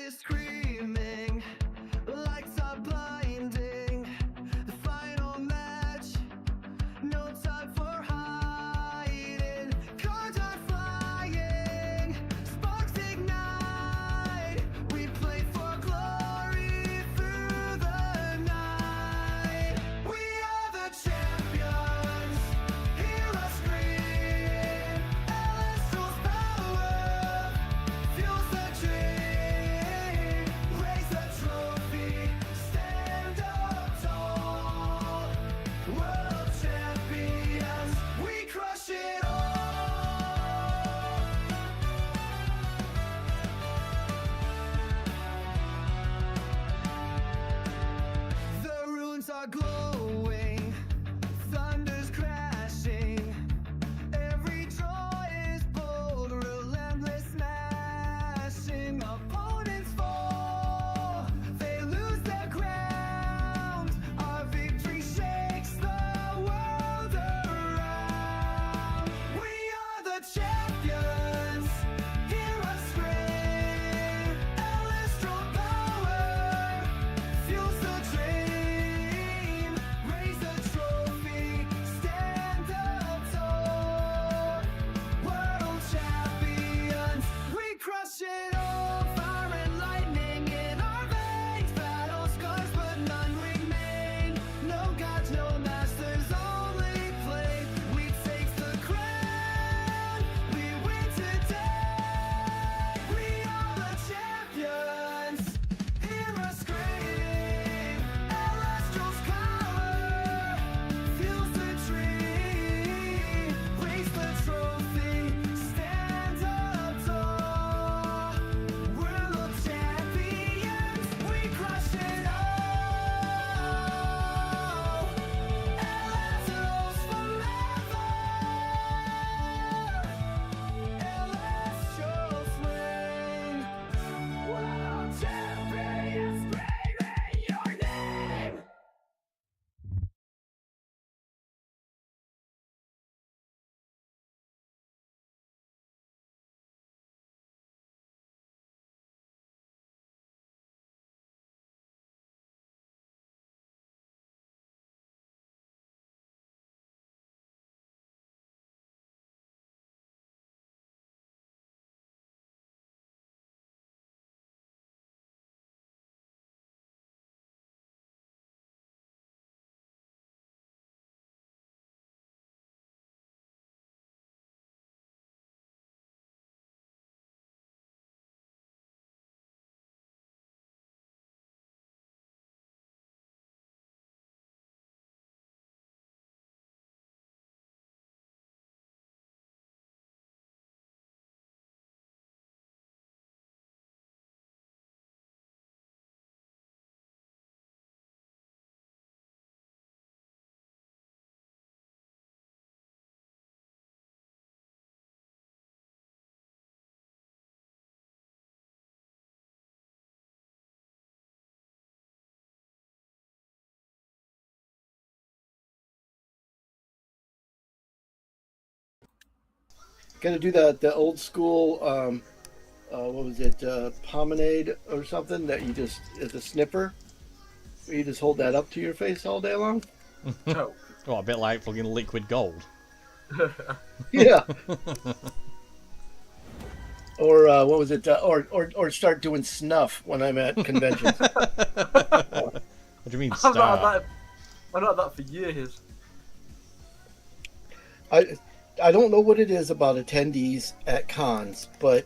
is screaming, lights are blinding. The final match, no time for hiding. Cards are flying, sparks ignite. We play for glory through the night. We are the champions, hear us scream. Elestral's power fuels the dream. Raise the trophy, stand up tall. World champions, we crush it all. The runes are glowing, thunder's crashing. Every draw is bold, relentless smashing. Opponents fall, they lose their ground. Our victory shakes the world around. We are the champions, hear us scream. Elestral power fuels the dream. Raise the trophy, stand up tall. World champions, we crush it all. Fire and lightning in our veins. Battle scars, but none remain. No gods, no masters, only play. We take the crown, we win today. We are the champions, hear us scream. Elestral's power fuels the dream. Raise the trophy, stand up tall. World champions, we crush it all. Elestral's forever. Elestral's reign. World champions, screaming your name. Gonna do the old school, what was it, pomade or something that you just, it's a sniffer. You just hold that up to your face all day long. Oh. Oh, a bit like fucking liquid gold. Yeah. Or what was it? Or start doing snuff when I'm at conventions. What do you mean I've not start? had that for years. I don't know what it is about attendees at cons, but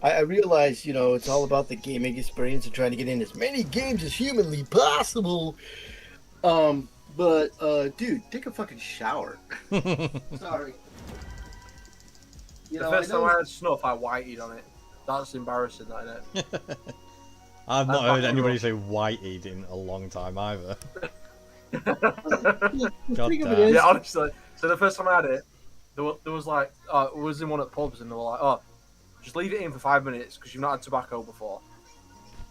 I realize, you know, it's all about the gaming experience and trying to get in as many games as humanly possible. But dude, take a fucking shower. Sorry. You The know, first I know- time I had snuff, I whited on it. That's embarrassing, that innit? I've not I'm heard fucking anybody rough. say white-eyed in a long time either. Think God of it damn. as- Yeah, honestly. So the first time I had it, there was like, it was in one at pubs, and they were like, oh, just leave it in for 5 minutes because you've not had tobacco before.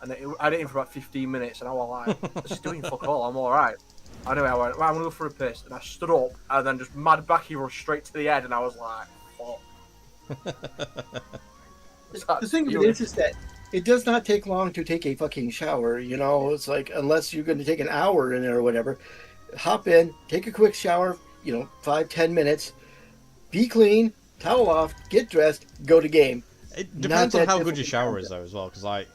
And I had it in for about 15 minutes, and I was like, this is doing fuck all, I'm alright. Anyway, I went, right, I'm gonna go for a piss, and I stood up, and then just mad backy rushed straight to the head, and I was like, fuck. The thing of it is that it does not take long to take a fucking shower. You know, it's like unless you're going to take an hour in there or whatever, hop in, take a quick shower. You know, 5-10 minutes, be clean, towel off, get dressed, go to game. It Not depends on that how good your difficult shower concept. is though as well, because like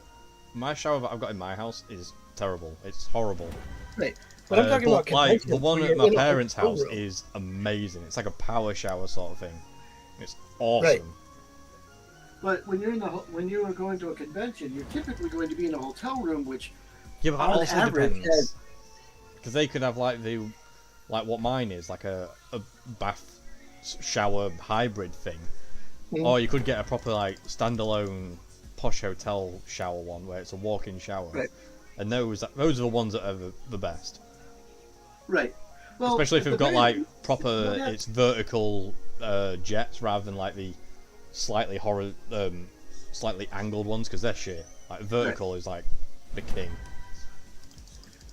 my shower that I've got in my house is terrible. It's horrible. Right. But I'm talking about like the conventions one where at you're my in a parents' hotel house room. is amazing. It's like a power shower sort of thing. It's awesome. Right. But when when you are going to a convention, you're typically going to be in a hotel room, which Yeah, but that on also average depends. has Because they could have like what mine is, like a bath shower hybrid thing. Mhm. Or you could get a proper like standalone posh hotel shower one where it's a walk-in shower. Right. And those are the ones that are the best. right. Well, Especially if at you've the got very like least, proper, you know, it's vertical jets rather than like the slightly slightly angled ones, because they're shit. Like vertical is like the king.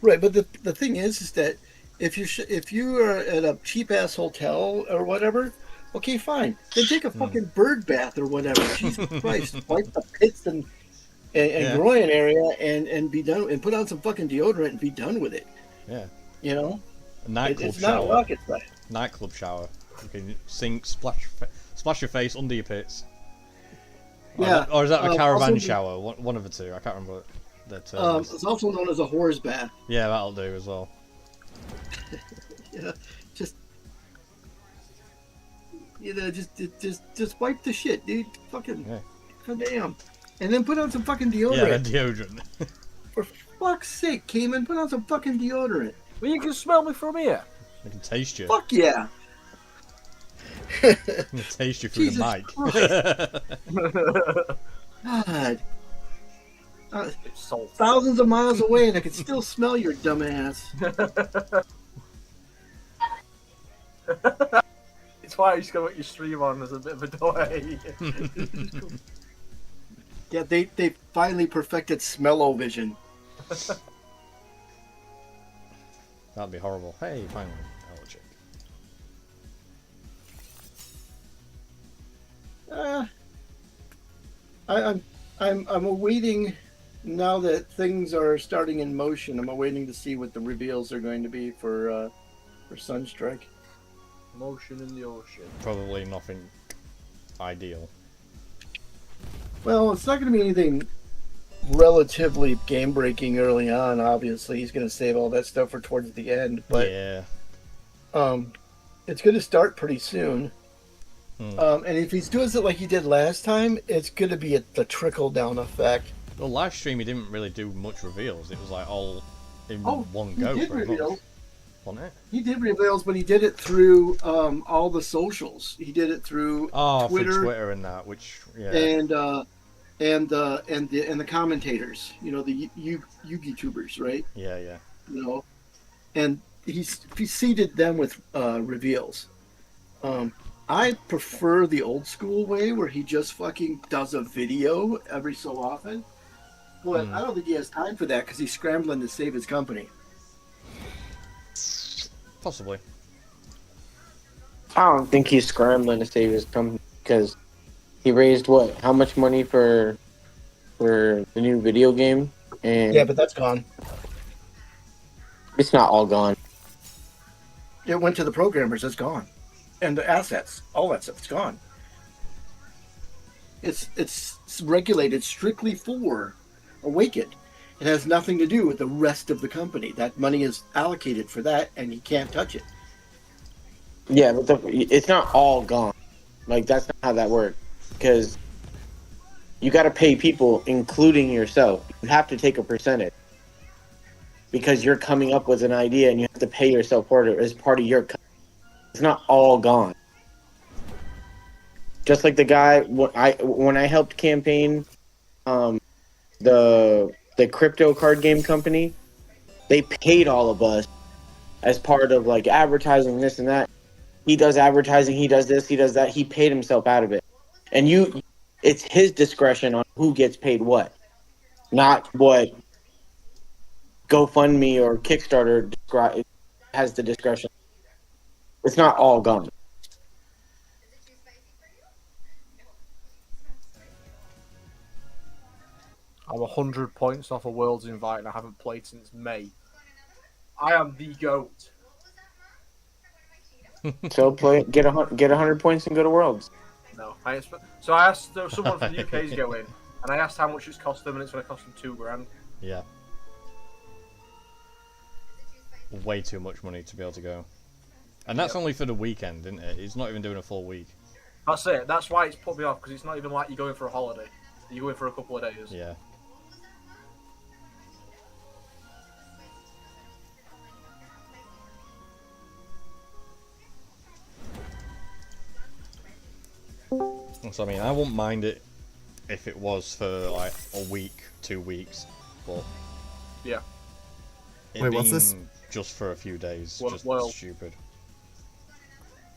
right. But the thing is that if you are at a cheap ass hotel or whatever, okay, fine. Then take a fucking bird bath or whatever. Jesus Christ, wipe the pits and Yeah. groin area and be done, and put on some fucking deodorant and be done with it. Yeah. You know, A nightclub it's not shower. rocket science. Nightclub shower. You can sink, splash your face under your pits. Yeah. Or is that a caravan also- shower? One of the two. I can't remember what the term is. It's also known as a whore's bath. Yeah, that'll do as well. Yeah, just just wipe the shit, dude. Fucking Yeah. goddamn, and then put on some fucking Yeah, deodorant. deodorant. For fuck's sake, Cayman, put on some fucking deodorant. Well, you can smell me from here. I can taste you. Fuck yeah. I can taste you through Jesus the mic. God. It's salt. Thousands of miles away, and I can still smell your dumb ass. It's why you just got your stream on as a bit of a delay. Yeah, they finally perfected smell-o-vision. That'd be horrible. Hey, finally, allergic. I'm awaiting now that things are starting in motion. I'm awaiting to see what the reveals are going to be for Sunstrike. Motion in the ocean. Probably nothing ideal. Well, it's not going to be anything relatively game-breaking early on. Obviously, he's going to save all that stuff for towards the end. But yeah. it's going to start pretty soon. Hmm. And if he does it like he did last time, it's going to be the trickle-down effect. The live stream, he didn't really do much reveals. It was like all in Oh, one he go. did pretty reveal. much. Wasn't it? He did reveals, but he did it through all the socials. He did it through Oh, Twitter, for Twitter and that, which yeah. and the commentators. You know, the YouTubers, right? Yeah, yeah. You know, and he seeded them with reveals. I prefer the old school way where he just fucking does a video every so often. But I don't think he has time for that because he's scrambling to save his company. Possibly. I don't think he's scrambling to save his company because he raised what? How much money for the new video game? And Yeah, but that's gone. it's not all gone. It went to the programmers. It's gone, and the assets, all that stuff, it's gone. It's regulated strictly for Awakened. It has nothing to do with the rest of the company. That money is allocated for that, and you can't touch it. Yeah, but it's not all gone. Like, that's not how that works. Because you got to pay people, including yourself. You have to take a percentage. Because you're coming up with an idea and you have to pay yourself for it as part of your company. It's not all gone. Just like the guy, when I helped campaign the crypto card game company, they paid all of us as part of like advertising this and that. He does advertising, he does this, he does that. He paid himself out of it. And it's his discretion on who gets paid what. Not what GoFundMe or Kickstarter has the discretion. It's not all gone. I'm 100 points off a Worlds invite and I haven't played since May. I am the GOAT. So get 100 points and go to Worlds. No, so I asked someone from the UK to go in, and I asked how much it's cost them, and it's going to cost them $2,000. Yeah. Way too much money to be able to go. And that's only for the weekend, isn't it? It's not even doing a full week. That's it. That's why it's put me off, because it's not even like you're going for a holiday. You're going for a couple of days. Yeah. So I mean, I wouldn't mind it if it was for like a week, 2 weeks, but Yeah. it Wait, being what's this? just for a few days, just World. stupid.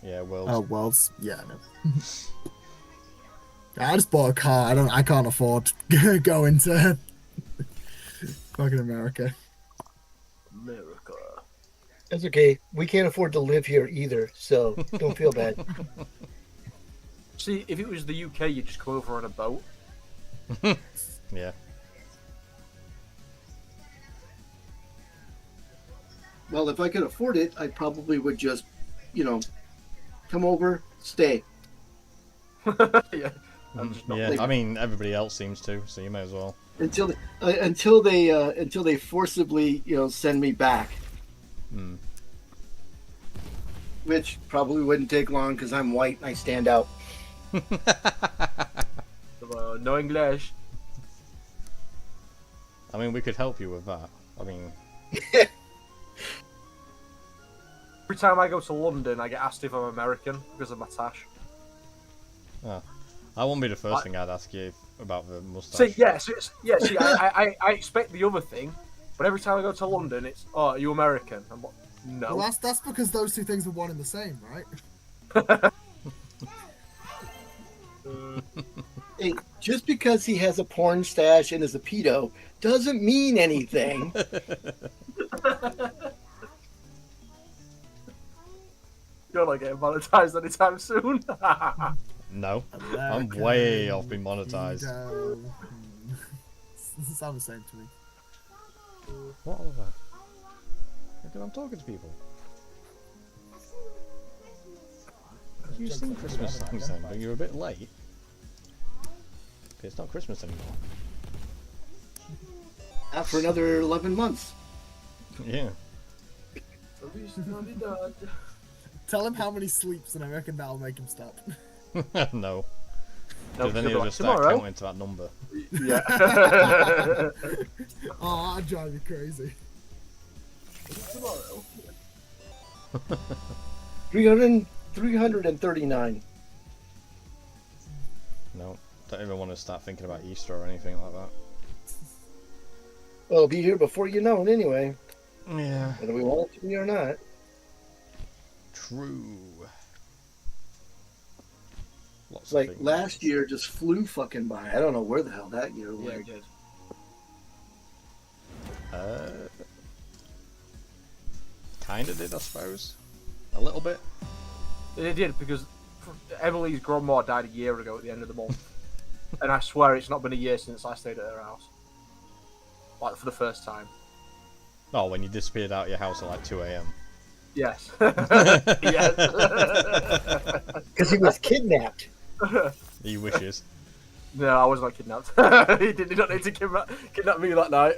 Yeah, Worlds. Oh, Worlds. Yeah, I know. I just bought a car. I can't afford going to fucking America. America. That's okay. We can't afford to live here either, so don't feel bad. See, if it was the UK, you'd just come over on a boat. Yeah. Well, if I could afford it, I probably would just, come over, stay. Yeah. I'm just not Yeah, leaving. I mean, everybody else seems to, so you may as well. Until they forcibly, send me back. Hmm. Which probably wouldn't take long because I'm white and I stand out. No English. I mean, we could help you with that. I mean, Every time I go to London, I get asked if I'm American because of my tash. that won't be the first thing I'd ask you about the mustache. See, I expect the other thing, but every time I go to London, it's, oh, are you American? I'm like, no. Well, that's because those two things are one and the same, right? Hey, just because he has a porn stash and is a pedo doesn't mean anything. You're not getting monetized anytime soon. No, I'm American way off being monetized. pedo. Sound the same to me. What was that? Because I'm talking to people. You sing Christmas songs then, but you're a bit late. It's not Christmas anymore. Not for another 11 months. Yeah. Tell him how many sleeps, and I reckon that'll make him stop. No. No, Because then you'll be he'll like, just start "Tomorrow?" counting to that number. Yeah. Oh, that'd drive me crazy. Tomorrow. 339. No. Don't even want to start thinking about Easter or anything like that. Well, it'll be here before you know it anyway, Yeah. whether we want it to be or not. True. Lots It's like of things. last year just flew fucking by. I don't know where the hell that year Yeah, went. it did. Kinda did, I suppose. A little bit. It did, because Emily's grandma died a year ago at the end of the month. And I swear it's not been a year since I stayed at her house. Like, for the first time. Oh, when you disappeared out of your house at like 2 a.m. Yes. Yes. Because he was kidnapped. He wishes. No, I was not kidnapped. He did not need to kidnap me that night.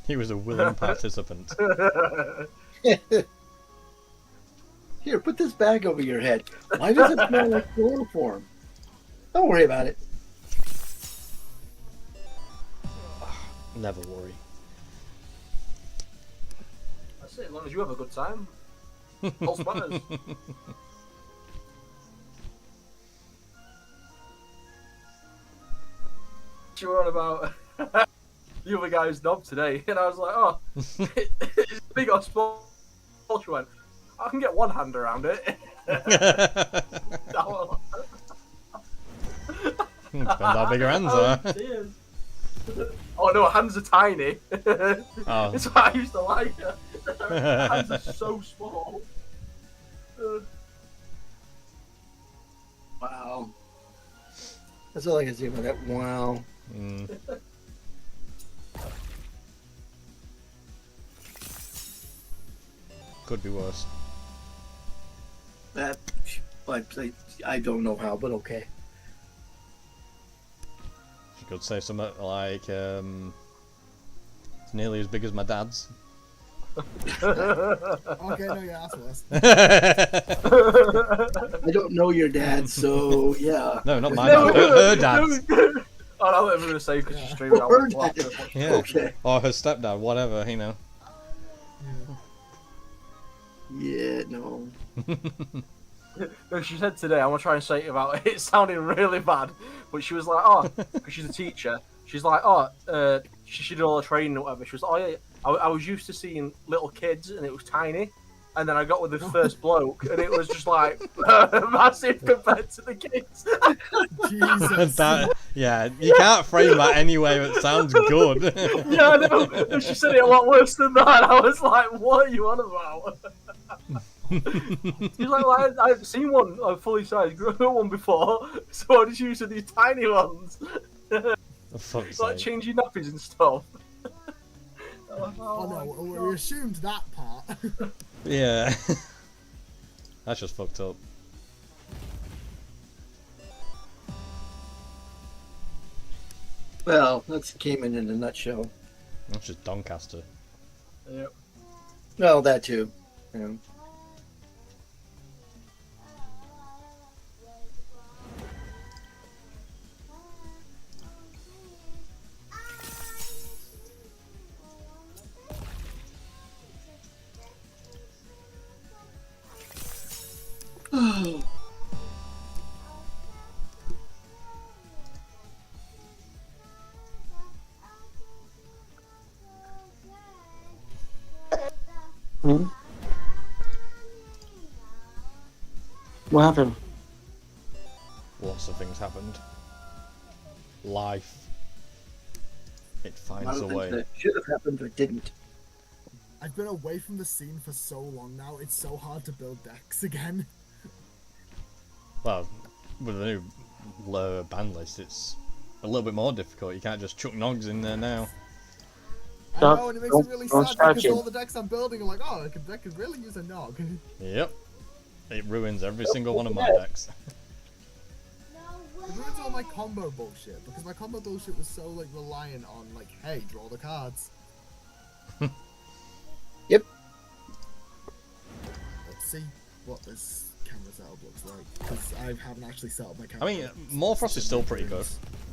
He was a willing participant. Here, put this bag over your head. Why does it smell like chloroform? Don't worry about it. Never worry. That's it, as long as you have a good time. All matters. You were on about the other guy's knob today, and I was like, oh, it's big or small? She went, I can get one hand around it. Depends how big your hands Oh, are. dear. Oh no, her hands are tiny. Oh. It's why I used to like her. Her hands are so small. Wow. That's all I can say about that. Wow. Mm. Could be worse. That, I don't know how, but okay. You could say something like, it's nearly as big as my dad's. Okay, no, yeah, that's worse. I don't know your dad, so yeah. No, not my dad. Her dad's. Oh, no, I was going to say because she's streaming out. Her We'll have dad. to- Yeah. Okay. Or her stepdad, whatever, you know. Yeah, no. No, she said today, I'm going to try and say it about it sounding really bad, but she was like, oh, because she's a teacher, she's like, oh, she did all the training or whatever. She was like, oh, yeah, I was used to seeing little kids and it was tiny, and then I got with the first bloke and it was just like massive compared to the kids. Jesus. Yeah, you can't frame that anyway, but it sounds good. Yeah, I know. And she said it a lot worse than that. I was like, what are you on about? She's like, well, I've seen one, a fully sized grown one before, so I just used to these tiny ones. For fuck's Like sake. changing nappies and stuff. Oh no, we assumed that part. Yeah. That's just fucked up. Well, that's Cayman in a nutshell. That's just Doncaster. Yep. Well, that too. Yeah. Hmm? What happened? Lots of things happened. Life. It A finds lot a of things way. that should have happened but didn't. I've been away from the scene for so long now, it's so hard to build decks again. Well, with the new ban list, it's a little bit more difficult. You can't just chuck nogs in there now. I Don't- know, and it makes don't- me really don't sad start because it. all the decks I'm building are like, oh, I could really use a nog. Yep. It ruins every single one of my decks. It ruins all my combo bullshit, because my combo bullshit was so, like, reliant on, like, hey, draw the cards. Yep. Let's see what this camera setup looks like, because I haven't actually set up my I camera. mean, Morphrost is still pretty good.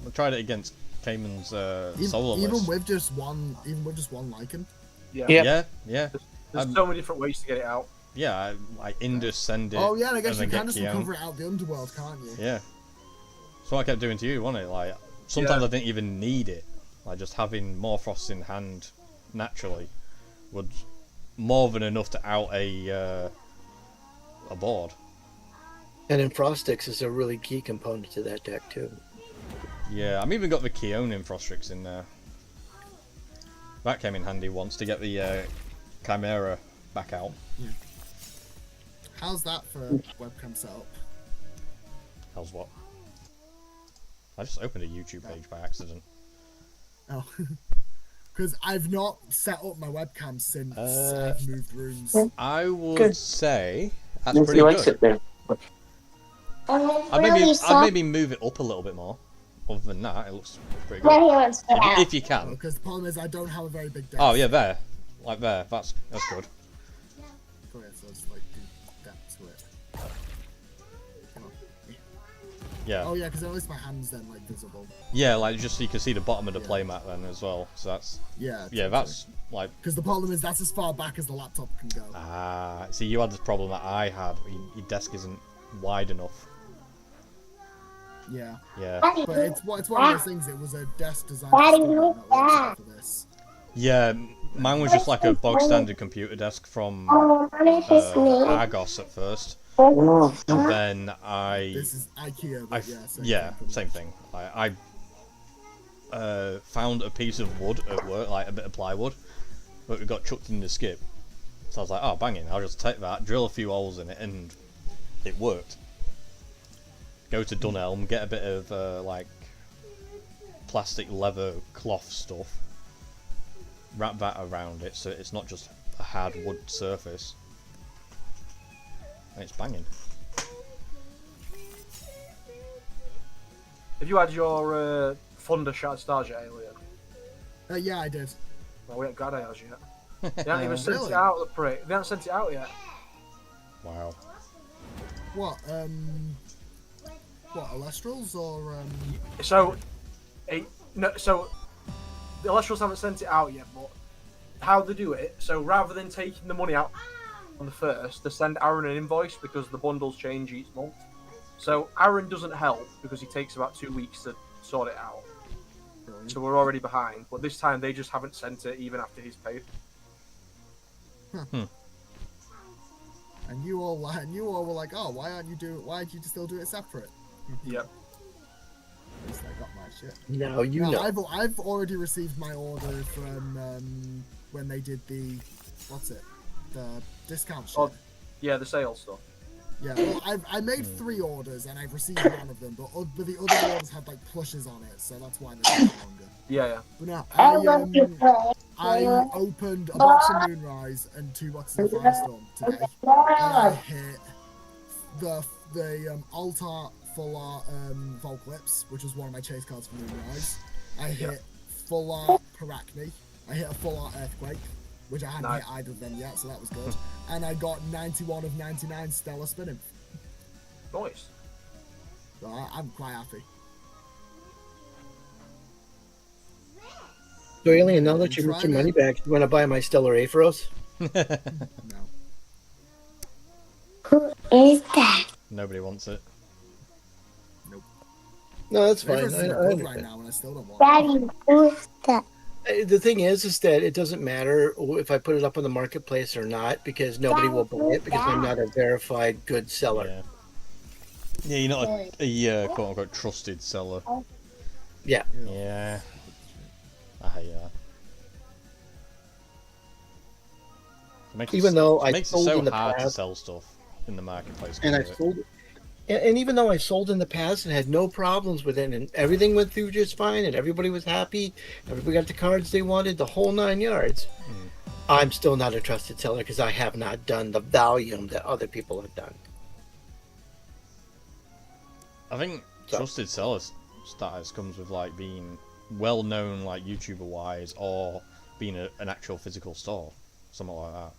I tried it against Cayman's solo even list. with just one Lycan. Yeah. Yeah. Yeah. There's so many different ways to get it out. Yeah, I Indus send it. Oh yeah, and I guess you then can get just Keon. recover it out the underworld, can't you? Yeah. That's what I kept doing to you, wasn't it? Like, sometimes Yeah. I didn't even need it. Like, just having Morphrost in hand naturally would more than enough to out a board. And Infrostix is a really key component to that deck too. Yeah, I've even got the Keon in Frostrix in there. That came in handy once to get the Chimera back out. How's that for webcam setup? How's what? I just opened a YouTube page by accident. Oh, because I've not set up my webcam since I've moved rooms. I would Good. say that's Nancy pretty likes good. it there. I'd maybe move it up a little bit more. Other than that, it looks pretty good. If you can. Because the problem is I don't have a very big desk. Oh yeah, there, like there. That's good. Oh, yeah, so it's like do depth to it. Come on. Yeah, Oh yeah, because at least my hand's then like visible. yeah, like just so you can see the bottom of the Yeah. playmat then as well. So that's Yeah. that's like Because the problem is that's as far back as the laptop can go. see, you had this problem that I had. Your desk isn't wide enough. Yeah. Yeah, But it's one of those things. It was a desk designed for study, not really for this. yeah. Mine was just like a bog standard computer desk from Argos at first. Oh, And then I This is IKEA, but yeah, thing. same thing. I found a piece of wood at work, like a bit of plywood, but it got chucked in the skip. So I was like, oh, banging! I'll just take that, drill a few holes in it, and it worked. Go to Dunelm, get a bit of like plastic leather cloth stuff, wrap that around it so it's not just a hard wood surface, and it's banging. Have you had your Thunder Shattered Stars yet, Alien? Yeah, I did. Well, we ain't got ours yet. They haven't even sent Really? it out, the prick. They haven't sent it out yet. Wow. What, Elestrals or, So, so the Elestrals haven't sent it out yet, but how they do it, so rather than taking the money out on the 1st, they send Aaron an invoice because the bundles change each month. So Aaron doesn't help because he takes about 2 weeks to sort it out. So we're already behind, but this time they just haven't sent it even after he's paid. and you all were like, oh, why don't you still do it separate? Yep. At least I got my shit. Now you No, know. I've already received my order from when they did the discount shit. Oh, yeah, the sales stuff. Yeah, well, I made 3 orders and I've received one of them, but the other orders had like plushes on it, so that's why they're taking longer. Yeah. But no, I opened a box of Moonrise and 2 boxes of Firestorm today, and I hit the Alt Art Full Art Volclips, which was one of my chase cards for Moonrise. I hit Full Art Paracne. I hit a Full Art Earthquake, which I hadn't hit either of them yet, so that was good. And I got 91 of 99 Stellar Spinning. Nice. So I'm quite happy. So, Alien, now that you've got your Try money it. back, you want to buy my Stellar Aphros? No. Who is that? Nobody wants it. No, that's fine. Favorites I is good understand. right now, and I still don't want it. Daddy, who's that? The thing is that it doesn't matter if I put it up on the marketplace or not because nobody will buy it because I'm not a verified good seller. Yeah. Yeah, you're not a quote unquote trusted seller. Yeah. Yeah. I hate that. It makes Even it, though it I makes it sold so in the hard to past- sell stuff in the marketplace. And I because of it. sold it. And even though I sold in the past and had no problems with it, and everything went through just fine, and everybody was happy, everybody got the cards they wanted, the whole 9 yards, I'm still not a trusted seller because I have not done the volume that other people have done. I think So- trusted seller status comes with like being well known, like YouTuber wise, or being an actual physical store, something like that.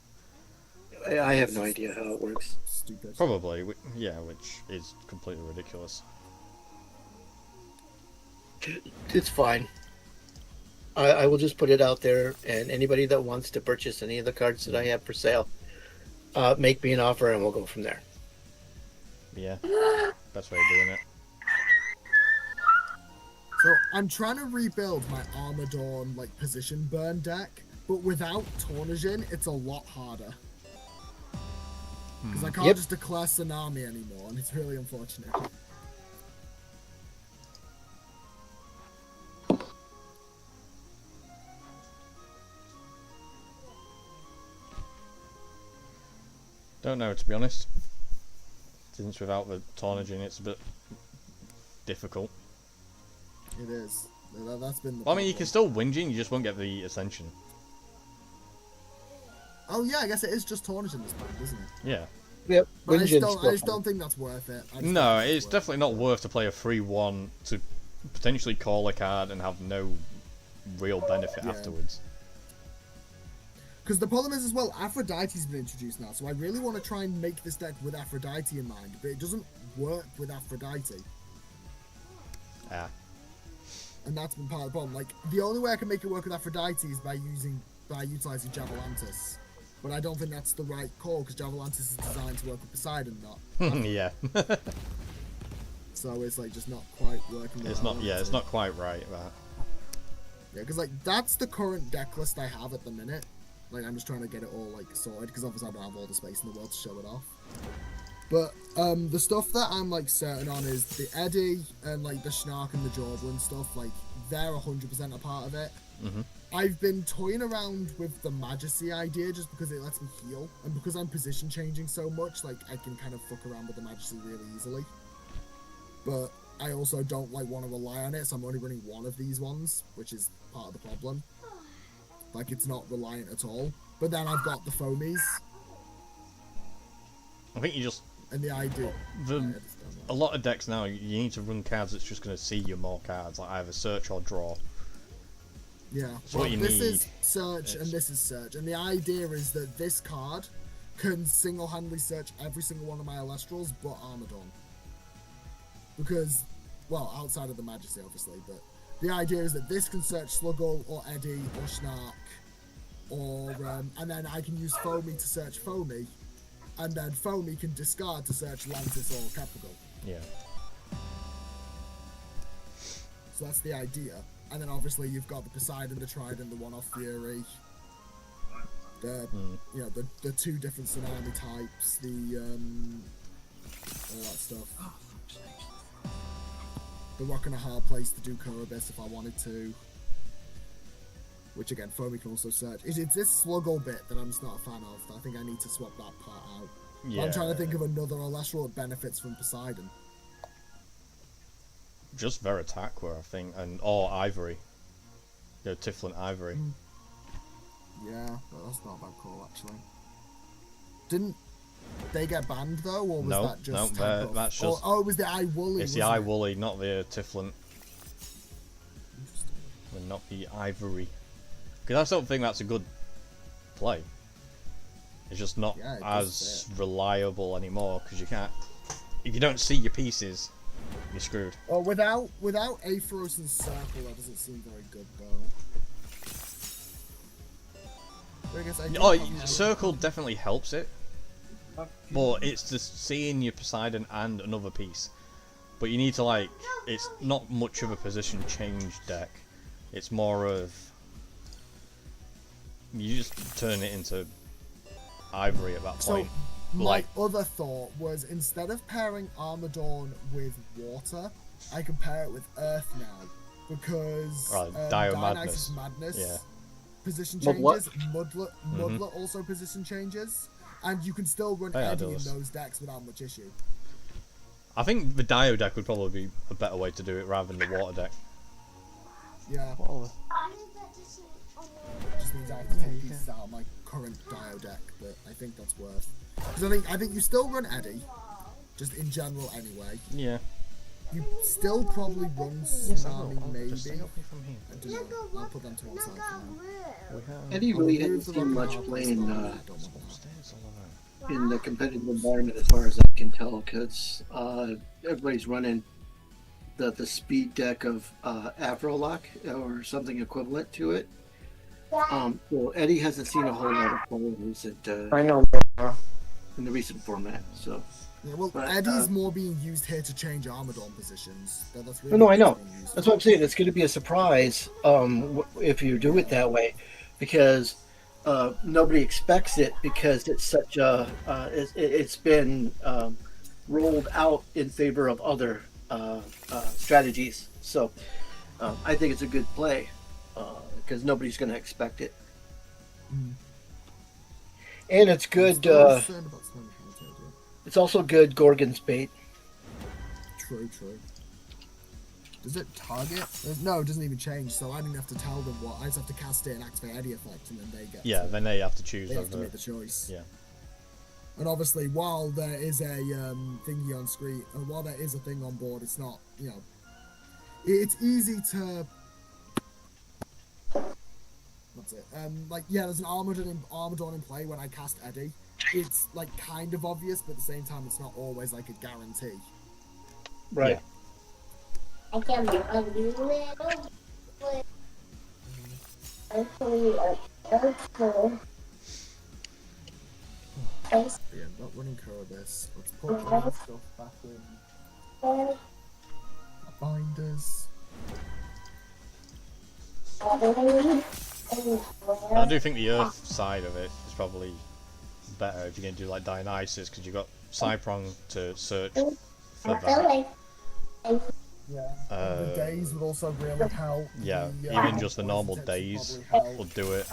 I have no idea how it works. Stupid. Probably, yeah, which is completely ridiculous. It's fine. I will just put it out there, and anybody that wants to purchase any of the cards that I have for sale, make me an offer, and we'll go from there. Yeah, best way of doing it. So I'm trying to rebuild my Armadorn like position burn deck, but without Tornagin, it's a lot harder. Because I can't Yep. just declare Tsunami anymore, and it's really unfortunate. Don't know, to be honest. Since without the Tornagin, it's a bit difficult. It is. That's been the Well, I mean, you problem. can still Winging, you just won't get the Ascension. Oh yeah, I guess it is just Tornagin this band, isn't it? Yeah. Yep. But I Wingin's just still don't fine. think that's worth it. I just No, don't think it's definitely not worth to play a free one to potentially call a card and have no real benefit Yeah. afterwards. Because the problem is as well, Aphrodite's been introduced now, so I really want to try and make this deck with Aphrodite in mind, but it doesn't work with Aphrodite. Ah. And that's been part of the problem. Like, the only way I can make it work with Aphrodite is by utilizing Javalantis. But I don't think that's the right call, because Javalantis is designed to work with Poseidon, not. Yeah. So it's like just not quite working. It's not. Yeah, it's not quite right. That. Yeah, because like that's the current deck list I have at the minute. Like I'm just trying to get it all like sorted, because obviously I don't have all the space in the world to show it off. But the stuff that I'm like certain on is the Eddie and like the Schnark and the Jorblin stuff. Like they're 100% a part of it. Mhm. I've been toying around with the Majesty idea just because it lets me heal, and because I'm position changing so much, like I can kind of fuck around with the Majesty really easily. But I also don't like want to rely on it, so I'm only running one of these ones, which is part of the problem. Like it's not reliant at all. But then I've got the foamies. I think you just And the idea. a lot of decks now, you need to run cards that's just going to see you more cards, like either search or draw. Yeah. So what you this need is search and this is search, and the idea is that this card can single-handedly search every single one of my Elestrals but Armadon. Because, well, outside of the Majesty, obviously, but the idea is that this can search Sluggle or Eddie or Snark, or and then I can use Foamy to search Foamy, and then Foamy can discard to search Lantis or Capricorn. Yeah. So that's the idea. And then obviously you've got the Poseidon, the Trident, the one-off Fury, the you know the two different tsunami types, the all that stuff. The rock and a hard place to do Korobis if I wanted to. Which again, Foamy can also search. It's this Sluggle bit that I'm just not a fan of. I think I need to swap that part out. Yeah. I'm trying to think of another Elestral that benefits from Poseidon. Just Veritaqua, I think, or Ivory. You know, Tiflin Ivory. Yeah, but that's not a bad call actually. Didn't they get banned though, or was No, that just no, that's just. Oh, it was the Eye Woolly. It's the Eye Woolly, not the Tiflin. And not the Ivory. Because I don't think that's a good play. It's just not Yeah, it as reliable anymore, because you can't. If you don't see your pieces, you're screwed. Well, without Aetheros and Circle, that doesn't seem very good though. But I guess I do Oh, have Circle definitely helps it. But it's just seeing your Poseidon and another piece. But you need to, like, it's not much of a position change deck. It's more of, you just turn it into Ivory at that point. My other thought was, instead of pairing Armadorn with water, I can pair it with Earth now. Because Dionysus Madness Yeah. position Mudlet? changes. Mudlet also position changes. And you can still run yeah, it Eddie in does. those decks without much issue. I think the Dio deck would probably be a better way to do it rather than the water deck. Yeah. Just means I have to take pieces out of my current Dio deck, but I think that's worth. Because I think you still run Eddie, just in general anyway. Yeah. You still probably run Yes, I will. Tsunami, I'll maybe. just stay up here from here. I don't know. I'll put them to one side for now. We have Eddie really I'll hasn't move the seen rock much and play hard in, place over there, I don't want that. upstairs all around. in the competitive environment as far as I can tell, because everybody's running the speed deck of Avrolock or something equivalent to it. Well, Eddie hasn't seen a whole lot of play I know. in the recent format, so. Yeah, well, But, Eddie's more being used here to change Armadon positions. That's really No, I what know. it's being used That's for. what I'm saying. It's going to be a surprise if you do it that way, because nobody expects it, because it's such a it's been rolled out in favor of other strategies. So I think it's a good play because nobody's going to expect it, and it's good. Still concerned about Tsunami Heritage, yeah. It's also good Gorgon's bait. True. Does it target? No, it doesn't even change, so I don't have to tell them what. I just have to cast it and activate Eddie effect, and then they get Yeah, then they have to choose they have to whether. make the choice. Yeah. And obviously, while there is a thingy on screen, and while there is a thing on board, it's not, you know, it's easy to. What's it? Like, yeah, there's an Armadon in play when I cast Eddie. It's like kind of obvious, but at the same time, it's not always like a guarantee. Right. I can do it. Hopefully, But yeah, not running Korobis. Let's put the stuff back in our binders. I do think the Earth side of it is probably better if you're going to do like Dionysus, because you've got Cyprong to search for that. Yeah. The days would also really help. Yeah, The, even just the poison normal tips would days probably help. will do it.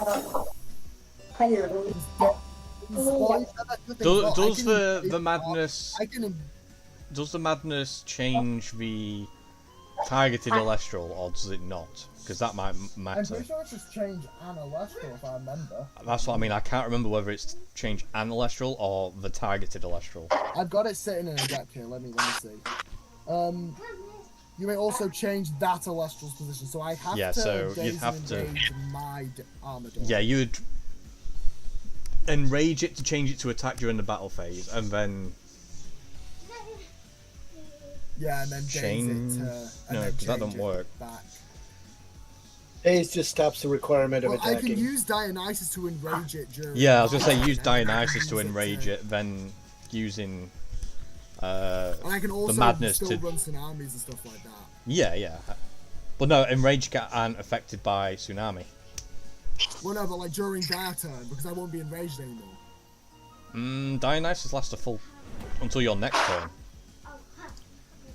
Does the madness I can does the madness change the targeted Elestral or does it not? Because that might I'm matter. pretty sure it's just change an Elestral if I remember. That's what I mean. I can't remember whether it's change an Elestral or the targeted Elestral. I've got it sitting in a deck here. Let me see. You may also change that Elestral's position. So I have Yeah, to so you'd daze have and to- enrage my Armador. Yeah, you'd enrage it to change it to attack during the battle phase, and then Yeah, and then daze change. it to, and No, then because that change don't it work. back. Haze just stops the requirement of Well, I attacking. can use Dionysus to enrage it during. Yeah, I was gonna say battle, use and then I can Dionysus to use enrage it, then using And I can also madness still to- run tsunamis and stuff like that. yeah. But no, enraged cat aren't affected by tsunami. Well, no, but like during their turn, because I won't be enraged anymore. Dionysus lasts a full until your next turn.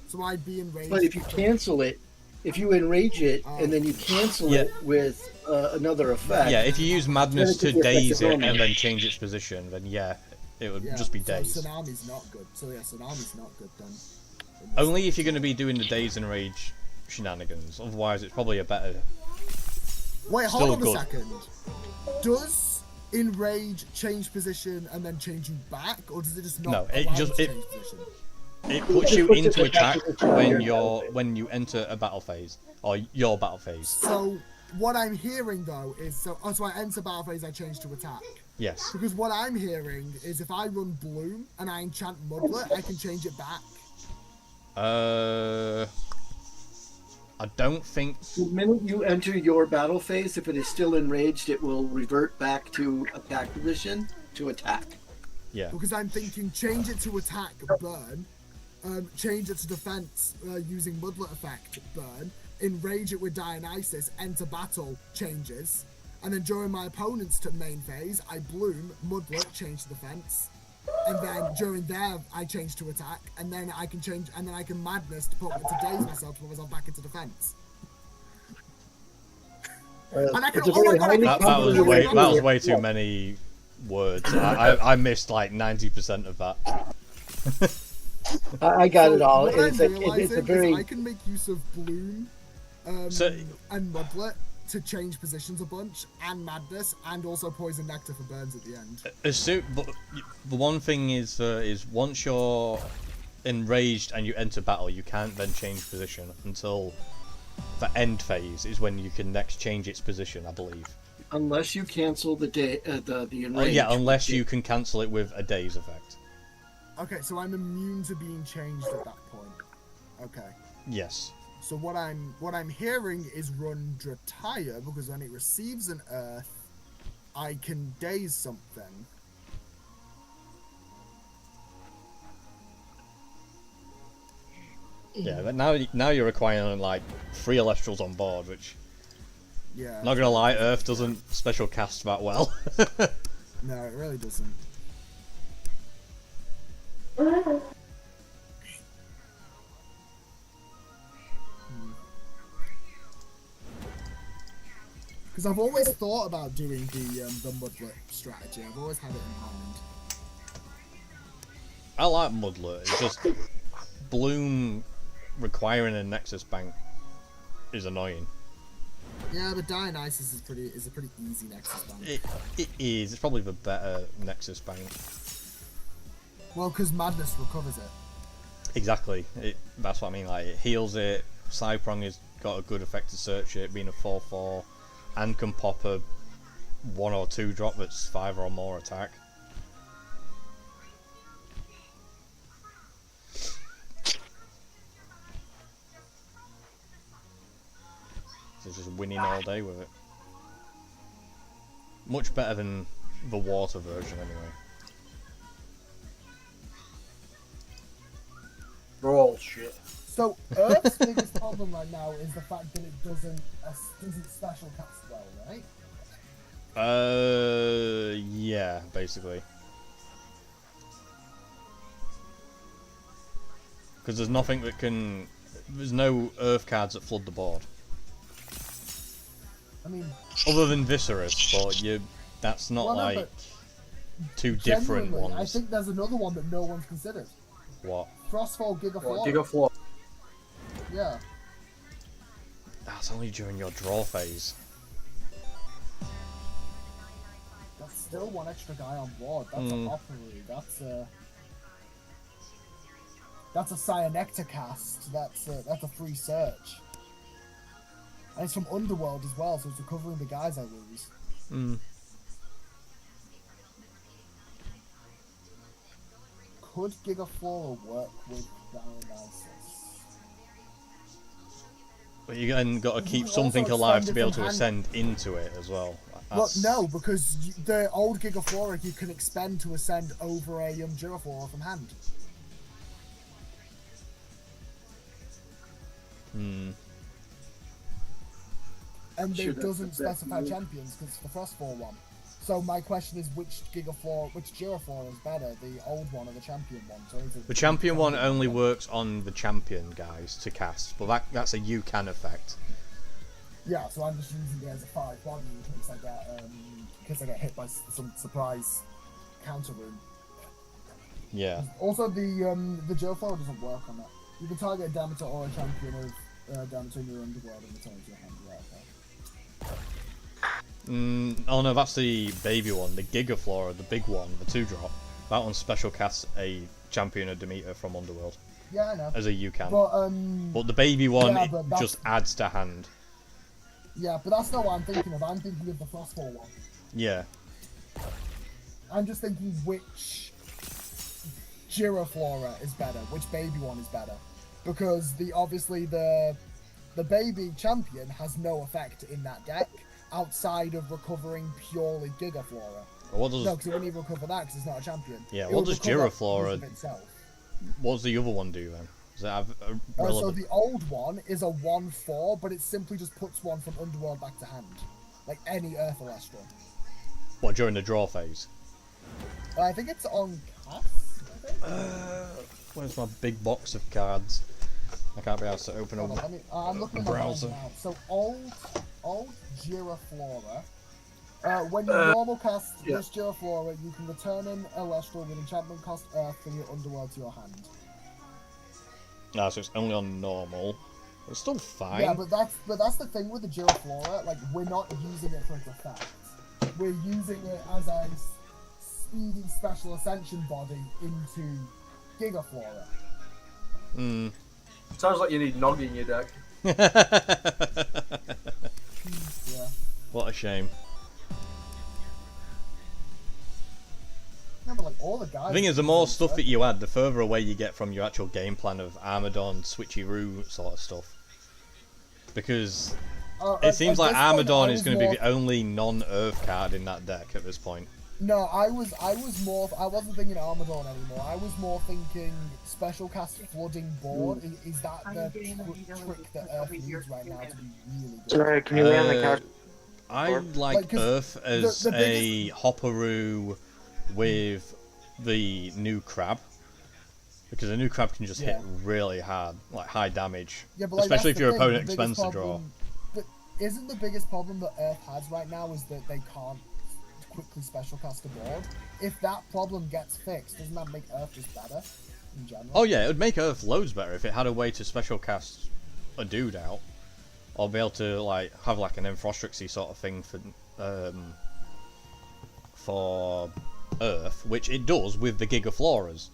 So I'd be enraged. But if you cancel it, if you enrage it and then you cancel Yeah. it with another effect, Yeah, if you use madness to Then it could be daze effective it only. and then change its position, then yeah, it would just be so dazed. Tsunami's not good. So yeah, Tsunami's not good then. Only if you're going to be doing the daze and rage shenanigans. Otherwise, it's probably a better. Wait, Still hold on good. a second. Does enrage change position and then change you back, or does it just not? No, it allow just- you it- to change position? It puts you puts it into in attack attack position when you enter a battle phase or your battle phase. So what I'm hearing though is so I enter battle phase, I change to attack. Yes. Because what I'm hearing is if I run Bloom and I enchant Mudlet, I can change it back. I don't think. the minute you enter your battle phase, if it is still enraged, it will revert back to attack position to attack. Yeah. Because I'm thinking change it to attack, burn. Change it to defense using Mudlet effect, burn. Enrage it with Dionysus, enter battle, changes. And then during my opponent's main phase, I Bloom, Mudlet, change to defense. And then during there, I change to attack. And then I can change, and then I can Madness to daze myself to put myself back into defense. And I can, It's a oh my very god, I highly can That also was do way. another- That was way too many words. I missed like 90% of that. I got it all. What I'm It's like realizing it's a is very I can make use of Bloom So- and Mudlet to change positions a bunch, and Madness, and also Poison Nectar for burns at the end. But the one thing is once you're enraged and you enter battle, you can't then change position until the end phase is when you can next change its position, I believe. unless you cancel the enrage. Oh, yeah, unless you can cancel it with a daze effect. Okay, so I'm immune to being changed at that point. Okay. Yes. So what I'm hearing is run Drataya, because when it receives an Earth, I can daze something. Yeah, but now you're requiring like 3 Elestrals on board, which, Yeah. not gonna lie, Earth doesn't special cast that well. No, it really doesn't. Because I've always thought about doing the Mudlet strategy. I've always had it in mind. I like Mudlet. It's just Bloom requiring a Nexus bank is annoying. Yeah, but Dionysus is a pretty easy Nexus bank. It is. It's probably the better Nexus bank. Well, because Madness recovers it. Exactly. That's what I mean. Like, it heals it. Cyprong has got a good effect to search it, being a 4/4, and can pop a 1 or 2 drop that's 5 or more attack. So it's just winning all day with it. Much better than the water version, anyway. Bullshit. So Earth's biggest problem right now is the fact that it doesn't special cast well, right? Yeah, basically. Because there's nothing that can... There's no Earth cards that flood the board. I mean, Other than Viserys, but that's not Well, no, like but two different genuinely, ones. I think there's another one that no one's considered. What? Frostfall Gigaflora. Gigafloor. Yeah. That's only during your draw phase. That's still one extra guy on board. That's a Hoppery. That's a Cyanectar cast. That's a free search. And it's from Underworld as well, so it's recovering the guys I lose. Could Gigaflora work with Dionysus? But you then got to You keep can something also alive extend to it be able from to hand. ascend into it as well. Well, That's- no, because the old Gigaflora you can expend to ascend over a Giraflora from hand. And Sure, it doesn't that's specify new. champions because it's the Frostfall one. So my question is, which Giraflora is better, the old one or the champion one? So The champion one only works on the champion guys to cast, but that's a UCAN effect. Yeah, so I'm just using it as a 5-1 in case I get hit by some surprise counter rune. Yeah. Also, the Giraflora doesn't work on that. You can target a Demeter or a champion of Demeter in your underworld and return it to your hand. Yeah, okay. Oh no, that's the baby one, the Gigaflora, the big one, the 2-drop. That one special casts a champion of Demeter from Underworld Yeah, I know. as a UCAN. But But the baby one, yeah, it but that's- just adds to hand. yeah, but that's not what I'm thinking of. I'm thinking of the Frostfall one. Yeah. I'm just thinking which Giraflora is better, which baby one is better, because obviously the baby champion has no effect in that deck outside of recovering purely Gigaflora. What does No, because it wouldn't even recover that because it's not a champion. Yeah, It what would does recover Giraflora- because of itself. what does the other one do then? Does it have a So relevant? the old one is a 1/4, but it simply just puts one from Underworld back to hand, like any Earth Elestral. What, during the draw phase? I think it's on cast. I think. Where's my big box of cards? I can't be asked to open Hold on, a let me, I'm looking a at my browser. browser now. So old Giraflora. When you normal cast Yeah. this Giraflora, you can return an Elestral with enchantment cost Earth from your Underworld to your hand. No, so it's only on normal. It's still fine. Yeah, but that's the thing with the Giraflora. Like, we're not using it for its effect. We're using it as a speedy special ascension body into Gigaflora. Sounds like you need Nog in your deck. Yeah. What a shame. No, but like all the guys. The thing is, the more stuff that you add, the further away you get from your actual game plan of Armadon, Switcheroo sort of stuff. Because it seems like Armadon is going to be the only non-Earth card in that deck at this point. No, I wasn't thinking Armadon anymore. I was more thinking special cast flooding board. Is that the trick that Earth needs right now to be really good? Sorry, can you lay on the couch? I like Like, 'cause Earth as the a Hopperoo with the new crab. Because a new crab can just hit really hard, like high damage. Yeah, but like, especially if that's your the thing, opponent the biggest expends to draw. problem- But isn't the biggest problem that Earth has right now is that they can't quickly special cast a board? If that problem gets fixed, doesn't that make Earth just better in general? Oh yeah, it would make Earth loads better if it had a way to special cast a dude out. Or be able to like have like an Enfrostrixy sort of thing for Earth, which it does with the Gigafloras.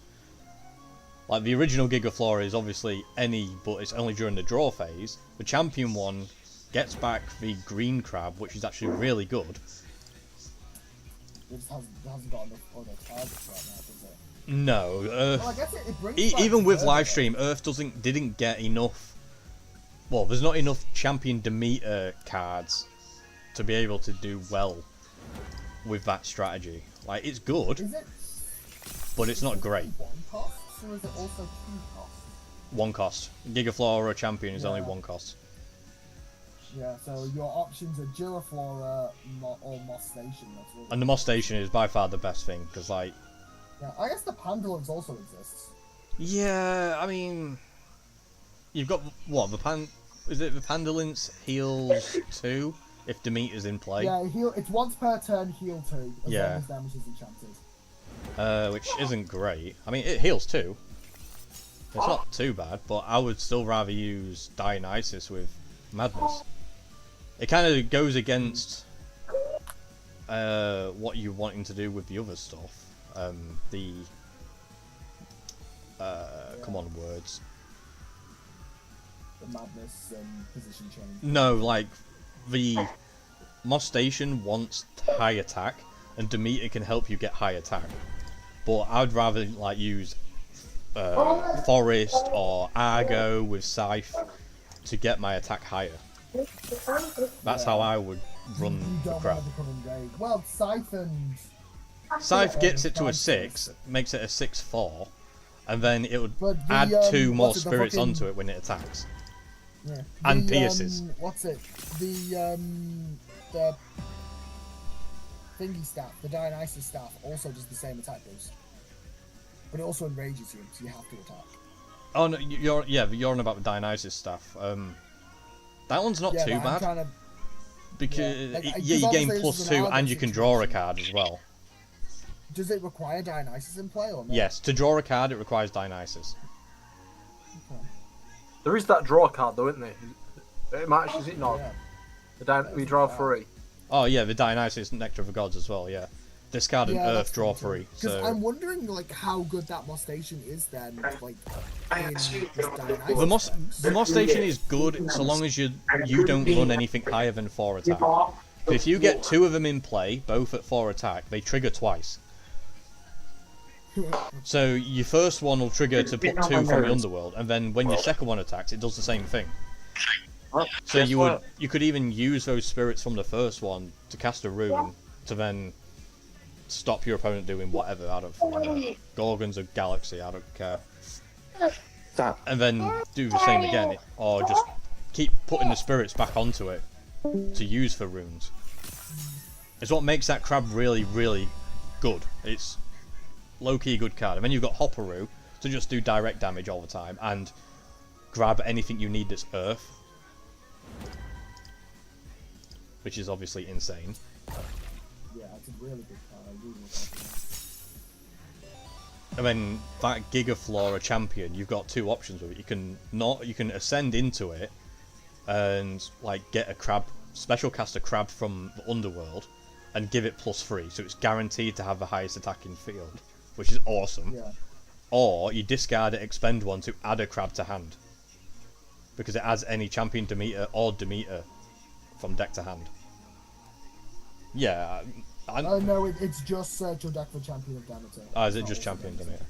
Like the original Gigaflora is obviously any, but it's only during the draw phase. The champion one gets back the green crab, which is actually really good. It just hasn't got enough other targets right now, does it? No, Well, I guess it brings back even with Vertigo. live stream, Earth didn't get enough. Well, there's not enough champion Demeter cards to be able to do well with that strategy. Like it's good, Is it? but it's not great. One cost, or is it also 2 costs? One cost. Gigaflora champion is only Yeah. one cost. Yeah, so your options are Giraflora or Moss Station. That's really And the Moss Station is by far the best thing because, like, yeah, I guess the Pandulums also exists. yeah, I mean, you've got what is it the Pandalins heals 2 if Demeter's in play, Yeah, it's once per turn, heal 2, as Yeah. long as damage is enchanted. which isn't great. I mean, it heals 2. It's not too bad, but I would still rather use Dionysus with madness. It kind of goes against what you're wanting to do with the other stuff. Come on, words. The madness and position change. No, like the Moss Station wants high attack, and Demeter can help you get high attack. But I'd rather like use Forest or Argo with Scythe to get my attack higher. That's how I would run You the don't crap. want to become engaged. Well, Scythe and... Scythe gets it to a 6, makes it a 6/4, and then it would But the, add 2 more what's it, the spirits fucking- onto it when it attacks. Yeah. And The, pierces. What's it? The thingy staff, the Dionysus staff, also does the same attack boost. But it also enrages you, so you have to attack. Oh no, you're on about the Dionysus stuff. That one's not Yeah, too but I'm bad trying to... because Like, you gain obviously this is an +2 Argo and you can draw a situation. card as well. Does it require Dionysus in play or not? Yes, to draw a card it requires Dionysus. Okay. There is that draw card though, isn't there? It matches it not. Yeah. We draw 3. Oh yeah, the Dionysus Nectar of the Gods as well. Yeah, discard an Yeah, Earth, that's draw fun too. 3. Because So I'm wondering, like, how good that Moss Station is then, like, in this Dionysus the Moss effects. Station is good so long as you don't run anything higher than 4 attack. But if you get 2 of them in play, both at 4 attack, they trigger twice. So your first one will trigger to put 2 from the underworld, and then when your second one attacks, it does the same thing. So you could even use those spirits from the first one to cast a rune to then stop your opponent doing whatever out of Gorgons or Galaxy, I don't care. Stop. And then do the same again, or just keep putting the spirits back onto it to use for runes. It's what makes that crab really, really good. It's low-key good card. And then you've got Hopperoo to just do direct damage all the time and grab anything you need that's Earth, which is obviously insane. Yeah, it's a really good card. I really like it. And then that Gigaflora champion, you've got 2 options with it. You can ascend into it and like get a crab, special cast a crab from the underworld and give it +3, so it's guaranteed to have the highest attacking field, which is awesome. Yeah. Or you discard it, expend 1 to add a crab to hand, because it adds any champion Demeter or Demeter from deck to hand. Yeah, No, it's just search your deck for Champion of Demeter. is it It's just not champion also Demeter?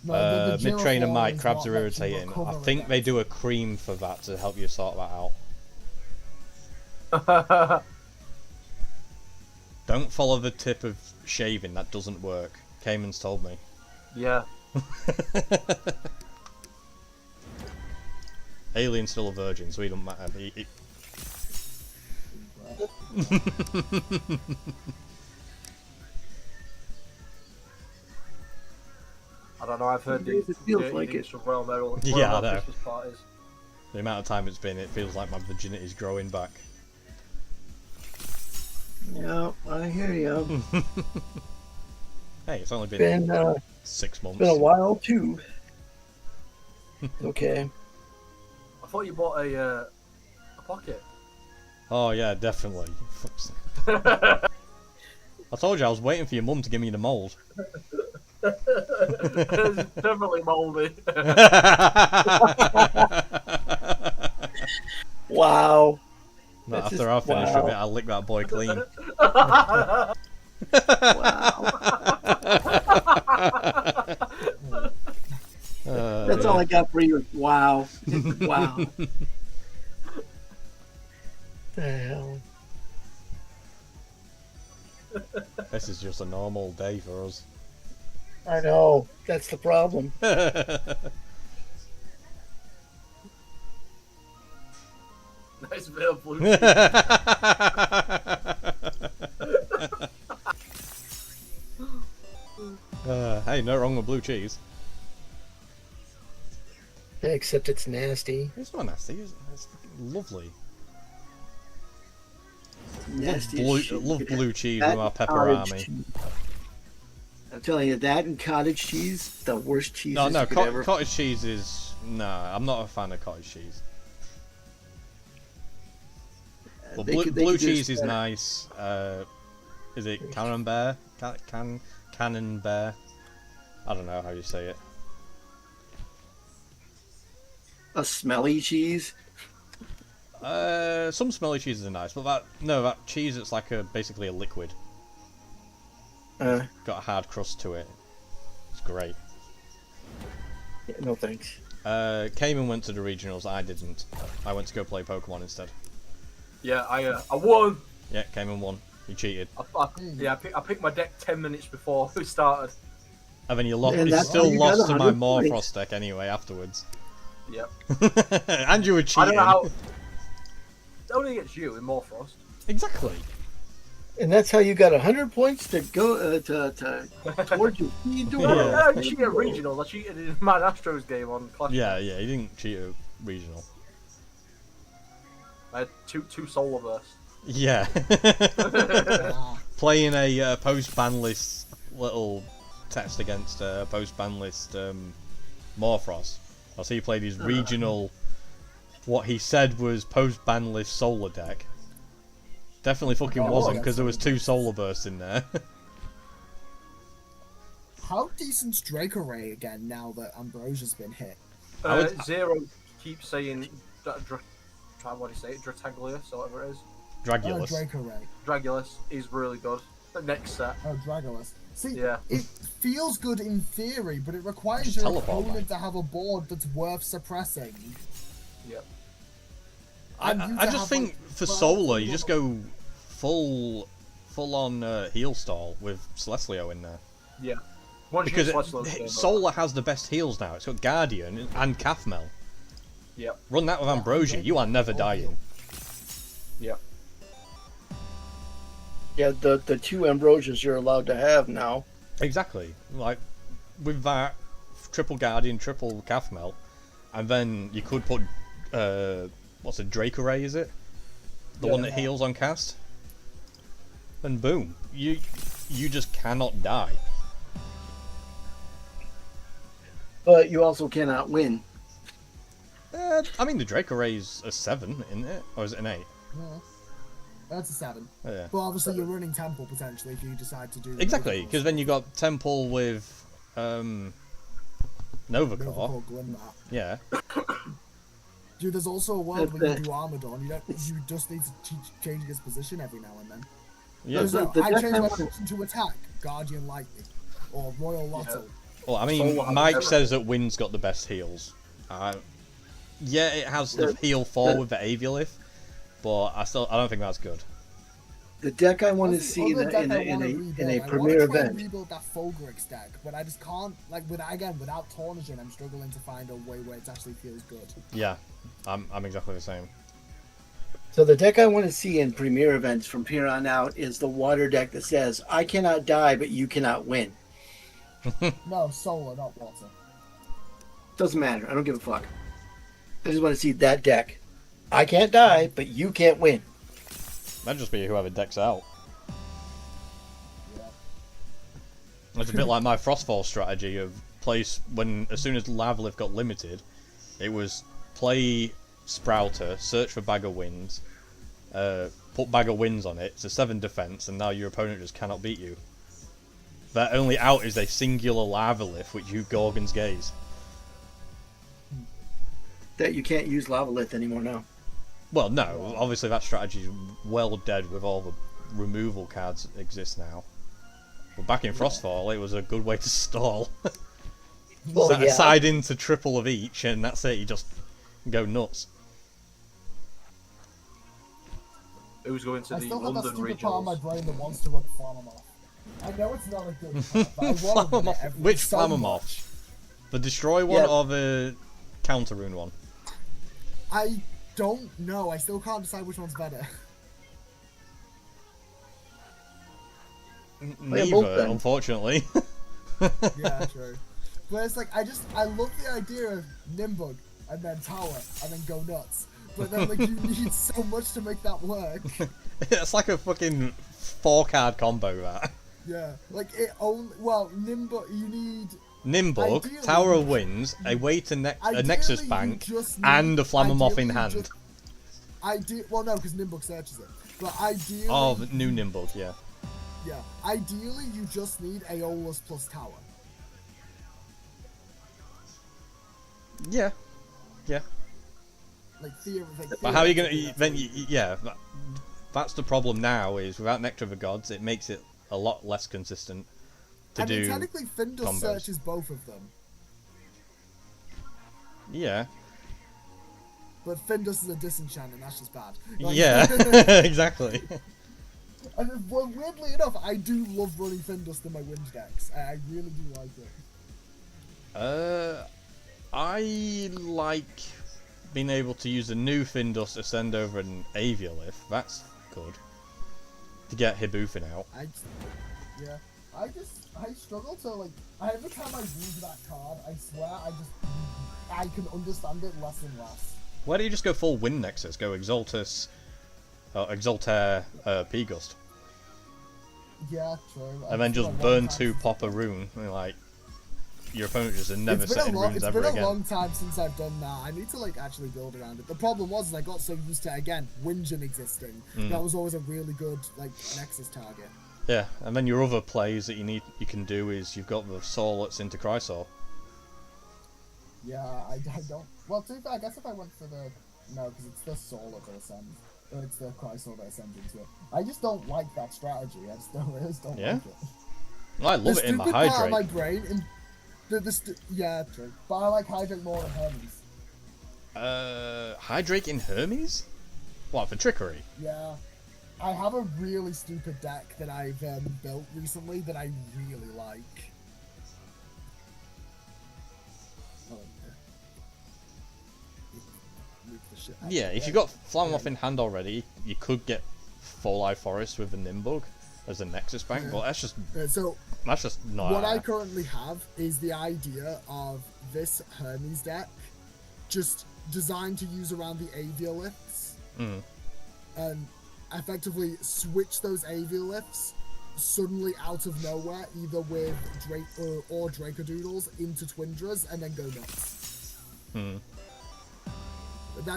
No, the Mid-train and Giraffe Mike is crabs what are lets you irritating. I recover think they against. do a cream for that to help you sort that out. Don't follow the tip of shaving, that doesn't work. Cayman's told me. Yeah. Alien's still a virgin, so he doesn't matter. I don't know. I've heard It feels the like it. stuff around there all Yeah, I around know. Christmas parties. The amount of time it's been, it feels like my virginity's growing back. Yeah, I hear you. Hey, it's only been Been 6 months. been a while too. Okay. I thought you bought a pocket. Oh yeah, definitely. I told you I was waiting for your mum to give me the mould. It's definitely mouldy. Wow. Not That's after just- I finish wow. with it, I'll lick that boy clean. That's all I got for you. Wow. Wow. The hell. This is just a normal day for us. I know. That's the problem. Nice bit of blue. Hey, no wrong with blue cheese. Except it's nasty. It's not nasty, it's lovely. Nasty. Blue, as shit. love blue cheese That with our pepper cottage army. cheese. I'm telling you, that and cottage cheese, the worst cheese No, you could ever. cottage cheese is... Nah, I'm not a fan of cottage cheese. But They blue, could- they blue could do cheese this is better. nice. Is it camembert? Camembert? I don't know how you say it. A smelly cheese. Some smelly cheeses are nice, but that cheese it's like basically a liquid. Uh, Got a hard crust to it. It's great. yeah, no thanks. Cayman went to the regionals. I didn't. I went to go play Pokemon instead. Yeah, I won. Yeah, Cayman won. He cheated, I picked my deck 10 minutes before we started. and then you lost. And You that's still how you got lost to my 100 points. Morfrost deck anyway afterwards. Yep. And you were I cheating. don't know how. Only against you in Morfrost. Exactly. And that's how you got 100 points to go towards you. What are you doing? No, I cheated at regionals. I cheated in Mad Astros game on Clash. Yeah, he didn't cheat at regional. I had two solar bursts. Yeah. Ah, Playing a post-ban list little test against post-ban list Morfrost. I see he played his regional, what he said was post-ban list solar deck. Definitely fucking Oh, wasn't, that's because there was solar 2 solar bursts in there. how decent's Dracoray again now that Ambrosia's been hit? Zero keeps saying what do you say? Drataglius or whatever it is. Dragulus. Dracoray. Dragulus is really good. The next set. Oh, Dragolus. See, Yeah. it feels good in theory, but it requires Just your teleport, opponent mate. to have a board that's worth suppressing. Yep. And you I to just have, think like, for 12 solar, you people- just go full on heal stall with Celestlio in there. Yeah. Once Because you Celestial game over. solar has the best heals now. It's got Guardian and Cathmel. Yep. Run that with Ambrosia, you are never dying. Yep. Yeah, the 2 Ambrosias you're allowed to have now. Exactly. Like, with that, triple Guardian, triple Cathmel, and then you could put, what's it, Dracoray, is it? The one that heals on cast? And boom. You just cannot die. But you also cannot win. I mean, the Dracoray's a 7, isn't it? Or is it an 8? Yeah. That's a 7. Yeah. But obviously you're running Temple potentially if you decide to do the Exactly, Dracorays. because then you got Temple with, Novacore. Novacore Glimmat. Yeah. Dude, there's also a world But where you do Armadon. You just need to change his position every now and then. Yeah. There's no, the I deck change I my wanted- position to attack, Guardian Lightning, or Royal Lotto. Well, I mean, Solar has Mike everything. says that Wind's got the best heals. Yeah, it has the heal 4 with the Aviolith, but I don't think that's good. The deck I want to That's the see in other a, deck in a, I in wanna a, rebuild. in a I premier wanna try and event. rebuild that Fulgurix deck, but I just can't. Like without Tornagin, I'm struggling to find a way where it actually feels good. Yeah, I'm exactly the same. So the deck I want to see in premier events from here on out is the water deck that says, I cannot die, but you cannot win. No, solar, not water. Doesn't matter. I don't give a fuck. I just want to see that deck. I can't die, but you can't win. That'd just be whoever decks out. Yeah. It's a bit like my Frostfall strategy of place when as soon as Lavalith got limited, it was play Sprouter, search for Bag of Winds, put Bag of Winds on it. It's a 7 defense, and now your opponent just cannot beat you. Their only out is a singular Lavalith, which you Gorgon's Gaze. That you can't use Lavalith anymore now. Well, no, obviously that strategy is well dead with all the removal cards that exist now. But back in Frostfall, it was a good way to stall. Well, yeah. Side into triple of each, and that's it. You just go nuts. Who's going to I the still have that London stupid part of my regionals? brain that wants to run Flammoth. I know it's not a good card, but I want to run it Flammoth. every Which so Flammoth? much. The destroy one Yeah. or the counter rune one? I don't know. I still can't decide which one's better. yeah, both Neither, then. unfortunately. Yeah, true. But it's like I love the idea of Nimbug and then Tower and then go nuts. But then like you need so much to make that work. It's like a fucking 4-card combo, that. Yeah, like it only Nimbug you need. Nimbug, Ideally, Tower of Winds, a way to a Ideally, Nexus you Bank, just need- and a Flammoth ideally, in you hand. just- Well, no, because Nimbuk searches it. But ideally. Oh, the new Nimbuk, yeah. Yeah. Ideally, you just need Aeolus plus Tower. Yeah. Yeah. Like theoretically. But how are you gonna? Then yeah, that's the problem now. Is without Nectar of the Gods, it makes it a lot less consistent to do. Technically, Findus combos. searches both of them. Yeah. But Findus is a disenchant, and that's just bad. Yeah. Exactly. And well, weirdly enough, I do love running Findus in my Winge decks. I really do like it. I like being able to use a new Findus Ascend over an Aviolith. That's good. To get Hibufin out. I struggle to like. Every time I use that card, I swear I can understand it less and less. Why don't you just go full Wind Nexus? Go Exaltus, Exaltair, P-Gust. Yeah, true. And then just burn 2, pop a rune. Like, your opponent just never setting runes ever It's been again. a long time since I've done that. I need to like actually build around it. The problem was I got so used to again Wingen existing. That was always a really good like Nexus target. Yeah, and then your other plays that you can do is you've got the Soul that's into Crysaor. Yeah, I don't. Well, to be fair, I guess if I went for the because it's the Soul that ascends, or it's the Crysaor that ascends into it. I just don't like that strategy. I just don't like it. I love it in my stupid part of Hydrate. my brain. Yeah, true. But I like Hydrate more than Hermes. Hydrate in Hermes? What, for trickery? Yeah. I have a really stupid deck that I've built recently that I really like. Oh, move the shit out Yeah, of the if way. you've got Flammoth in hand already, you could get Full Eye Forest with the Nimbug as a Nexus bank, but that's just So not. what I currently have is the idea of this Hermes deck just designed to use around the Avioliths and effectively switch those Avioliths suddenly out of nowhere, either with Drake or Dracodoodles into Twindras and then go nuts.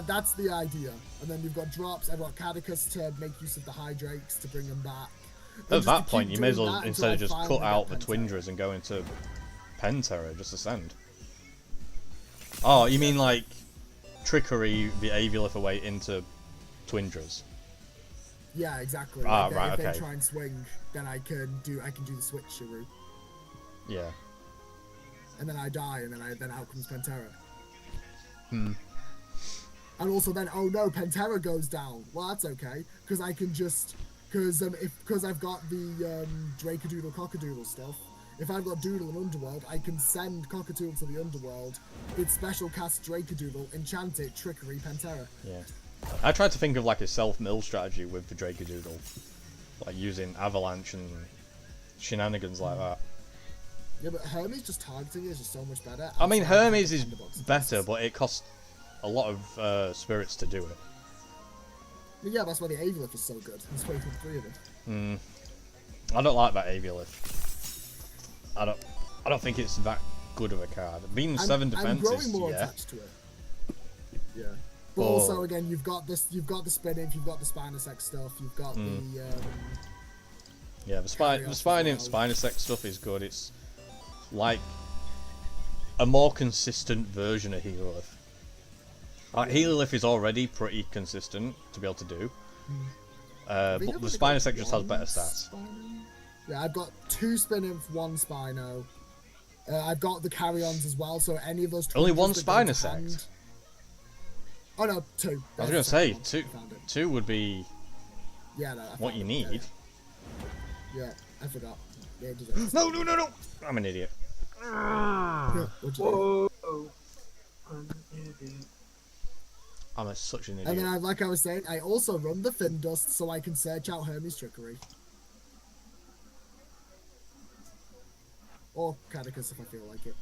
That's the idea. And then you've got drops. I've got Catechus to make use of the Hydrakes to bring them back. And At just that to point, keep you may as doing well, that instead of until just I cut finally out get the Penterra. Twindras and go into Penterra, just ascend. Oh, you mean like trickery the Aviolith away into Twindras? Yeah, exactly. Ah, Like, right, if okay. they try and swing, then I can do the switcheroo, Yeah. and then I die, and then out comes Penterra. And also then, oh no, Penterra goes down. Well, that's okay, because I can just because I've got the Dracodoodle Cockadoodle stuff. If I've got Doodle and Underworld, I can send Cockadoodle to the Underworld. It special casts Dracodoodle, enchant it, trickery, Penterra. Yeah. I tried to think of like a self-mill strategy with the Dracodoodle, like using Avalanche and shenanigans like that. Yeah, but Hermes just targeting is just so much better. I mean, outside of Hermes the is Thunderbolts. better, but it costs a lot of spirits to do it. But yeah, that's why the Aviolith is so good. There's 3 of them. I don't like that Aviolith. I don't think it's that good of a card. Being 7 defense I'm growing is more yeah. attached to it. Yeah. But Oh. also, again, you've got the Spinning, you've got the Spinosax stuff, you've got Yeah, the Carry off as well. Spinosax stuff is good. It's like a more consistent version of Helolith. Helolith is already pretty consistent to be able to do, but the Spinosax just has better stats. Yeah, I've got 2 Spinning, 1 Spino. I've got the carry-ons as well, so any of those. Only twins one that go to Spinosax? hand- Oh no, 2. I was gonna say That's the second two. one. I found it. Two would be Yeah, no, I what found you it. need. Yeah, I forgot. Yeah, it does. No! I'm an idiot. Yeah, what'd you do? Whoa. I'm an idiot. I'm such an And then, idiot. like I was saying, I also run the Findust so I can search out Hermes' trickery. Or Catechus if I feel like it.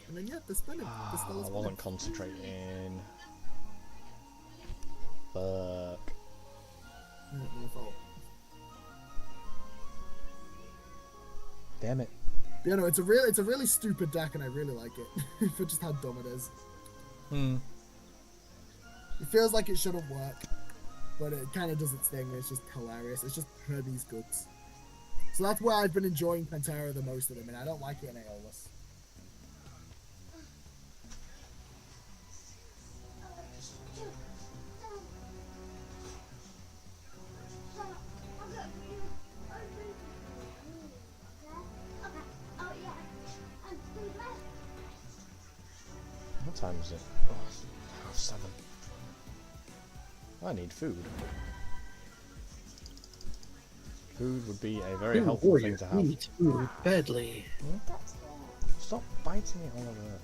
And then, yeah, the spinning. The spell is I spinning. wasn't concentrating. Fuck. Yeah, my fault. Damn it. But, yeah, no, it's a really stupid deck, and I really like it for just how dumb it is. It feels like it shouldn't work, but it kind of does its thing. And it's just hilarious. It's just Hermes goods. So that's where I've been enjoying Pantera the most at the minute. I don't like it in Aeolus. What time is it? Oh, 7:30. I need food. Food would be a very helpful thing to have. Needs food badly. Stop biting it all over.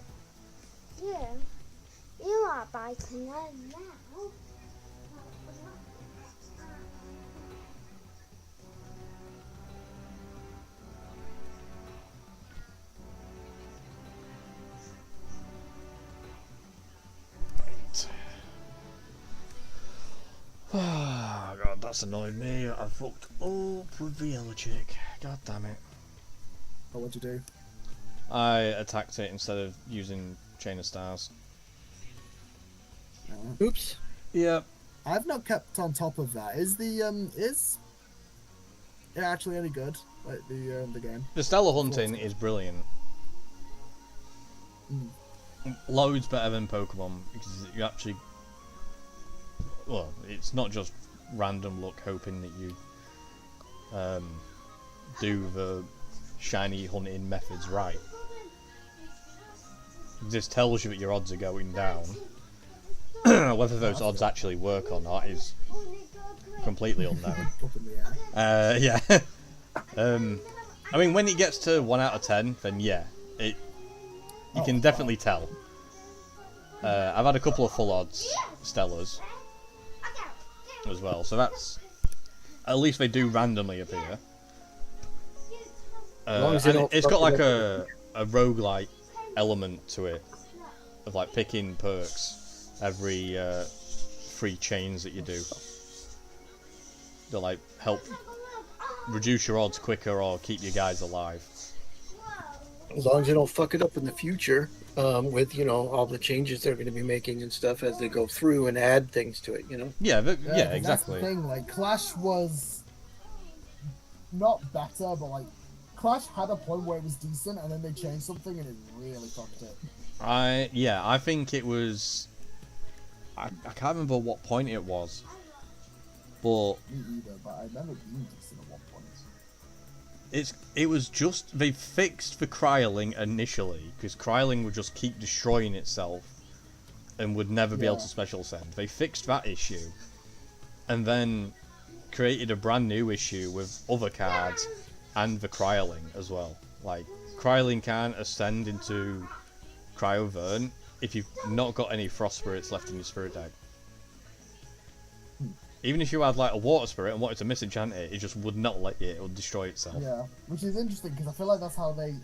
Yeah. You are biting them now. Oh god, that's annoyed me. I fucked up with the yellow chick. God damn it. But what'd you do? I attacked it instead of using Chain of Stars. Oops. Yep. I've not kept on top of that. Is it actually any good? Like the game? The Stellar Hunting is brilliant. Loads better than Pokemon because you actually... Well, it's not just random luck hoping that you do the shiny hunting methods right. This tells you that your odds are going down. Whether those odds actually work or not is completely unknown. Up in the air. Yeah. I mean, when it gets to 1 out of 10, then yeah, you can definitely tell. I've had a couple of full odds Stellars as well, so that's at least they do randomly appear. long as they And don't it's fuck got like it a roguelike element to it of like picking perks every 3 chains that you do. They'll like help reduce your odds quicker or keep you guys alive. As long as they don't fuck it up in the future, with all the changes they're going to be making and stuff as they go through and add things to it. Yeah, Yeah, exactly. That's the thing. Like Clash was not better, but like Clash had a point where it was decent, and then they changed something, and it really fucked it. I think it was. I can't remember what point it was, but Me either, but I remember it being decent at one point. it was just they fixed the Cryling initially because Cryling would just keep destroying itself and would never be able to special send. They fixed that issue, and then created a brand new issue with other cards and the Cryling as well. Like Cryling can't ascend into Cryovern if you've not got any Frost Spirits left in your Spirit deck. Even if you had like a Water Spirit and wanted to misenchant it, it just would not let you. It would destroy itself. Yeah, which is interesting because I feel like that's how they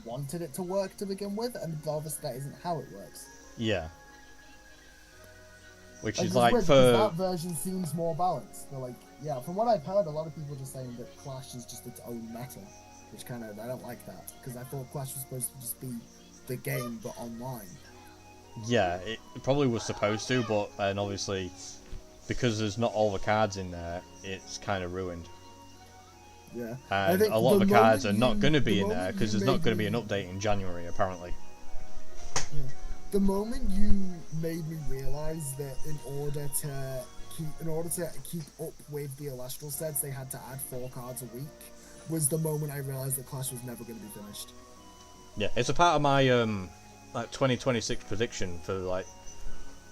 wanted it to work to begin with, and obviously that isn't how it works. Yeah. Which Like, is it's like weird for because that version seems more balanced. They're like, yeah, from what I've heard, a lot of people are just saying that Clash is just its own meta, which kind of I don't like that because I thought Clash was supposed to just be the game but online. yeah, it probably was supposed to, but then obviously because there's not all the cards in there, it's kind of ruined. Yeah, And a lot of the cards are not going to be in there because there's not going to be an update in January apparently. The moment you made me realize that in order to keep up with the Elestral sets, they had to add 4 cards a week, was the moment I realized that Clash was never going to be finished. Yeah, it's a part of my like 2026 prediction for like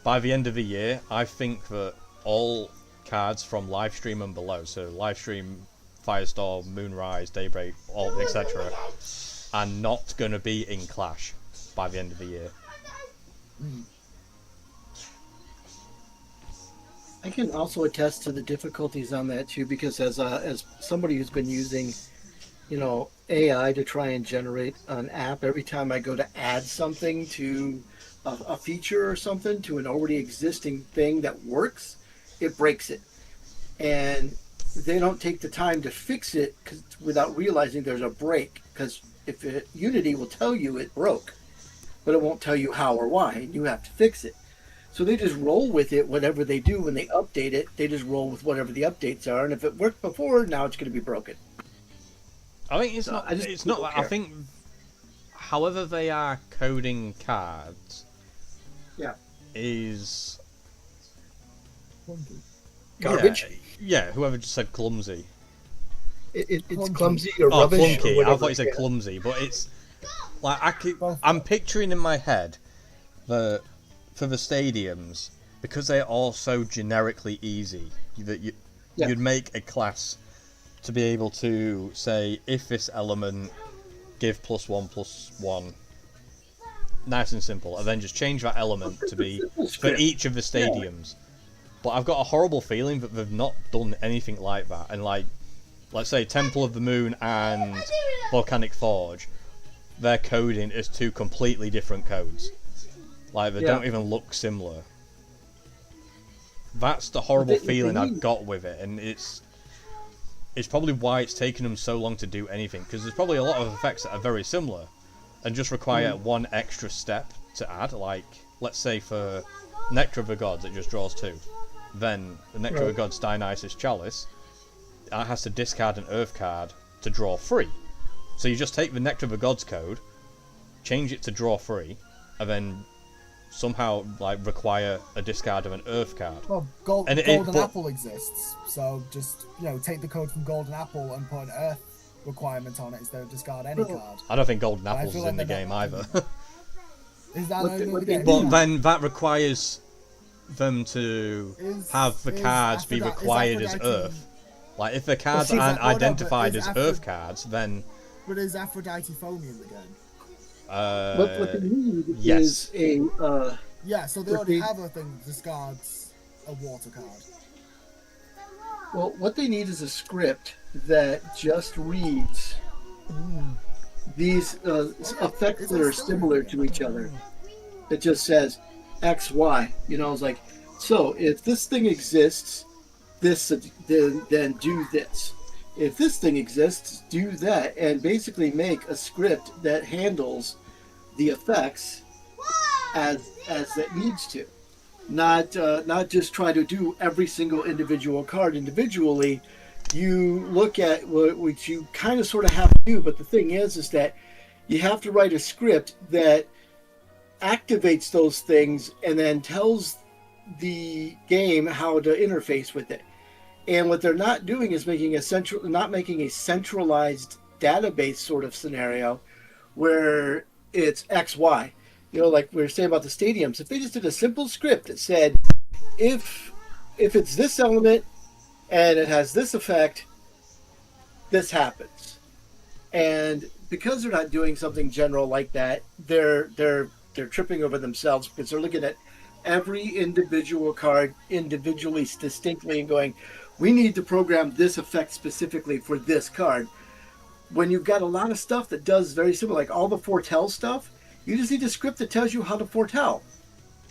by the end of the year. I think that all cards from Livestream and below, so Livestream, Firestorm, Moonrise, Daybreak, all etc., are not going to be in Clash by the end of the year. I can also attest to the difficulties on that too, because as somebody who's been using, AI to try and generate an app, every time I go to add something to a feature or something to an already existing thing that works, it breaks it, and they don't take the time to fix it without realizing there's a break. Because Unity will tell you it broke, but it won't tell you how or why, and you have to fix it. So they just roll with it. Whatever they do when they update it, they just roll with whatever the updates are. And if it worked before, now it's going to be broken. I think it's So not. I just It's not. don't That I care. think, however they are coding cards, Yeah. is Garbage. Yeah, whoever just said clumsy. It's clumsy or Oh, rubbish. clunky. Or I whatever. thought you said Yeah. clumsy, but it's like I'm picturing in my head the for the stadiums, because they're all so generically easy that Yeah. you'd make a class to be able to say, if this element, give +1/+1. Nice and simple, and then just change that element to be for script. each of the stadiums. But I've got a horrible feeling that they've not done anything like that. And like, let's say Temple of the Moon and Volcanic Forge, their coding is two completely different codes. Like, they don't even look similar. That's the horrible They feeling I've need- got with it, and it's probably why it's taken them so long to do anything, because there's probably a lot of effects that are very similar and just require one extra step to add. Like, let's say for Nectar of the Gods, it just draws 2. Then the Nectar of the Gods Dionysus Chalice, it has to discard an Earth card to draw 3. So you just take the Nectar of the Gods code, change it to draw 3, and then somehow like require a discard of an Earth card. Well, And Golden but- Apple exists, so just take the code from Golden Apple and put an Earth requirement on it instead of discard any card. I don't think Golden I Apples feel is like in the they're game not- either. Is that What only they- in what the they game? do- But then that requires them to have the is cards be Aphrodite- is required as Aphrodite- Earth. Like, if the cards she's aren't like, oh, no, but identified is as Earth cards, then But is Aphrodite phony in the game? What they need yes. is a Yeah, so they But already they- have a thing that discards a water card. well, what they need is a script that just reads these effects that are similar to each other. It just says X, Y. It's like, so if this thing exists, then do this. If this thing exists, do that, and basically make a script that handles the effects as it needs to. Not just try to do every single individual card individually. You look at what you kind of sort of have to do, but the thing is that you have to write a script that activates those things and then tells the game how to interface with it. And what they're not doing is not making a centralized database sort of scenario where it's X, Y. Like we were saying about the stadiums. If they just did a simple script that said, if it's this element and it has this effect, this happens. And because they're not doing something general like that, they're tripping over themselves, because they're looking at every individual card individually, distinctly, and going, we need to program this effect specifically for this card. When you've got a lot of stuff that does very similar, like all the foretell stuff, you just need a script that tells you how to foretell.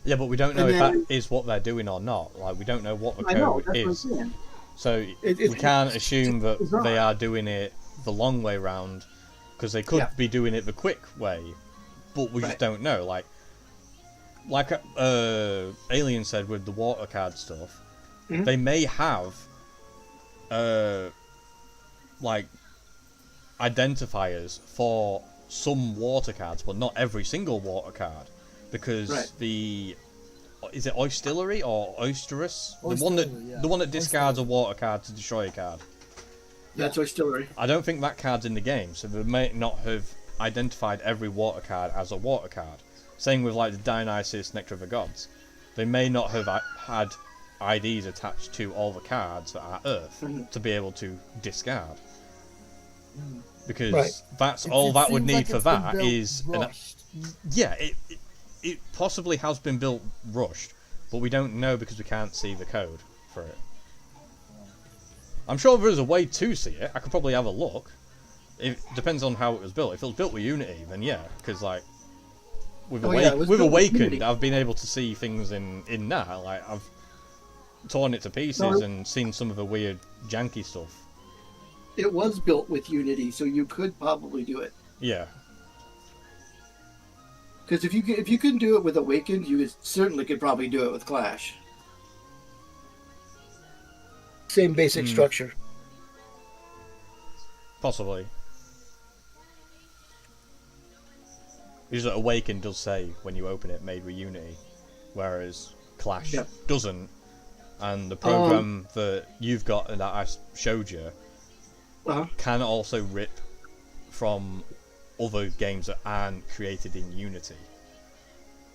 Yeah, but we don't know And if then- that is what they're doing or not. Like, we don't know what the I know, code that's what I'm is. saying. So It's- we can't assume that it's not. they are doing it the long way round, because they could Yeah. be doing it the quick way, but we just Right. don't know. Like Alien said with the water card stuff, Mhm. they may have like identifiers for some water cards, but not every single water card, because Right. is it Oystillery or Oysterus? Oysterly, yeah. The one that discards Oysterly. a water card to destroy a card. That's Oystillery. I don't think that card's in the game, so they may not have identified every water card as a water card. Same with like the Dionysus Nectar of the Gods. They may not have had IDs attached to all the cards that are Earth Mhm. to be able to discard. Because Right. that's all that would seems need like for it's been that built is rushed. yeah, it possibly has been built rushed, but we don't know because we can't see the code for it. I'm sure there's a way to see it. I could probably have a look. It depends on how it was built. If it was built with Unity, then yeah, because like with Oh, yeah, it was built with Awakened, Unity. I've been able to see things in that. Like I've torn it to pieces No, and seen some of the weird janky stuff. It was built with Unity, so you could probably do it. Yeah. Because if you can do it with Awakened, you certainly could probably do it with Clash. Same basic structure. Possibly. Usually Awaken does say when you open it made with Unity, whereas Clash doesn't. And the program that you've got and that I showed you can also rip from other games that aren't created in Unity.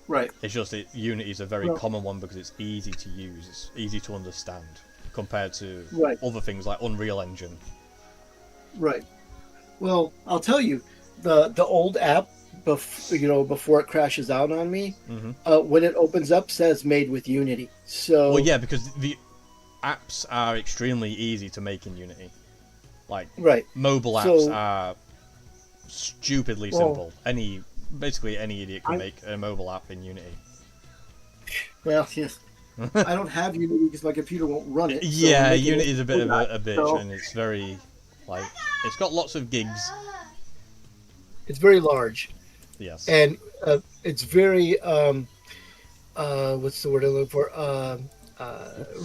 Right. It's just that Unity is a very common one because it's easy to use, it's easy to understand compared to other things like Unreal Engine. Right. Well, I'll tell you, the old app, before it crashes out on me, when it opens up, says made with Unity. So. Well, yeah, because the apps are extremely easy to make in Unity. Like mobile apps are stupidly simple. Basically any idiot can make a mobile app in Unity. Well, yes. I don't have Unity because my computer won't run it. Yeah, Unity is a bit of a bitch, and it's very, it's got lots of gigs. It's very large. Yes. And it's very, what's the word I'm looking for?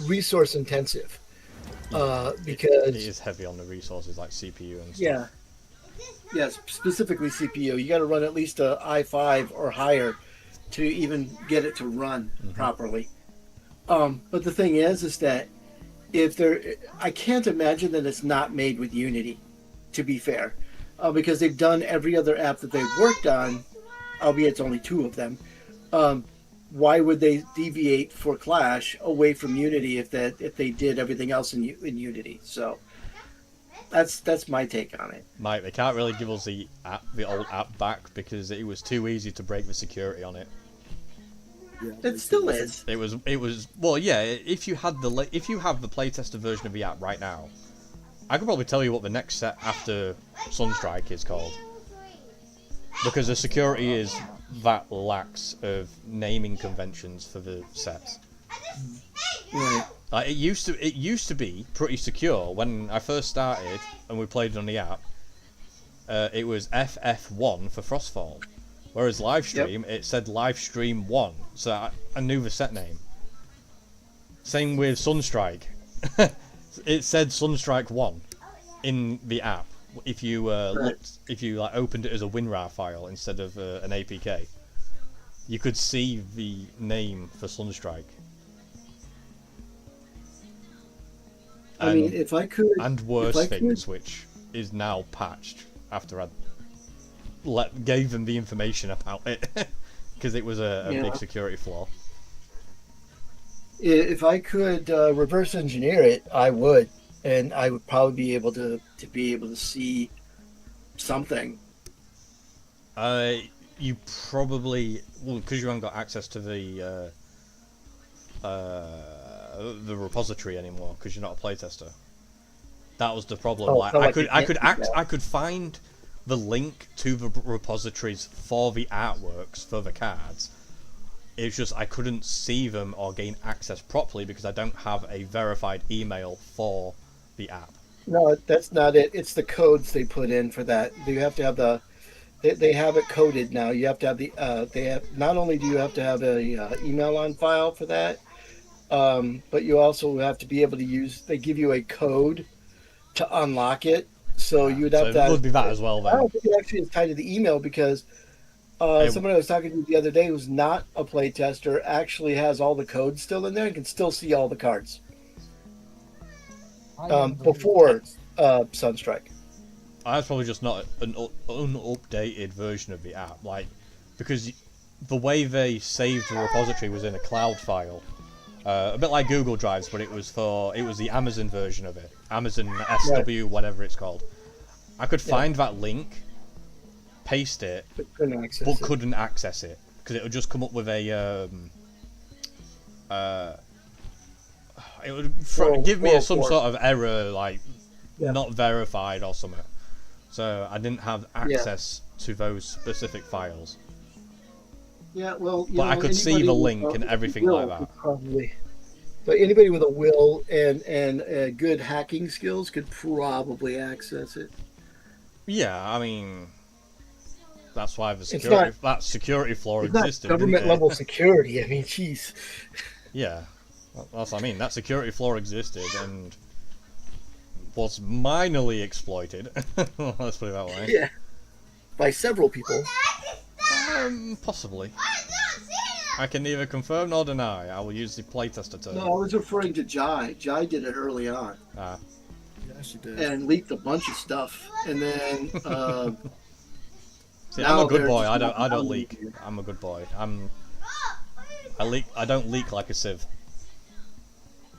Resource intensive. Because it is heavy on the resources like CPU and stuff. Yeah. Yes, specifically CPU. You got to run at least a i5 or higher to even get it to run properly. But the thing is that I can't imagine that it's not made with Unity, to be fair, because they've done every other app that they've worked on, albeit it's only 2 of them. Why would they deviate for Clash away from Unity if they did everything else in Unity? So that's my take on it. Mike, they can't really give us the old app back because it was too easy to break the security on it. Yeah, It still is. It was well, yeah. If you have the playtester version of the app right now, I could probably tell you what the next set after Sunstrike is called, because the security is that lax of naming conventions for the sets. Right. Like it used to be pretty secure when I first started and we played it on the app. It was FF1 for Frostfall. Whereas Livestream, it said Livestream 1, so I knew the set name. Same with Sunstrike. It said Sunstrike 1 in the app. If you opened it as a WinRAR file instead of an APK, you could see the name for Sunstrike. I mean, if I could... And worse things, which is now patched after I gave them the information about it, because it was a big security flaw. If I could reverse engineer it, I would, and I would probably be able to see something. You probably because you haven't got access to the repository anymore because you're not a playtester. That was the problem. I could find the link to the repositories for the artworks for the cards. It's just I couldn't see them or gain access properly because I don't have a verified email for the app. No, that's not it. It's the codes they put in for that. You have to have they have it coded now. You have to have not only do you have to have a email on file for that, but you also have to be able to use. They give you a code to unlock it. So you'd have to. It would be that as well, then. I don't think it actually is tied to the email because someone I was talking to the other day who's not a playtester actually has all the codes still in there and can still see all the cards before Sunstrike. That's probably just not an unupdated version of the app, because the way they saved the repository was in a cloud file, a bit like Google Drives, but it was the Amazon version of it, Amazon SW, whatever it's called. I could find that link, paste it, but couldn't access it because it would just come up with a it would give me some sort of error not verified or something. So I didn't have access to those specific files. Yeah, well, but I could see the link and everything like that. Probably. But anybody with a will and good hacking skills could probably access it. Yeah, I mean, That's why the It's security not- that security flaw It's not existed. didn't government it? level security. I mean, jeez. Yeah, that's what I mean. That security flaw existed and was minorly exploited. Let's put it that way. Yeah. By several people. Possibly. I can neither confirm nor deny. I will use the playtester term. No, I was referring to Jai. Jai did it early on Ah, Yeah, she did. and leaked a bunch of stuff, and then see, Now I'm a good they're boy. just I don't not leak. leaking. I'm a good boy. I don't leak like a sieve.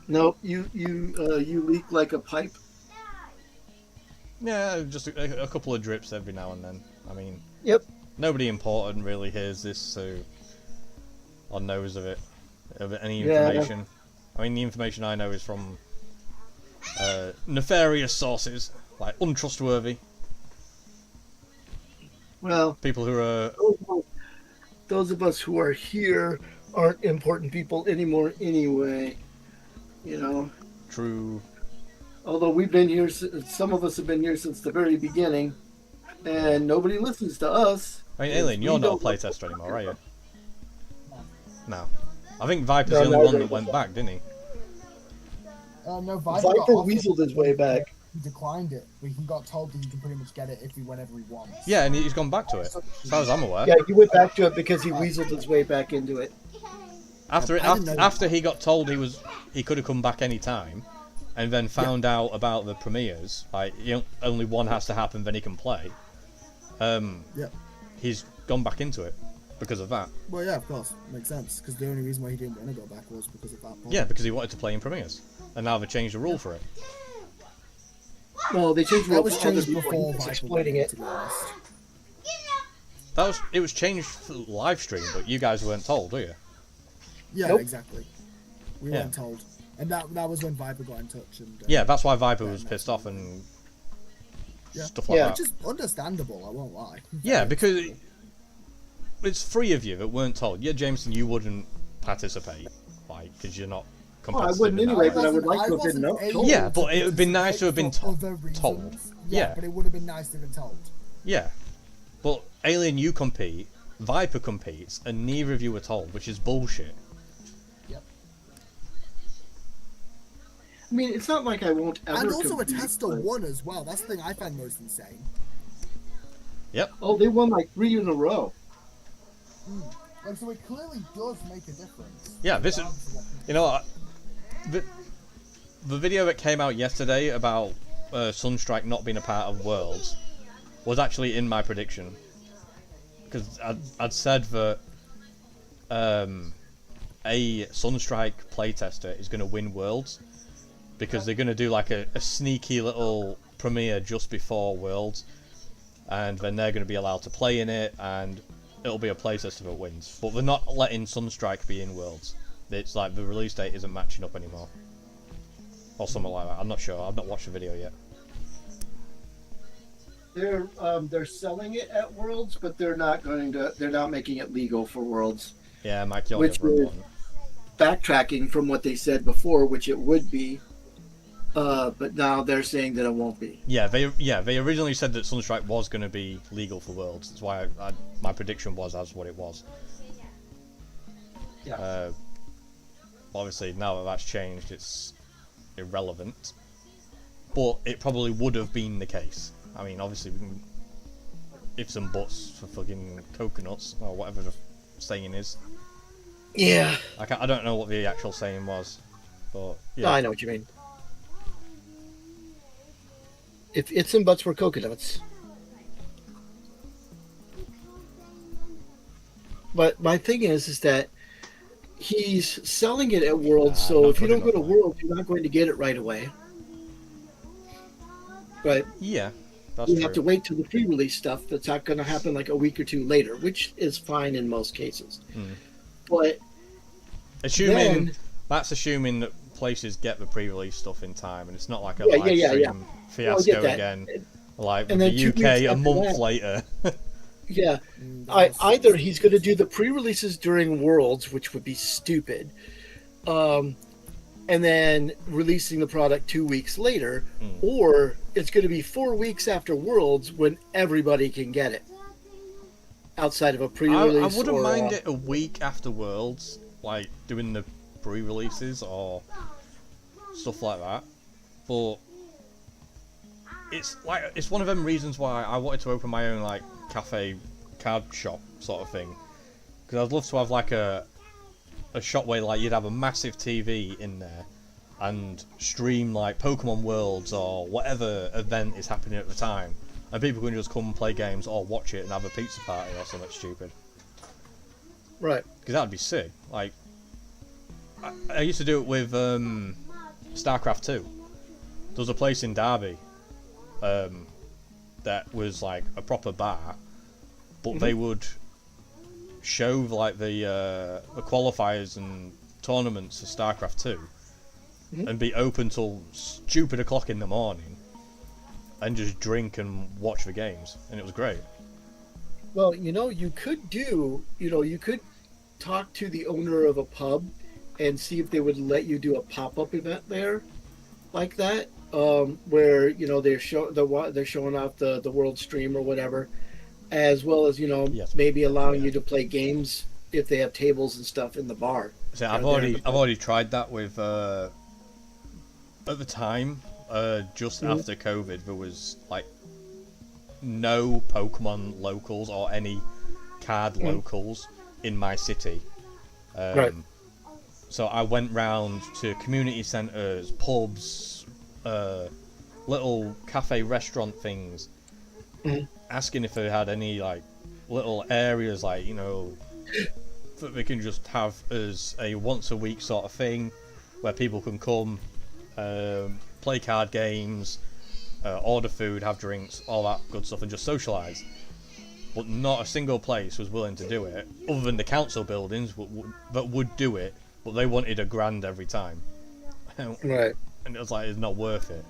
no, you leak like a pipe. Yeah, just a couple of drips every now and then. I mean, Yep. nobody important really hears this, so or knows of any Yeah. information. I mean, the information I know is from nefarious sources, like untrustworthy Well, people who are. those of us who are here aren't important people anymore anyway. You know, True. although we've been here, some of us have been here since the very beginning, and nobody listens to us. I mean, Alien, you're We not a don't- playtester anymore, are you? No. I think Viper's No, the only no, one no. that went back, didn't he? No, Viper got offered weaseled his way back. He declined it, but he got told that he can pretty much get it whenever he wants. Yeah, and he's gone back to it, as far as I'm aware. Yeah, he went back to it because he weaseled his way back into it. After I didn't know after he got told he could have come back any time, and then found out about the premieres, like only one has to happen, then he can play. Yeah. He's gone back into it because of that. Well, yeah, of course, makes sense. Because the only reason why he didn't want to go back was because of that. Point. Yeah, because he wanted to play in premieres, and now they've changed the rule for it. Well, they changed the That rule was for other changed people. before He was Viper exploiting went, it. to be honest. It was changed for live stream, but you guys weren't told, were you? Yeah, Nope. exactly. We Yeah. weren't told, and that was when Viper got in touch. And Yeah, that's why Viper yeah, was no. pissed off and Yeah. stuff like Yeah. that. which is understandable. I won't lie. Yeah, because it's three of you that weren't told. Yeah, Jameson, you wouldn't participate, like, because you're not Oh, I competitive. wouldn't in that anyway, way. but I would like to have been wasn't told. able Yeah, but to it would be nice to have been participate for other told. reasons. Yeah. But it would have been nice to have been told. Yeah, but Alien, you compete, Viper competes, and neither of you were told, which is bullshit. Yep. I mean, it's not like I won't ever. And also a compete, tester but- won as well. That's the thing I find most insane. Yep. Oh, they won like 3 in a row. Like, so it clearly does make a difference. Yeah, this is. Regardless of what people You know what? The video that came out yesterday about Sunstrike not being a part of Worlds was actually in my prediction. Because I'd said that a Sunstrike playtester is going to win Worlds. Because they're going to do like a sneaky little premiere just before Worlds. And then they're going to be allowed to play in it, and it'll be a playtester that wins. But they're not letting Sunstrike be in Worlds. It's like the release date isn't matching up anymore. Or something like that. I'm not sure. I've not watched the video yet. They're selling it at Worlds, but they're not going to. They're not making it legal for Worlds. Yeah, Mike, you're Which never is- important. Backtracking from what they said before, which it would be, but now they're saying that it won't be. Yeah, they originally said that Sunstrike was going to be legal for Worlds. That's why my prediction was as what it was. Yeah. Obviously, now that that's changed, it's irrelevant. But it probably would have been the case. I mean, obviously, we can ifs and buts for fucking coconuts, or whatever the saying is. Yeah. I don't know what the actual saying was, but yeah. No, I know what you mean. If ifs and buts were coconuts. But my thing is that he's selling it at Worlds, so not if you don't go putting to it on. Worlds, you're not going to get it right away. Right? Yeah, that's You true. have to wait till the pre-release stuff. That's not going to happen like a week or two later, which is fine in most cases. Hmm. But Assuming then- that's assuming that places get the pre-release stuff in time, and it's not like a Yeah, live yeah, stream yeah. fiasco that. again, like And with then the 2 UK weeks a after month that- later. yeah, That's- either he's going to do the pre-releases during Worlds, which would be stupid, and then releasing the product 2 weeks later, or it's going to be 4 weeks after Worlds when everybody can get it. outside of a I pre-release. wouldn't or, mind it a week after Worlds, like doing the pre-releases or stuff like that. But it's one of them reasons why I wanted to open my own like cafe card shop sort of thing, because I'd love to have like a shop where like you'd have a massive TV in there and stream like Pokemon Worlds or whatever event is happening at the time, and people can just come and play games or watch it and have a pizza party or something stupid. Right. Because that'd be sick. Like, I used to do it with StarCraft 2. There was a place in Derby that was like a proper bar, but they would show like the qualifiers and tournaments for StarCraft 2 and be open till stupid o'clock in the morning and just drink and watch the games, and it was great. Well, you could talk to the owner of a pub and see if they would let you do a pop-up event there like that, where they're showing off the world stream or whatever, as well as Yes. maybe allowing you to play games if they have tables and stuff in the bar. So I've already tried that with at the time, just after COVID, there was like no Pokemon locals or any card locals in my city. Right. So I went round to community centres, pubs, little cafe restaurant things, asking if they had any like little areas like that they can just have as a once a week sort of thing where people can come, play card games, order food, have drinks, all that good stuff, and just socialise. But not a single place was willing to do it, other than the council buildings that would do it, but they wanted $1,000 every time. Right. And it was like, it's not worth it.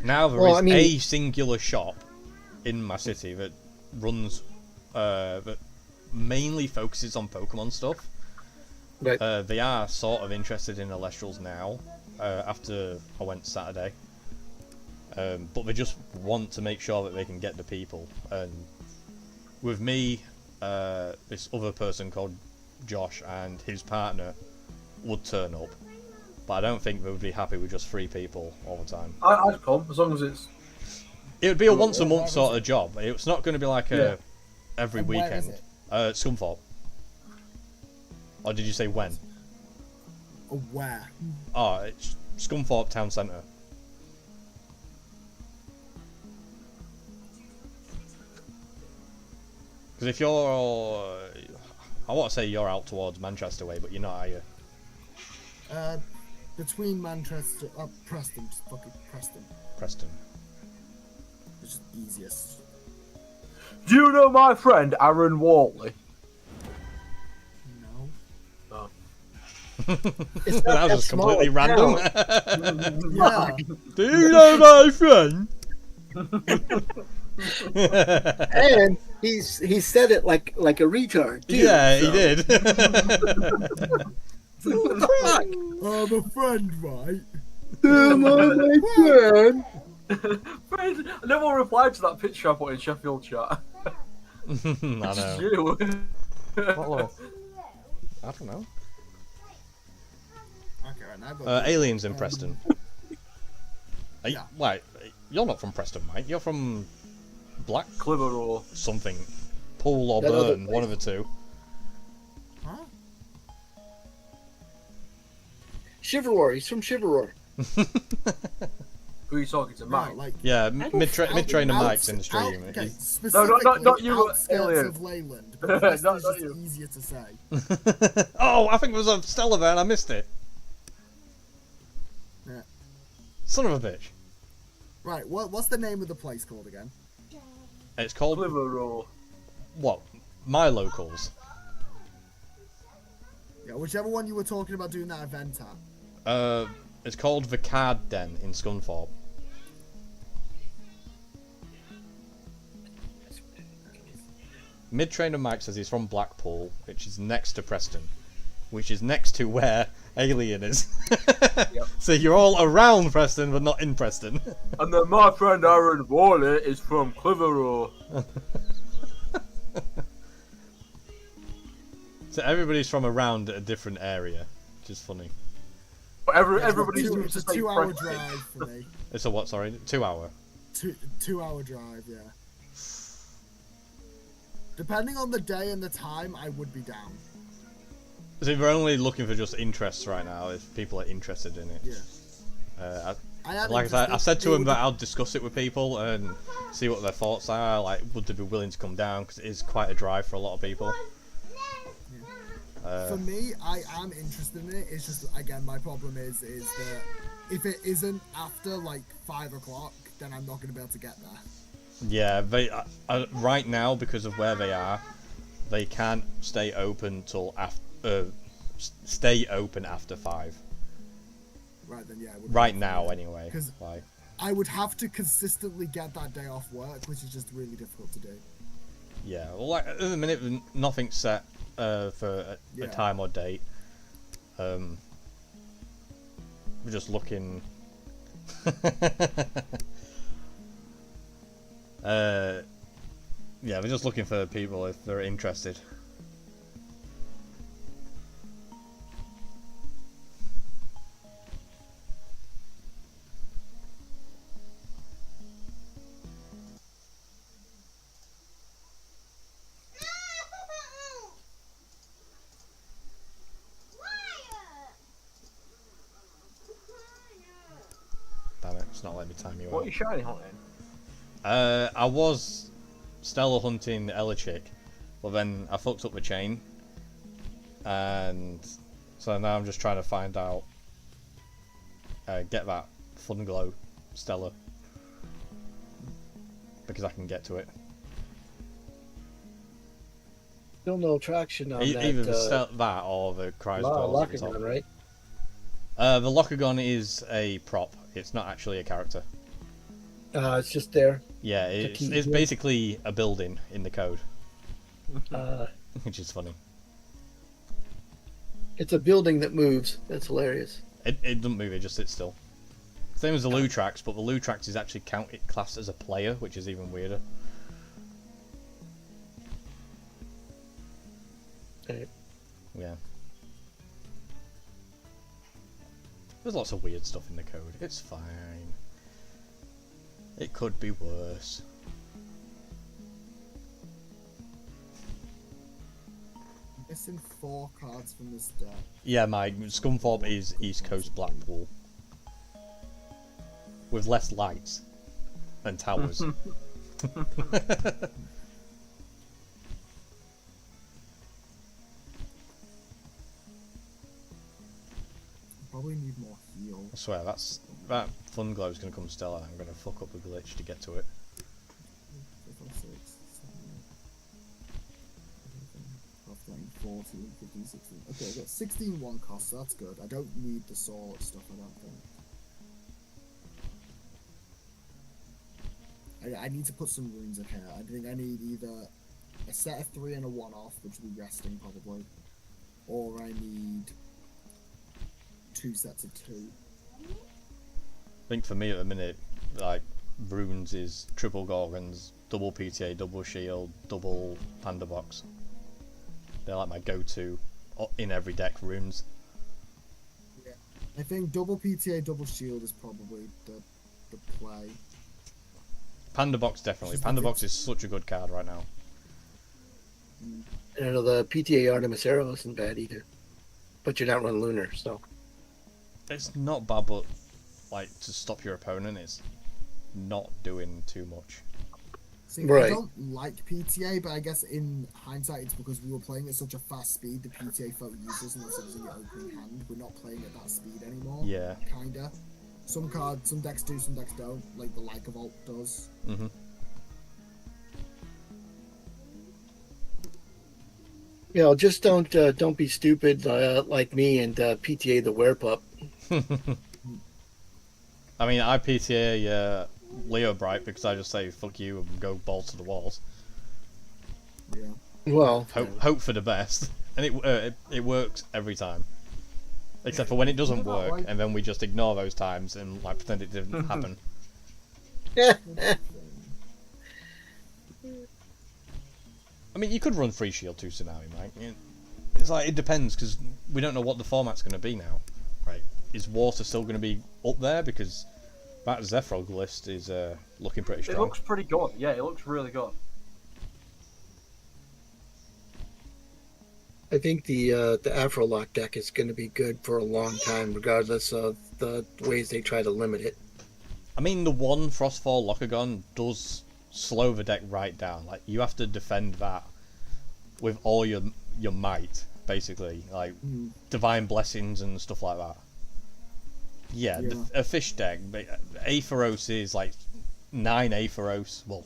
Now there is a singular shop in my city that runs, that mainly focuses on Pokemon stuff. Right. They are sort of interested in Elestrals now, after I went Saturday. But they just want to make sure that they can get the people. And with me, this other person called Josh and his partner would turn up. But I don't think they would be happy with just 3 people all the time. I'd come, as long as it's... It would be a once a month sort of job. It's not going to be like a every And where is weekend. it? Scunthorpe. Or did you say when? Where? Oh, it's Scunthorpe Town Centre. Because if you're... I want to say you're out towards Manchester way, but you're not, are you? Between Manchester, Preston, just fucking Preston. Preston. It's just easiest. Do you know my friend Aaron Wortley? No. No. It's not That was just small completely a random. town. Yeah. Do you know my friend? And he said it like a retard. Too, Yeah, so. he did. What the fuck? I'm a friend, right? Am I my friend? Friend, no one replied to that picture I put in Sheffield chat. I know. You. What I don't know. Okay, right now. Aliens in Preston. Are you, Yeah. Wait, you're not from Preston, mate. You're from Black Clitheroe. something. Poole or That other Burn, one of the two. Huh? Chivalry. He's from Chivalry. Who are you talking to, No, Mike? like. Yeah, mid-trainer Mike's in the stream. Okay, He's- specifically not you, outskirts Alien. of Leyland, but the rest Not is just you. easier to say. Oh, I think it was a Stella there and I missed it. Yeah. Son of a bitch. Right, what's the name of the place called again? It's called, Clitheroe. what? My Locals. Yeah, whichever one you were talking about doing that event at. It's called the Card Den in Scunthorpe. Mid-trainer Mike says he's from Blackpool, which is next to Preston, which is next to where Alien is. So you're all around Preston, but not in Preston. And then my friend Aaron Wortley is from Clitheroe. So everybody's from around a different area, which is funny. But everybody seems It's to a stay 2-hour friendly. drive for me. It's a what? Sorry, 2 hour. 2-hour drive, yeah. Depending on the day and the time, I would be down. So we're only looking for just interests right now. If people are interested in it. Yeah. Like I said, I said to him that I'll discuss it with people and see what their thoughts are. Like, would they be willing to come down? Because it is quite a drive for a lot of people. For me, I am interested in it. It's just, again, my problem is that if it isn't after like 5 o'clock, then I'm not going to be able to get there. Yeah, they right now, because of where they are, they can't stay open till stay open after 5. Right then, yeah. Right now, anyway. Because Like, I would have to consistently get that day off work, which is just really difficult to do. yeah. Well, like, at the minute, nothing's set for a time or date. We're just looking. Yeah, we're just looking for people if they're interested. Damn it, it's not letting me time you What out. are you shiny hunting? I was Stella hunting Elestral, but then I fucked up the chain, and so now I'm just trying to find out, get that Fun Glow Stella, because I can get to it. Still no traction on that. Either that or the Cryos Balls at the top. Locker gun, right? The locker gun is a prop. It's not actually a character. It's just there. Yeah, it's basically a building in the code, which is funny. It's a building that moves. That's hilarious. It doesn't move, it just sits still. Same as the Lutrax, but the Lutrax is actually classed as a player, which is even weirder. Okay. Yeah. There's lots of weird stuff in the code. It's fine. It could be worse. Missing 4 cards from this deck. Yeah, my Scumfob is East Coast Blackpool. With less lights and towers. Probably need more heal. I swear, that Fun Glow is going to come Stella. I'm going to fuck up a glitch to get to it. 5, 6, 7, 12, 13, 14, 15, 16. Okay, I got 16 1 cost, so that's good. I don't need the sword stuff, I don't think. I need to put some runes in here. I think I need either a set of 3 and a 1-off, which will be resting probably, or I need 2 sets of 2. I think for me at the minute, like, runes is triple Gorgons, double PTA, double shield, double Panda Box. They're like my go-to in every deck runes. Yeah. I think double PTA, double shield is probably the play. Panda Box definitely. Panda Box is such a good card right now. And I know the PTA Artemis Arrow isn't bad either. But you're not running Lunar, so. It's not bad, but like to stop your opponent is not doing too much. See, Right. I don't like PTA, but I guess in hindsight it's because we were playing at such a fast speed, the PTA felt useless unless it was in your opening hand. We're not playing at that speed anymore. Yeah. Kinda. Some decks do, some decks don't, like the Leica Vault does. Mm-hmm. You know, just don't be stupid like me and PTA the Werepup. I mean, I PTA Leo Bright because I just say fuck you and go balls to the walls. Yeah. Well, Hope for the best, and it works every time. Except for when it doesn't work, and then we just ignore those times and like pretend it didn't happen. I mean, you could run free shield to Tsunami, Mike. It's like, it depends, because we don't know what the format's going to be now. Right? Is water still going to be up there? Because that Zephrog list is looking pretty strong. It looks pretty good. Yeah, it looks really good. I think the Afrolock deck is going to be good for a long time, regardless of the ways they try to limit it. I mean, the one Frostfall Lockagon does slow the deck right down. Like, you have to defend that with all your might, basically. Like, Divine Blessings and stuff like that. Yeah, a fish deck. Aetheros is like 9 Aetheros. Well,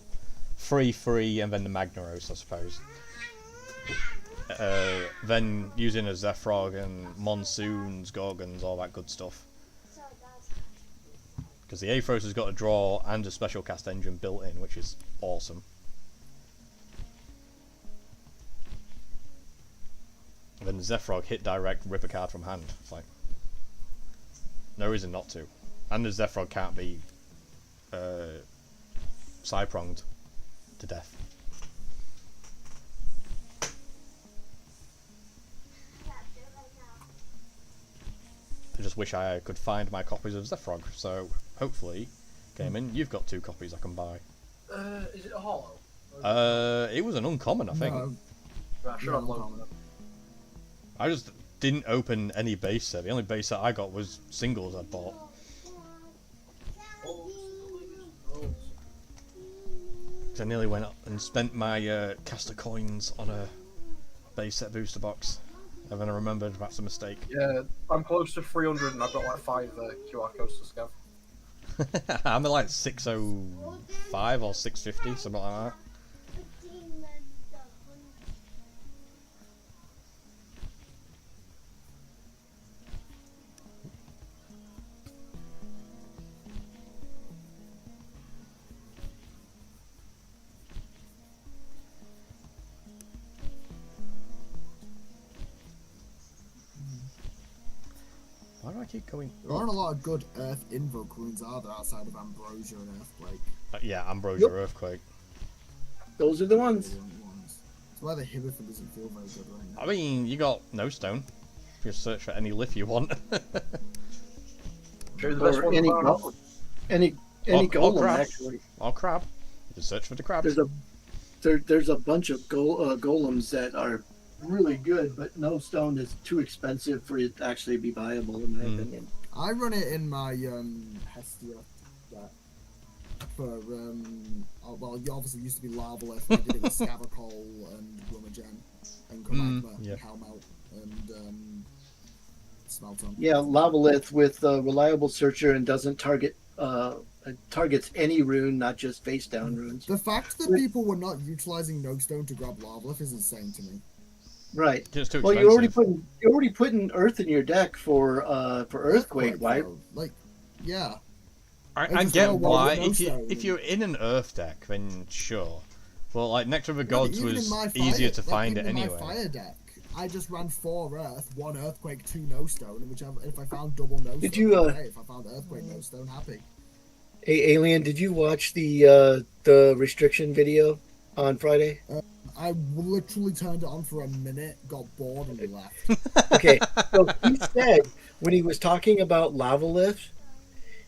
3 and then the Magnaros, I suppose. Then using a Zephrog and Monsoons, Gorgons, all that good stuff. Because the Aetheros has got a draw and a special cast engine built in, which is awesome. And then the Zephrog hit direct, rip a card from hand. It's like, no reason not to. And the Zephrog can't be side-pronged to death. I just wish I could find my copies of Zephrog, so hopefully, Cayman, you've got 2 copies I can buy. Is it a hollow? It was an uncommon, I think. No, I should have loaded it. I just didn't open any base set. The only base set I got was singles I bought. I nearly went up and spent my caster coins on a base set booster box. And then I remembered that's a mistake. Yeah, I'm close to 300 and I've got like 5 QR codes to scan. I'm at like 605 or 650, something like that. Why do I keep going? there aren't a lot of good Earth Invoke runes, are there, outside of Ambrosia and Earthquake? Yeah, Ambrosia Yep. Earthquake. Those are the ones. That's why the Hibberford doesn't feel very good right now. I mean, you got No Stone. If you search for any lith you want. Show you the best Or one any about go- any Or golem, crab. actually. Or crab. You can search for the crab. There's a bunch of golems that are really good, but no stone is too expensive for it to actually be viable, in my opinion. I run it in my Hestia deck for well, it obviously used to be Lavalith. I did it with Scavacol and Brumagen and Comagma yeah. and Helmelt and Smelton. Yeah, Lavalith with reliable searcher and doesn't targets any rune, not just face down runes. The fact that people were not utilizing No Stone to grab Lavalith is insane to me. Right. Just too Well, expensive. you're already putting earth in your deck for earthquake. Why? though. Like, yeah. I just get don't know why. what the If you're in an Earth deck, then sure. Well, like Nectar of the Yeah, but Gods even was in my easier fire- to like, find it even in anyway. my fire deck, I just ran 4 Earth, 1 Earthquake, 2 No Stone, and whichever if I found double No Stone, Did you, okay. If I found Earthquake No Stone, happy. Hey, Alien, did you watch the restriction video on Friday? I literally turned it on for a minute, got bored, and left. Okay, so he said when he was talking about Lavalith,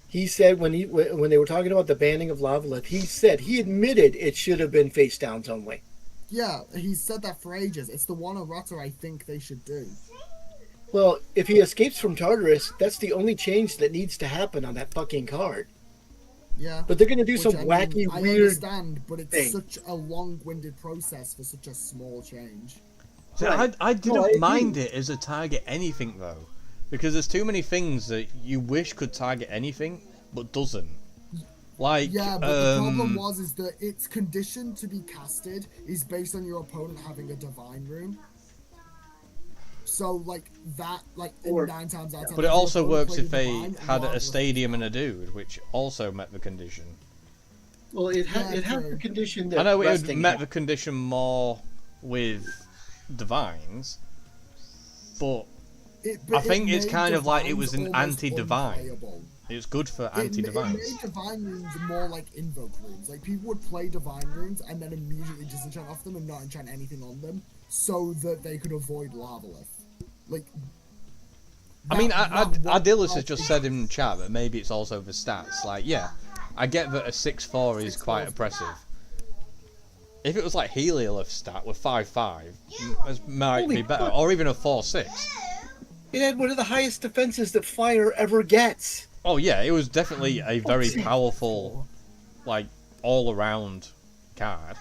he said when they were talking about the banning of Lavalith, he admitted it should have been face downs only. Yeah, he's said that for ages. It's the one errata I think they should do. Well, if he escapes from Tartarus, that's the only change that needs to happen on that fucking card. Yeah. But they're gonna do Which, some I mean, wacky, I weird. understand, but it's thing. such a long-winded process for such a small change. See, Right. I didn't No, I agree. mind it as a target anything though, because there's too many things that you wish could target anything but doesn't. Like Yeah, but the problem is that its condition to be casted is based on your opponent having a divine rune. So like that, Or- 9 times out of 10. but it if your also opponent works played if they divine, had a regardless- stadium and a dude, which also met the condition. Well, it has true. the condition that I know it resting met the condition more with divines, but But I think it's made kind of like it divines was an almost anti-divine. unplayable. it's good for It anti-divines. made divine runes more like invoke runes. Like people would play divine runes and then immediately just enchant off them and not enchant anything on them, so that they could avoid Lavalith. Like, I mean, that Adilis has just said in chat that maybe it's also the stats. Like, yeah, I get that a 6'4" is quite oppressive. If it was like Heliolith stat with 5'5", it might Holy be better, fuck. or even a 4'6". It had one of the highest defenses that fire ever gets. Oh yeah, it was definitely a very powerful, like, all-around card.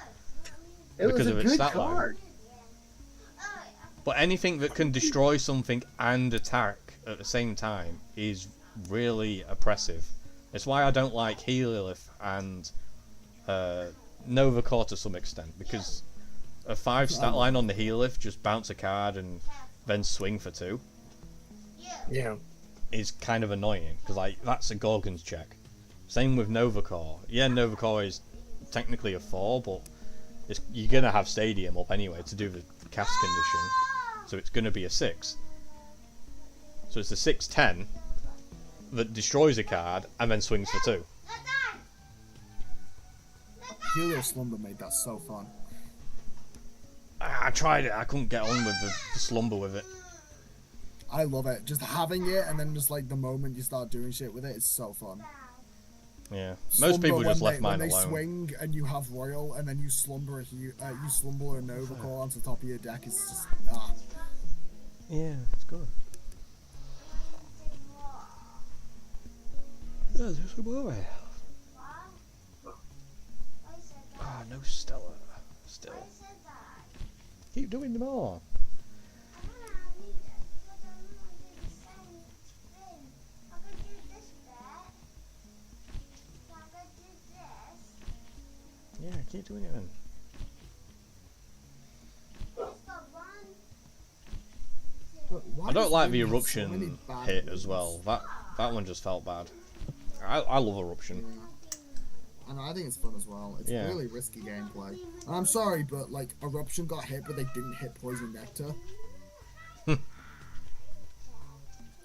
It Because was a of its good stat line. card. But anything that can destroy something and attack at the same time is really oppressive. It's why I don't like Heliolith and Novacore to some extent, because a 5 stat line on the Heliolith, just bounce a card and then swing for 2, Yeah. is kind of annoying, because like that's a Gorgon's check. Same with Novacore. Yeah, Novacore is technically a 4, but you're going to have Stadium up anyway to do the cast condition, so it's going to be a 6. So it's a 6/10 that destroys a card and then swings for 2. Helio Slumber made that so fun. I tried it, I couldn't get on with the slumber with it. I love it. Just having it, and then just like the moment you start doing shit with it, it's so fun. Yeah, Slumber most people just when left mine when they alone. swing and you have Royal, and then you slumber a Novacore onto the top of your deck. It's just Yeah, it's good. Yeah, there's some more. Ah, no Stella. Still. Keep doing them all. Yeah, keep doing it then. Why I don't does like Win the have so many eruption bad hit moves? as well. That one just felt bad. I love eruption. And I think it's fun as well. It's Yeah. really risky gameplay. And I'm sorry, but like Eruption got hit, but they didn't hit Poison Nectar.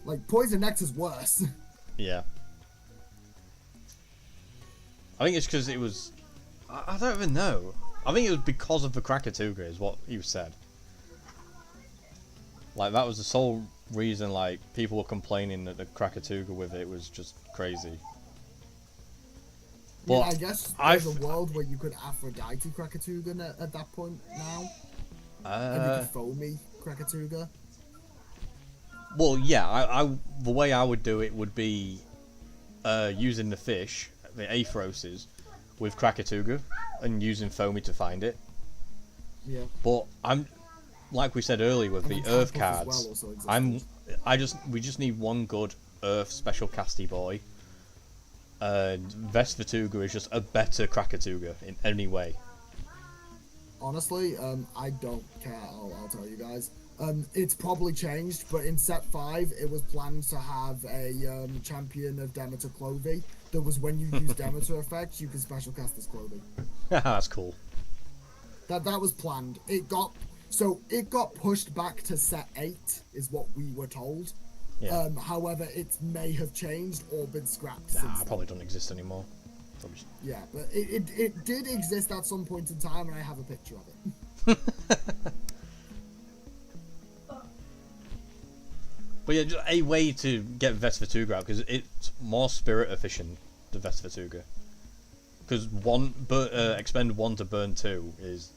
Like Poison Nectar's worse. Yeah. I think it's because it was. I don't even know. I think it was because of the Krakatuga, is what you said. Like that was the sole reason. Like people were complaining that the Krakatuga with it was just crazy. Yeah, But I guess there's a world where you could Aphrodite Krakatuga at that point now, and you could Foamy Krakatuga. Well, yeah. I the way I would do it would be using the fish, the Athroses, with Krakatuga, and using Foamy to find it. Yeah. But I'm, like we said earlier with And the then Earth Tadpole as cards, well also existed. we just need one good Earth special casty boy. Vespertuga is just a better Krakatuga in any way. Honestly, I don't care. I'll tell you guys. It's probably changed, but in set 5, it was planned to have a champion of Demeter Clovey. That was when you use Demeter effects, you can special cast this Clovey. That's cool. That was planned. It got pushed back to set 8, is what we were told. Yeah. However, it may have changed or been scrapped Nah, since it probably doesn't exist anymore. Probably. Yeah, but it did exist at some point in time, and I have a picture of it. But yeah, just a way to get Vespertuga out, because it's more spirit efficient, the Vespertuga. Because expend 1 to burn 2 is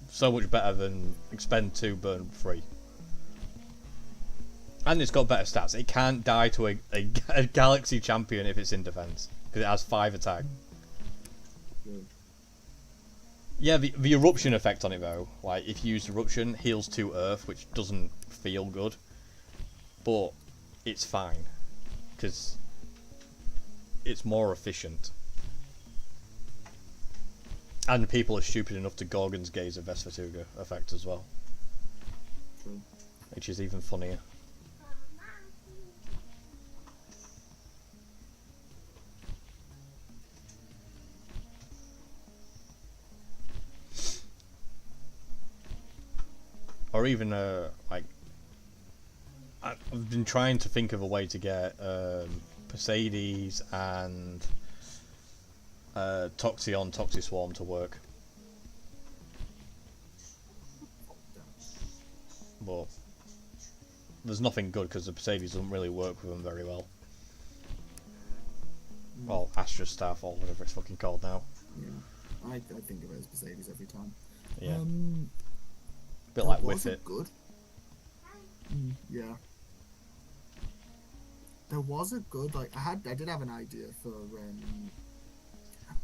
so much better than expend 2, burn 3. And it's got better stats. It can't die to a Galaxy champion if it's in defense, because it has 5 attack. Yeah, the eruption effect on it though, like if you use eruption, heals 2 Earth, which doesn't feel good, but it's fine because it's more efficient. And people are stupid enough to Gorgon's Gaze a Vespertuga effect as well, True. which is even funnier. Or even like I've been trying to think of a way to get Perseides and Toxiswarm to work. but there's nothing good because the Mercedes doesn't really work with them very well. Well, Astra Starfall, whatever it's fucking called now. Yeah, I think of it as Mercedes every time. Yeah. Bit There like was with a it. good. Yeah. There was a good I did have an idea for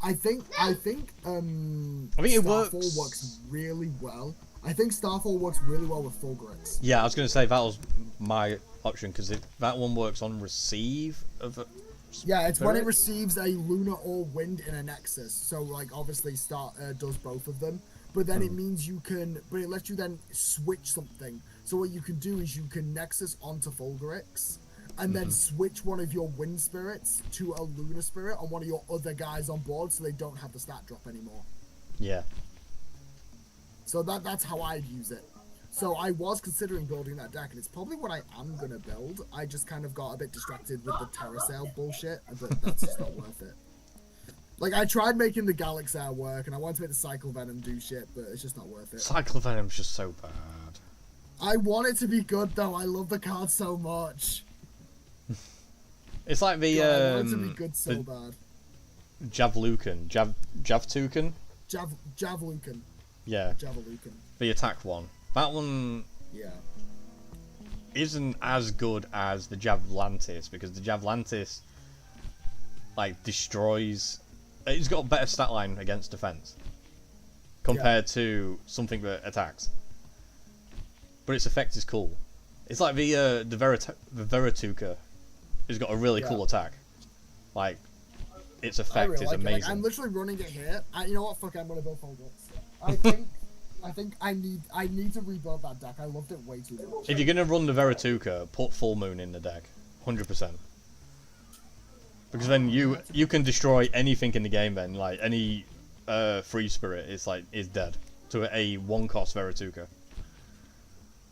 I think it Starfall works. works really well. I think Starfall works really well with Fulgurix. Yeah, I was going to say that was my option because that one works on receive of a Yeah, it's when it spirit. receives a lunar or wind in a nexus. So like obviously does both of them, but then it means it lets you then switch something. So what you can do is you can nexus onto Fulgurix, and then switch one of your wind spirits to a lunar spirit on one of your other guys on board, so they don't have the stat drop anymore. Yeah. So that's how I'd use it. So I was considering building that deck, and it's probably what I am gonna build. I just kind of got a bit distracted with the Terrasail bullshit, but that's just not worth it. Like, I tried making the Galaxar work, and I wanted to make the Cycle Venom do shit, but it's just not worth it. Cycle Venom's just so bad. I want it to be good, though. I love the card so much. It's like the I want it to be good so the bad. Javlucan, Javtucan. Javlucan. Yeah, Javalucan. the attack one. That one Yeah. isn't as good as the Javlantis because the Javlantis like destroys. It's got a better stat line against defense compared to something that attacks. But its effect is cool. It's like the Verituka has got a really cool attack. Like its I effect really is like it. amazing. Like, I'm literally running it here. You know what? Fuck it, I'm gonna build Fulgurix. I think I need to rebuild that deck. I loved it way too much. If you're gonna run the Verituka, put Full Moon in the deck, 100%. Because then you can destroy anything in the game. Then like any free spirit is dead to a 1-cost Verituka.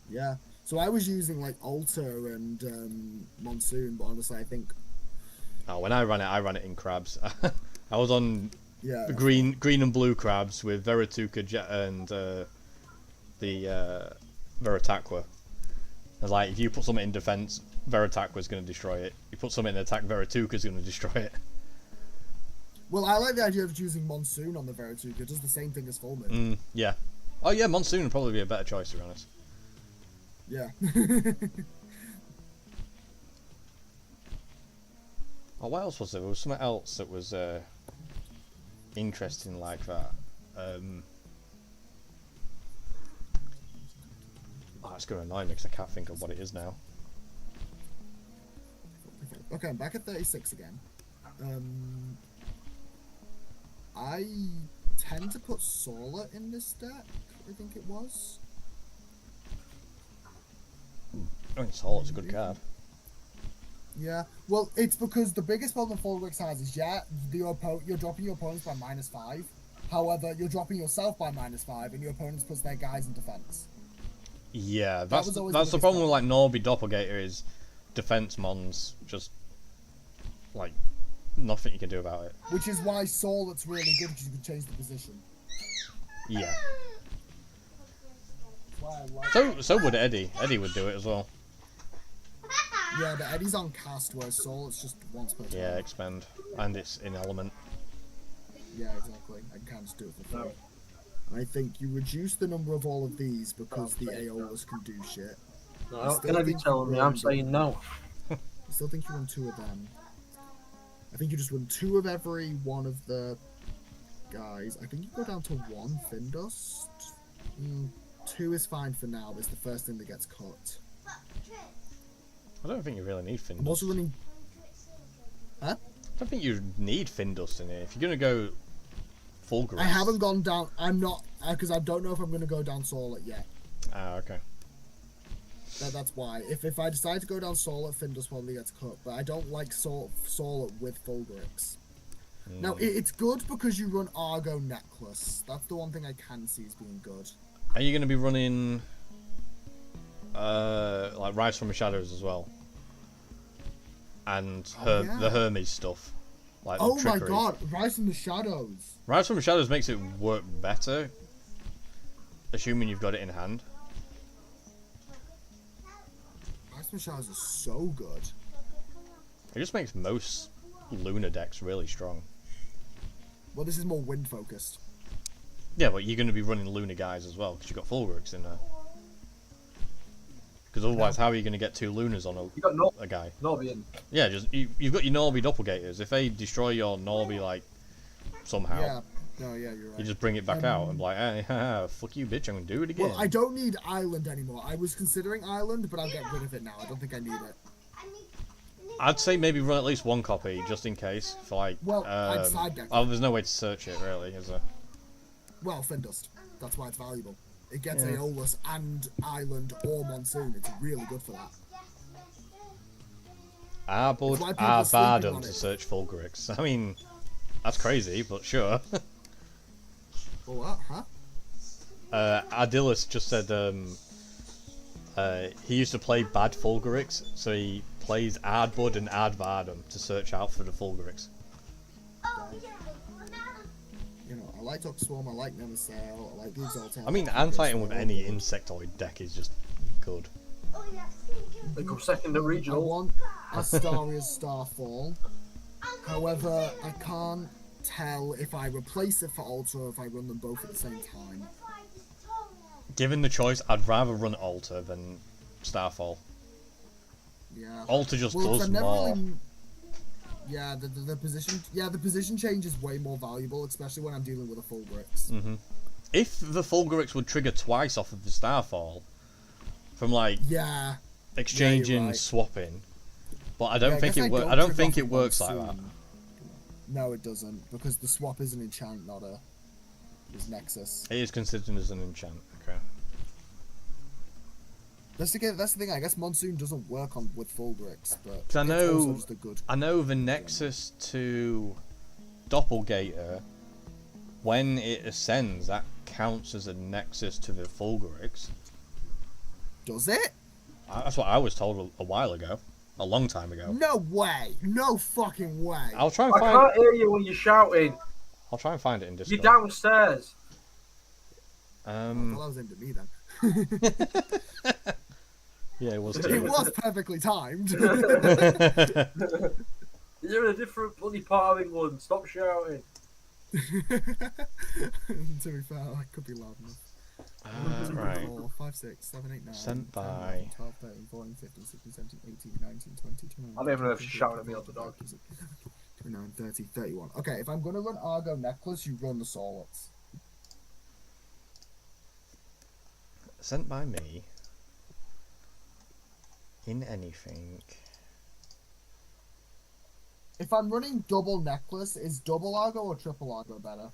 Yeah. So I was using like Alter and Monsoon, but honestly, I think Oh, when I ran it in crabs. I was on yeah. green and blue crabs with Verituka and the Veritaqua. I was like, if you put something in defense, Veritaqua's going to destroy it. You put something in attack, Verituka's going to destroy it. Well, I like the idea of using Monsoon on the Verituka. It does the same thing as Full Moon. Yeah. Oh yeah, Monsoon would probably be a better choice, to be honest. Yeah. Oh, what else was there? There was something else that was interesting like that. Oh, it's going to annoy me because I can't think of what it is now. Okay, I'm back at 36 again. I tend to put Solar in this deck, I think it was. I mean, Solar's a good card. Yeah, well, it's because the biggest problem Fulgurix has is, you're dropping your opponents by -5. However, you're dropping yourself by -5, and your opponents puts their guys in defense. Yeah, was that's always the the biggest problem with like Norby Doppelganger is defense mons just like nothing you can do about it. Which is why Solar's really good, because you can change the position. Yeah. That's why I like So would Eddie. Eddie would do it as well. Yeah, but Eddie's on cast, whereas Solar's just once per turn. Yeah, expend, and it's in element. Yeah, exactly. I can't just do it for free. I think you reduce the number of all of these because the Aeolas can do shit. No, how can I be telling me? I'm saying no. I still think you run 2 of them. I think you just run 2 of every one of the guys. I think you go down to 1 Findust. 2 is fine for now, but it's the first thing that gets cut. I don't think you really need I'm also Findus. running... Huh? I don't think you need Findus in here. If you're gonna go full grass. I haven't gone down... I'm not... Because I don't know if I'm going to go down Solar yet. Ah, okay. That's why. If I decide to go down Solar, Findus probably gets cut. But I don't like Solar with Fulgurix. Now, it's good because you run Argo Necklace. That's the one thing I can see as being good. Are you gonna be running like Rise from the Shadows as well? And the Hermes stuff. Like the Oh my trickery. god, Rise from the Shadows. Rise from the Shadows makes it work better, assuming you've got it in hand. Craftsman Showers are so good. It just makes most Luna decks really strong. Well, this is more wind focused. Yeah, but you're going to be running Luna guys as well, because you've got Fulgurix in there. Because otherwise, how are you going to get 2 Lunas on You got a guy? Norby in. Yeah, you've got your Norby doppelgators. If they destroy your Norby, like, somehow, Yeah. No, yeah, you're right. you just bring it back out and be like, hey, haha, fuck you, bitch, I'm going to do it again. Well, I don't need Island anymore. I was considering Island, but I'll get rid of it now. I don't think I need it. I'd say maybe run at least 1 copy, just in case, for like, Well, I'd side deck oh, it. there's no way to search it, really, is there? Well, Findust. That's why it's valuable. It gets Aeolus and Island or Monsoon. It's really good for that. Arbud, It's why people are sleeping Arvardum on to it. search Fulgurix. I mean, that's crazy, but sure. Oh, what? Huh? Adilus just said he used to play bad Fulgurix, so he plays Ardbud and Ardvardum to search out for the Fulgurix. You know, I like Toxswarm, I like Nemesis, I like the Exalted. I mean, Anfighting with any insectoid deck is just good. They come second at I regional. want Astaria's Starfall. However, I can't tell if I replace it for Altar or if I run them both at the same time. Given the choice, I'd rather run Altar than Starfall. Yeah. Altar just Well, 'cause does I've never more. really- Yeah, the position. Yeah, the position change is way more valuable, especially when I'm dealing with a full bricks. If the Fulgurix would trigger twice off of the Starfall, from like Yeah. exchanging, right. swapping, but I Yeah, don't I think guess it works. don't I don't trigger think off it of works like that. Monsoon. No, it doesn't, because the swap is an enchant, not a is Nexus. It is considered as an enchant. Okay. That's the thing. I guess Monsoon doesn't work on with full bricks, but 'Cause I it's know- also just a good. I know the Nexus to Doppelgater, when it ascends, that counts as a Nexus to the Fulgurix. Does it? That's what I was told a while ago, a long time ago. No way! No fucking way! I'll try and I find. can't hear you when you're shouting. I'll try and find it in You're Discord. downstairs. Well, that was into me then. Yeah, it was It too. was perfectly timed. You're in a different bloody part of England. Stop shouting. To be fair, I could be loud enough. Right. 4, 5, 6, 7, 8, 9, Sent 10, by- 11, 12, 13, 14, 15, 16, 17, 18, 19, 20, 21. I don't even know if she's shouting at me or the dog. 29, 30, 31. Okay, if I'm going to run Argo Necklace, you run the Solets. Sent by me. In anything. If I'm running double Necklace, is double Argo or triple Argo better?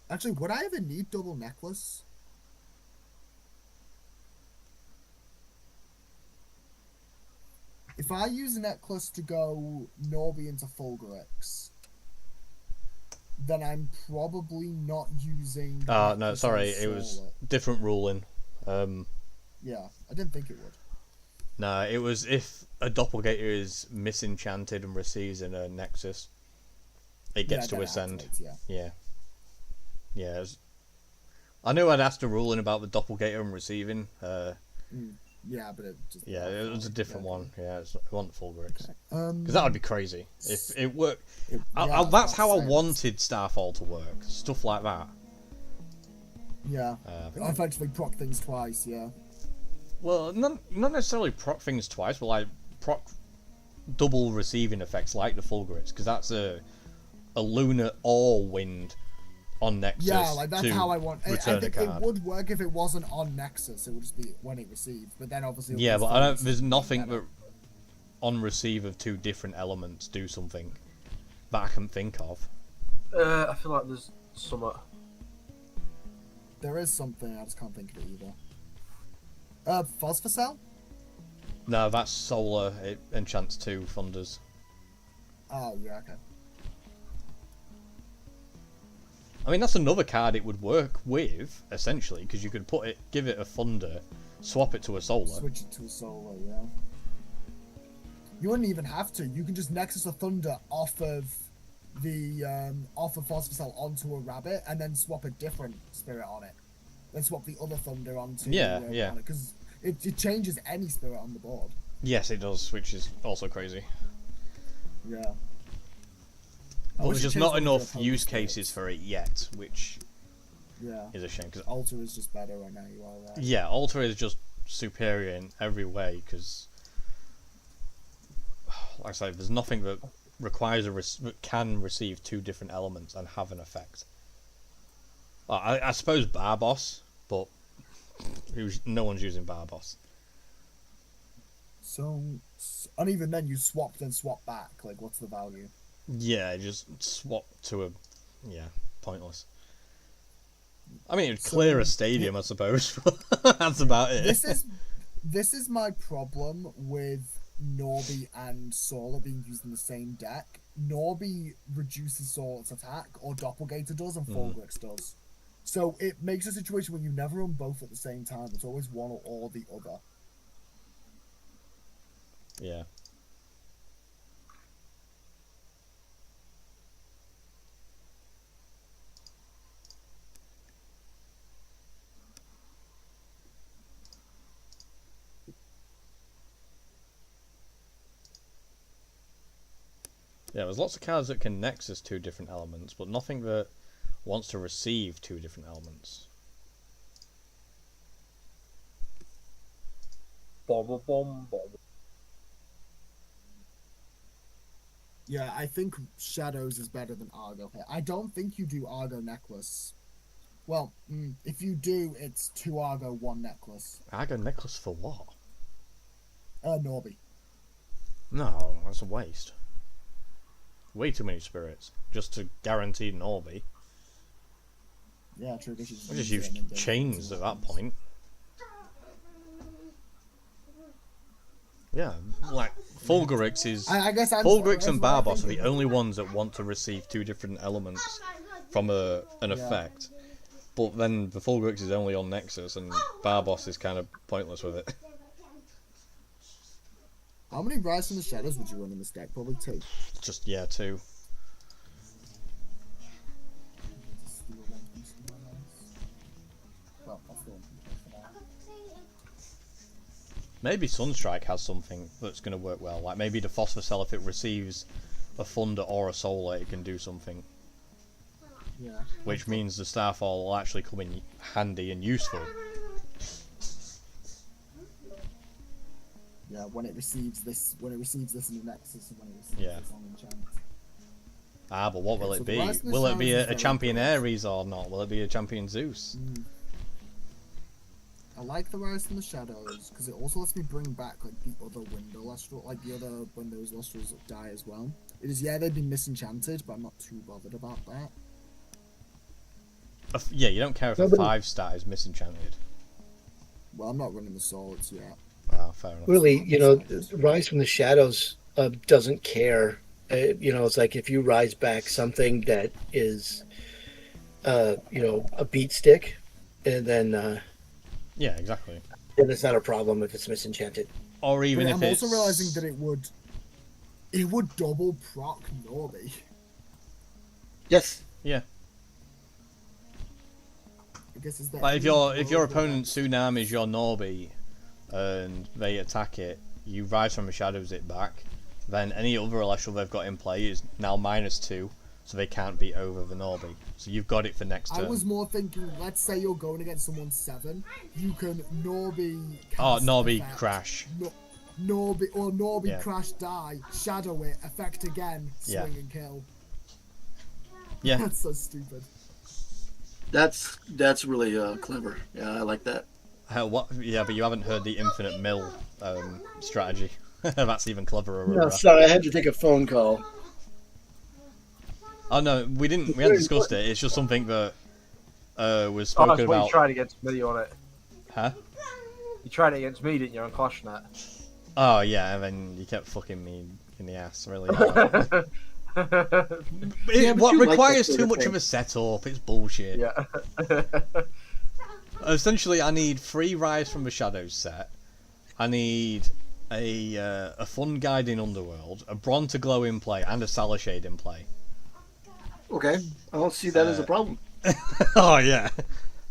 Actually, would I ever need double Necklace? If I use a Necklace to go Norby into Fulgurix, then I'm probably not using... the No, Necklace sorry, on it was Solet. different ruling. Yeah, I didn't think it would. No, it was if a Doppelgater is misenchanted and receives in a Nexus, it gets Yeah, to then it ascend. activates, yeah. Yeah. Yeah. I knew I'd asked a ruling about the Doppelgater and receiving. Yeah, but it just... Yeah, it was a different one. Yeah, it wasn't Fulgurix. Okay. Because that would be crazy. If it worked... yeah, that's how I sense. wanted Starfall to work. Stuff like that. Yeah. Uh, Effectively proc things twice, yeah. Well, not necessarily proc things twice, but like proc double receiving effects like the Fulgurix, because that's a lunar or wind on Nexus. Yeah, like that's to how I want. I return a think it card. would work if it wasn't on Nexus. It would just be when it received. But then obviously. Yeah, but I don't. things There's nothing better. that on receive of two different elements do something that I can think of. I feel like there's some. There is something. I just can't think of it either. Phosphocell? No, that's solar. It enchants two thunders. Oh yeah, okay. I mean, that's another card it would work with essentially, because you could put it, give it a thunder, swap it to a solar. Switch it to a solar, yeah. You wouldn't even have to. You can just Nexus a Thunder off of the Phosphocell onto a rabbit, and then swap a different spirit on it. then swap the other thunder onto Yeah. because it changes any spirit on the board. Yes, it does, which is also crazy. Yeah. But there's just not enough use cases for it yet, which is a shame. Cause, Alter is just better right now, you are right. yeah, Alter is just superior in every way, because, like I say, there's nothing that requires that can receive two different elements and have an effect. I suppose Barboss, but no one's using Barboss. So, and even then, you swapped and swap back. Like, what's the value? Yeah, just swap to a... Yeah, pointless. I mean, it'd clear a stadium, I suppose. That's about it. This is my problem with Norby and Solar being used in the same deck. Norby reduces Solar's attack, or Doppelganger does, and Fulgrix does. So it makes a situation where you never run both at the same time. It's always one or the other. Yeah. Yeah, there's lots of cards that can nexus two different elements, but nothing that wants to receive two different elements. Bomb. Yeah, I think Shadows is better than Argo here. I don't think you do Argo Necklace. Well, if you do, it's 2 Argo, 1 Necklace. Argo Necklace for what? Norby. No, that's a waste. Way too many spirits, just to guarantee Norby. Yeah, true. I just use chains at that point. Yeah, like Fulgurix is. I guess Fulgurix and Barboss are the only ones that want to receive two different elements from an effect. But then the Fulgurix is only on Nexus, and Barboss is kind of pointless with it. How many Rise from the Shadows would you run in this deck? Probably 2. Just, yeah, 2. Maybe Sunstrike has something that's going to work well. Like maybe the Phosphor Cell, if it receives a Thunder or a Solar, it can do something. Yeah. Which means the Starfall will actually come in handy and useful. Yeah, when it receives this in the Nexus, and when it receives this on Enchant. Ah, but what will it be? Will it be a Champion Ares or not? Will it be a Champion Zeus? I like the Rise from the Shadows because it also lets me bring back like the other window Elestral, like the other when those Elestrals die as well. It is, yeah, they've been misenchanted, but I'm not too bothered about that. Yeah, you don't care if a 5-star is misenchanted. Well, I'm not running the swords yet. Ah, fair enough. Really, Rise from the Shadows doesn't care. It's like if you rise back something that is, a beat stick, and then yeah, exactly. Then it's not a problem if it's misenchanted. Or even but if I'm it's... also realizing that it would double proc Norby. Yes. Yeah. I guess is that Like if your opponent Tsunami is your Norby, and they attack it, you Rise from the Shadows it back, then any other Elestral they've got in play is now -2, so they can't beat over the Norby. So you've got it for next turn. I was more thinking, let's say you're going against someone 7, you can Norby... Oh, Norby effect, Crash. Norby Crash die, shadow it, effect again, swing and kill. Yeah. That's so stupid. That's really clever. Yeah, I like that. What? Yeah, but you haven't heard the infinite mill strategy. That's even cleverer. No, sorry, I had to take a phone call. Oh no, we hadn't discussed it. It's just something that was spoken about. You tried against me on it. Huh? You tried it against me, didn't you, on ClashNet? Oh yeah, and then you kept fucking me in the ass, really. What requires too much of a setup? It's bullshit. Yeah. Essentially, I need 3 Rise from the Shadows set. I need a Fun Guide in Underworld, a Bronze to Glow in play, and a Salashade in play. Okay, I don't see that as a problem. Oh yeah,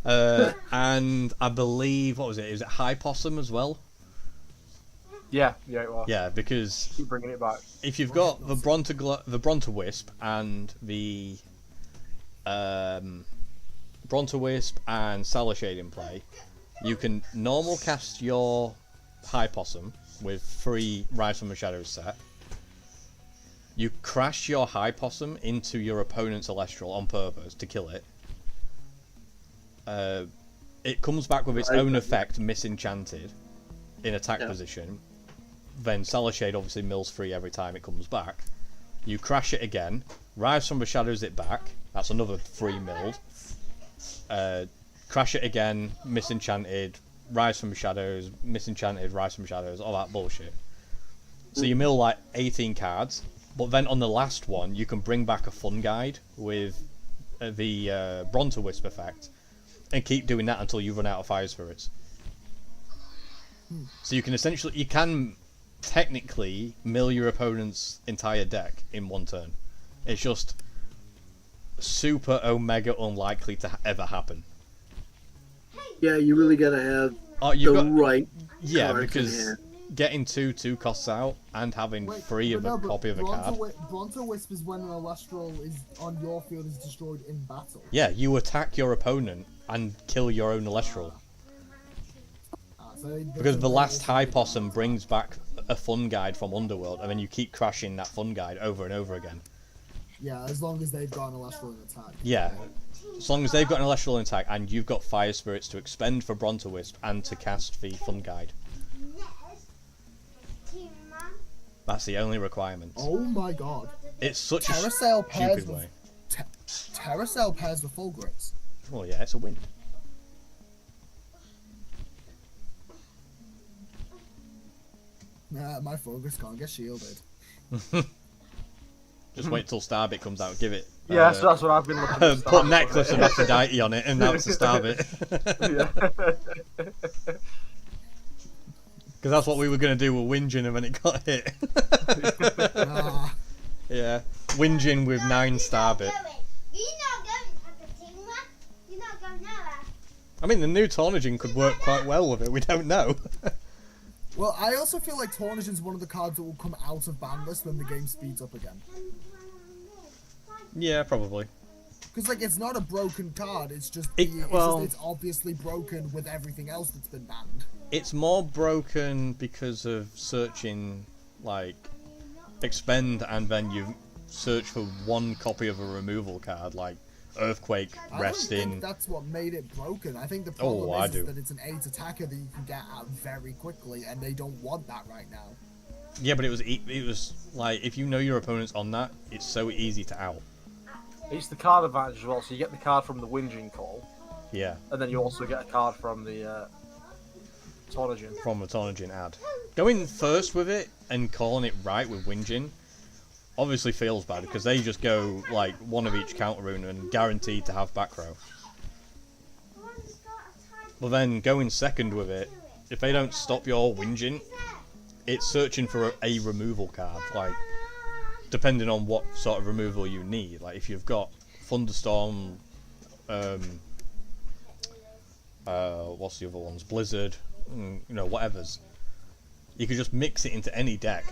And I believe, what was it? Is it High Possum as well? Yeah, it was. Yeah, because Keep bringing it back. if you've got the Brontowisp and the Brontowisp and Salashade in play, you can normal cast your High Possum with 3 Rise from the Shadows set. You crash your High Possum into your opponent's Elestral on purpose to kill it. It comes back with its own effect, Misenchanted, in attack position. Then Salashade obviously mills 3 every time it comes back. You crash it again, Rise from the Shadows it back, that's another 3 milled. Crash it again, Misenchanted, Rise from the Shadows, Misenchanted, Rise from the Shadows, all that bullshit. So you mill like 18 cards, but then on the last one you can bring back a Fun Guide with the Brontowisp effect, and keep doing that until you run out of Fire Spirits. So you can technically mill your opponent's entire deck in one turn. It's just super omega unlikely to ever happen. Yeah, you really gotta have You the got right. yeah, cards in because hand. getting 2 costs out and having 3 of a copy of a card. Brontowisp is when an Elestral is on your field is destroyed in battle. Yeah, you attack your opponent and kill your own Elestral. Because the last High Possum brings back a Fun Guide from Underworld, and then you keep crashing that Fun Guide over and over again. Yeah, as long as they've got an Elestral in attack. Yeah, as long as they've got an Elestral in attack, and you've got Fire Spirits to expend for Brontowisp and to cast the Fun Guide. That's the only requirement. Oh my god. It's such a Terrasail pairs stupid way. Terrasail pairs with Fulgurits. Well, yeah, it's a win. Nah, my Fulgurits can't get shielded. Just wait till Starbit comes out, give it. Yeah, so that's what I've been looking at. Put Necklace of Aphrodite on it, and now it's a Starbit. Because that's what we were going to do with Whingin, and then it got hit. Ah, Yeah, Whingin with 9 Starbit. I mean, the new Tornagin could work quite well with it, we don't know. well, I also feel like Tornagin's one of the cards that will come out of ban list when the game speeds up again. Yeah, probably. Because like it's not a broken card, it's just it's obviously broken with everything else that's been banned. It's more broken because of searching, like, expend, and then you search for 1 copy of a removal card, like Earthquake, I Rest don't in. think that's what made it broken. I think the problem I is do. that it's an 8 attacker that you can get out very quickly, and they don't want that right now. Yeah, but it was like, if you know your opponent's on that, it's so easy to out. It's the card advantage as well, so you get the card from the Whinging Call, Yeah, and then you also get a card from the Tornagin. from the Tornagin ad. Going first with it and calling it right with Whingin obviously feels bad, because they just go like 1 of each counter rune and guaranteed to have back row. But then going second with it, if they don't stop your Whingin, it's searching for a removal card, like, depending on what sort of removal you need. Like, if you've got Thunderstorm, what's the other ones? Blizzard, you know, whatever's. You could just mix it into any deck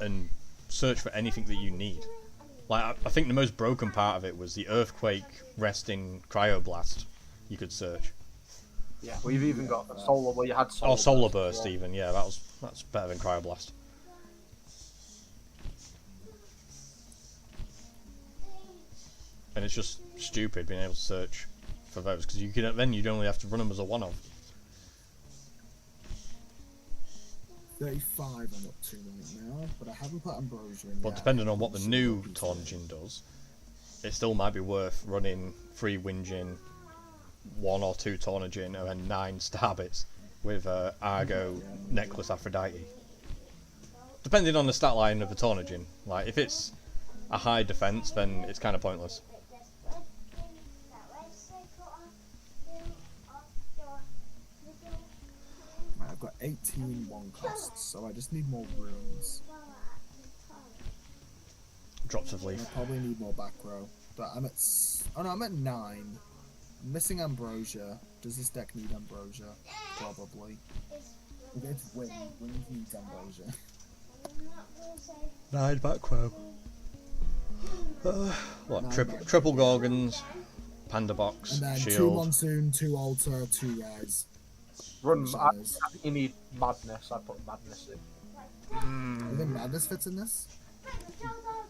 and search for anything that you need. Like, I think the most broken part of it was the Earthquake, Resting, Cryoblast you could search. Yeah, we've even got a Solar, well, you had Solar. Or Solar Burst Burst even, yeah, that's better than Cryoblast. And it's just stupid being able to search for those, because then you'd only have to run them as a one-off. 35 I'm up to right now, but I haven't put Ambrosia in But yet. depending on what the So new that'll be Tornagin does, it still might be worth running 3 Whingin, 1 or 2 Tornagin, and then 9 Starbits with Argo, Necklace Aphrodite. Depending on the stat line of the Tornagin. Like, if it's a high defense, then it's kind of pointless. Right, I've got 18 1 costs, so I just need more runes. Drops of And I Leaf. probably need more back row, but I'm at I'm at 9. Missing Ambrosia. Does this deck need Ambrosia? Probably. If it's Wind. Wind needs Ambrosia. 9 back row. What? Nine Triple, back. triple Gorgons, Panda Box, And then 2 Shield. Monsoon, 2 Altar, 2 Rise. Run. I Shadows. think you need Madness. I put Madness in. You think Madness fits in this?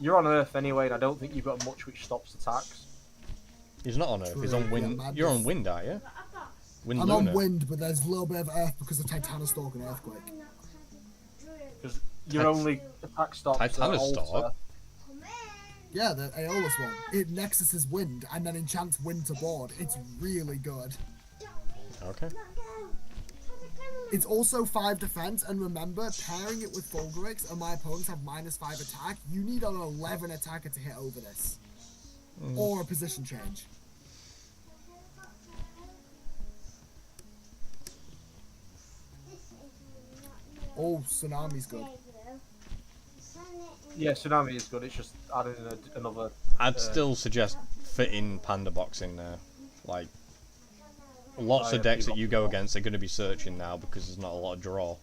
You're on Earth anyway, and I don't think you've got much which stops attacks. He's not on Earth, he's True, on yeah, Wind. Madness. You're on Wind, aren't you? Wind I'm Lunar. on Wind, but there's a little bit of Earth because of Titanostalk and Earthquake. Because your only attack stops are Titanostalk? Altar. Yeah, the Aeolus one. It Nexus is Wind, and then enchants Wind to board. It's really good. Okay. It's also 5 defense, and remember, pairing it with Fulgurix, and my opponents have -5 attack, you need an 11 attacker to hit over this. Or a position change. Oh, Tsunami's good. Yeah, Tsunami is good. It's just adding another. I'd still suggest fitting Panda Box in there. Like, lots of decks that you go against are going to be searching now because there's not a lot of draw.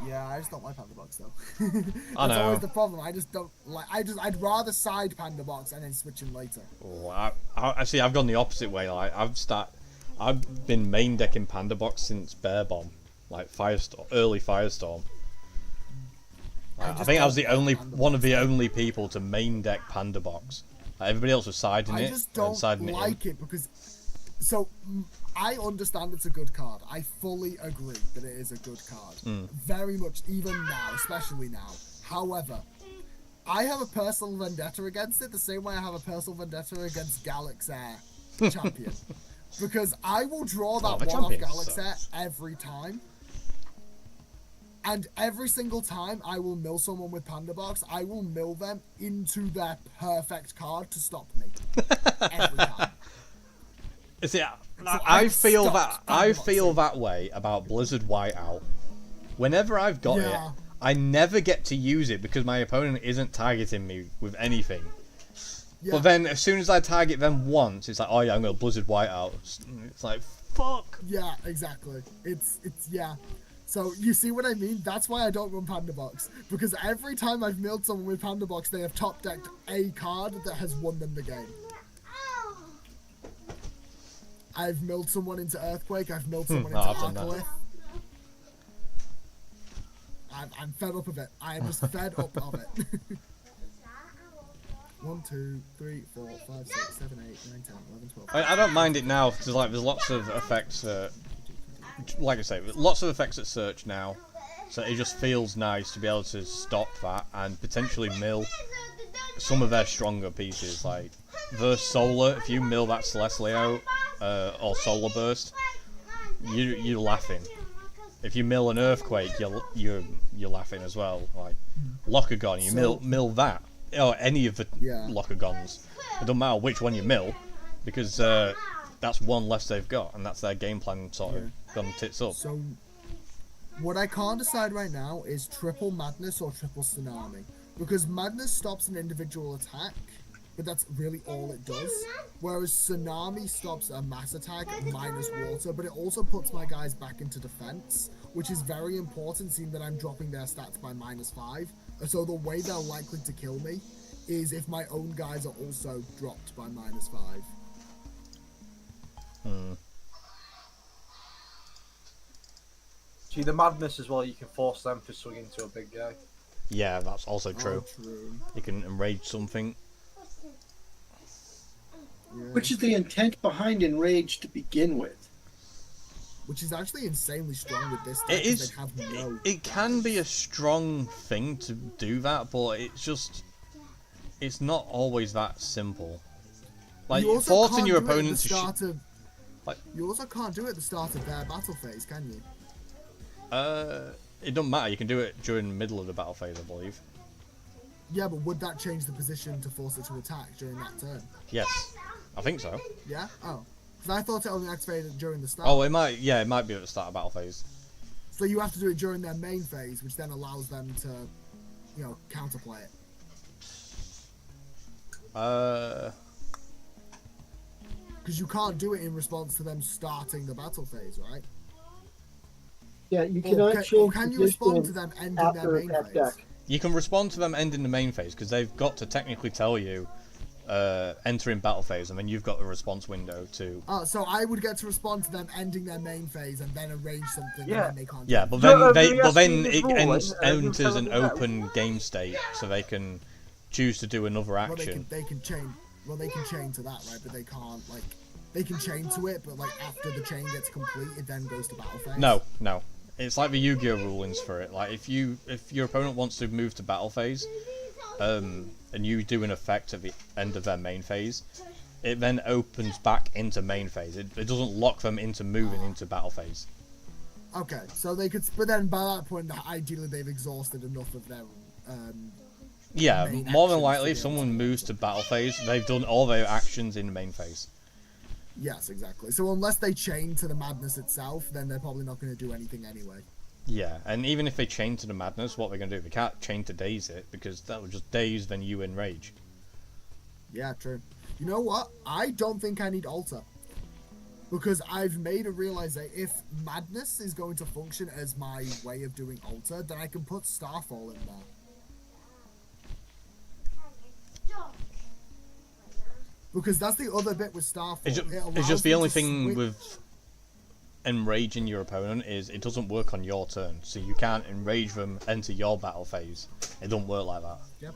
Yeah, I just don't like Panda Box though. I That's know. always the problem. I just don't like. I'd rather side Panda Box and then switch in later. Oh, I see. I've gone the opposite way. Like I've been main decking Panda Box since Bear Bomb, like Firestorm, early Firestorm. Like, I just think I was don't the like only Panda one of Box. the only people to main deck Panda Box. Like, everybody else was siding I it just and don't siding it in. like it because. So, I understand it's a good card. I fully agree that it is a good card. Very much, even now, especially now. However, I have a personal vendetta against it the same way I have a personal vendetta against Galaxair Champion. Because I will draw that the one-off champion Galaxair sucks. every time. And every single time I will mill someone with Panda Box, I will mill them into their perfect card to stop me. Every time. See, I I've feel stopped that I Panda feel Boxing. that way about Blizzard Whiteout. Whenever I've got Yeah. it, I never get to use it because my opponent isn't targeting me with anything. Yeah. But then, as soon as I target them once, it's like, oh yeah, I'm gonna Blizzard Whiteout. It's like, fuck. Yeah, exactly. It's yeah. So you see what I mean? That's why I don't run Panda Box. Because every time I've milled someone with Panda Box, they have top decked a card that has won them the game. I've milled someone into Earthquake, I've milled someone into I've done that. Arcalith. I'm fed up of it. I am just fed up of it. 1, 2, 3, 4, 5, 6, 7, 8, 9, 10, 11, 12. I don't mind it now because like there's lots of effects. Like I say, lots of effects at search now, so it just feels nice to be able to stop that and potentially mill some of their stronger pieces. Like versus Solar, if you mill that Celestlio or Solar Burst, you're laughing. If you mill an Earthquake, you're laughing as well. Like Lockagon, you mill that or any of the Yeah. Lockagons. It doesn't matter which one you mill because that's one less they've got, and that's their game plan sort of gone tits up. So, what I can't decide right now is triple Madness or triple Tsunami. Because Madness stops an individual attack, but that's really all it does. Whereas Tsunami stops a mass attack minus water, but it also puts my guys back into defense, which is very important seeing that I'm dropping their stats by -5. So the way they're likely to kill me is if my own guys are also dropped by -5. See, the Madness as well, you can force them to swing into a big guy. Yeah, that's also true. Oh, true. You can enrage something. Yeah. Which is the intent behind Enrage to begin with. Which is actually insanely strong with this deck. It 'cause is. they have no It can be a strong thing to do that, but it's not always that simple. Like You also forcing can't your do it at opponent the to start of. like- You also can't do it at the start of their battle phase, can you? it doesn't matter. You can do it during the middle of the battle phase, I believe. Yeah, but would that change the position to force it to attack during that turn? Yes, I think so. Yeah? Oh. 'Cause I thought it only activated during the start. Oh, it might. Yeah, it might be at the start of battle phase. So you have to do it during their main phase, which then allows them to, counterplay it. Because Because you can't do it in response to them starting the battle phase, right? Yeah, you Or cannot can, change or can you respond to position them ending their after main attack phase? deck. You can respond to them ending the main phase because they've got to technically tell you entering battle phase, and then you've got a response window to. Oh, so I would get to respond to them ending their main phase and then arrange something, Yeah. and then they can't. Yeah, do but it. then No, they, he but has to then use this it rule, enters and you tell an them that. open game state, so they can choose to do another Well, action. they can chain. Well, they can chain to that, right? But they can't like. They can chain to it, but like after the chain gets complete, it then goes to battle phase. No. It's like the Yu-Gi-Oh rulings for it. Like if your opponent wants to move to battle phase, and you do an effect at the end of their main phase, it then opens back into main phase. It doesn't lock them into moving into battle phase. Okay, so they could, but then by that point, ideally they've exhausted enough of their. Yeah, Main more than actions likely, to if be able someone to do moves that. to battle phase, they've done all their actions in the main phase. Yes, exactly. So unless they chain to the madness itself, then they're probably not going to do anything anyway. Yeah, and even if they chain to the madness, what they're going to do? They can't chain to daze it, because that would just daze then you enrage. Yeah, true. You know what? I don't think I need alter. Because I've made a realization, if madness is going to function as my way of doing alter, then I can put Starfall in there. Because that's the other bit with Starfall. It's allows just the me only to thing switch- with enraging your opponent is it doesn't work on your turn, so you can't enrage them into your battle phase. It doesn't work like that. Yep.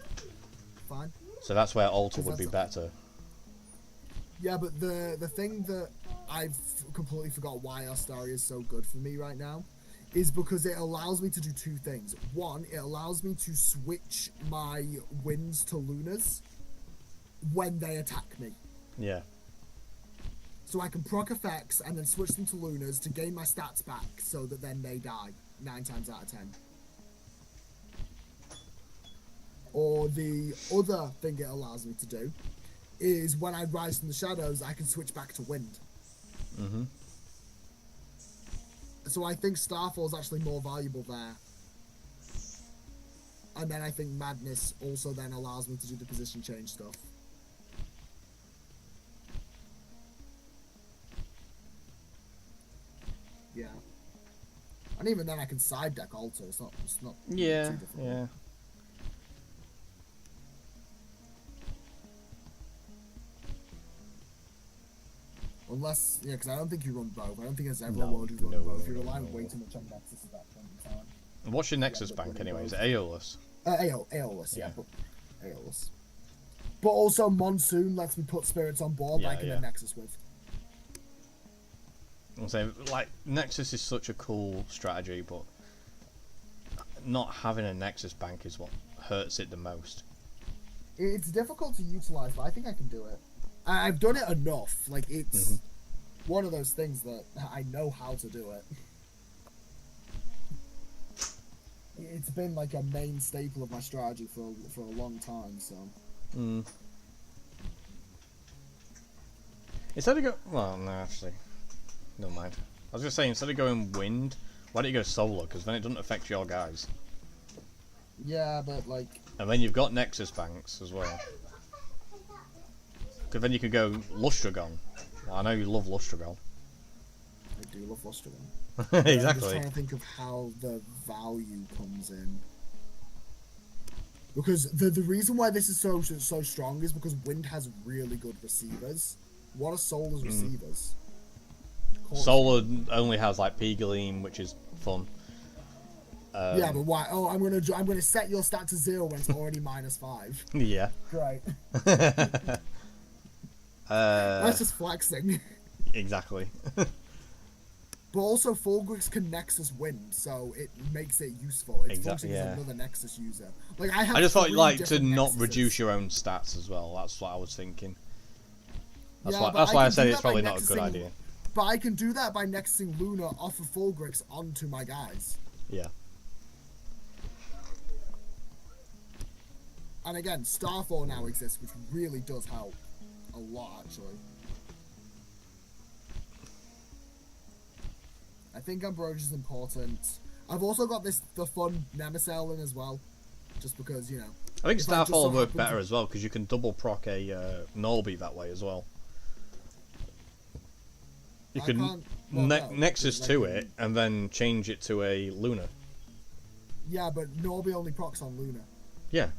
Fine. So that's where alter Because would be that's- better. Yeah, but the thing that I've completely forgot why Astaria is so good for me right now is because it allows me to do two things. One, it allows me to switch my winds to lunas when they attack me. Yeah. So I can proc effects and then switch them to lunas to gain my stats back so that then they die 9 times out of 10. Or the other thing it allows me to do is when I rise from the shadows, I can switch back to wind. Mhm. So I think Starfall is actually more valuable there. And then I think Madness also then allows me to do the position change stuff. Yeah. And even then I can side deck alter. It's not Yeah. too difficult. Yeah. Unless, yeah, because I don't think you run both. I don't think there's ever No, a world you run no, both. no, You're no, relying no. way too much on Nexus at that point in time. And what's your Nexus bank anyway? Is it Aeolus? Aeolus, yeah. Yeah. But, Aeolus. But also Monsoon lets me put spirits on board that I Yeah, can yeah. then Nexus with. I'm saying, like, Nexus is such a cool strategy, but not having a Nexus bank is what hurts it the most. It's difficult to utilize, but I think I can do it. I've done it enough. Like, it's one of those things that I know how to do it. It's been like a main staple of my strategy for a long time, so. Mm. Instead of well, no, actually, never mind. I was just saying, instead of going wind, why don't you go solar? Because then it doesn't affect your guys. Yeah, but like, And then you've got Nexus banks as well. Because then you could go Lustragon. Well, I know you love Lustragon. I do love Lustragon. I'm just Exactly. trying to think of how the value comes in. Because the reason why this is so strong is because Wind has really good receivers. What are Solar's receivers? Chorus. Solar only has like P-Gleam, which is fun. Yeah, but why? Oh, I'm gonna set your stat to 0 when it's already -5. Yeah. Great. Uh, That's just flexing. exactly. But also, Fulgrix can Nexus Wind, so it makes it useful. It's Exactly, functioning yeah. as another Nexus user. Like I have. I just thought 3 like to different not Nexuses. reduce your own stats as well. That's what I was thinking. That's Yeah, why. but That's why I can said do it's that by probably not a good nexusing- idea. But I can do that by nexusing Luna off of Fulgrix onto my guys. Yeah. And again, Starfall now exists, which really does help a lot, actually. I think Ambrosia is important. I've also got the fun Nemesis in as well, just because, you know. I think if I just so Starfall would work happen better to- as well because you can double proc a Nullby that way as well. You I could can't. Well, no, Nexus like, to it and then change it to a Luna. Yeah, but Norby only procs on Luna. Yeah.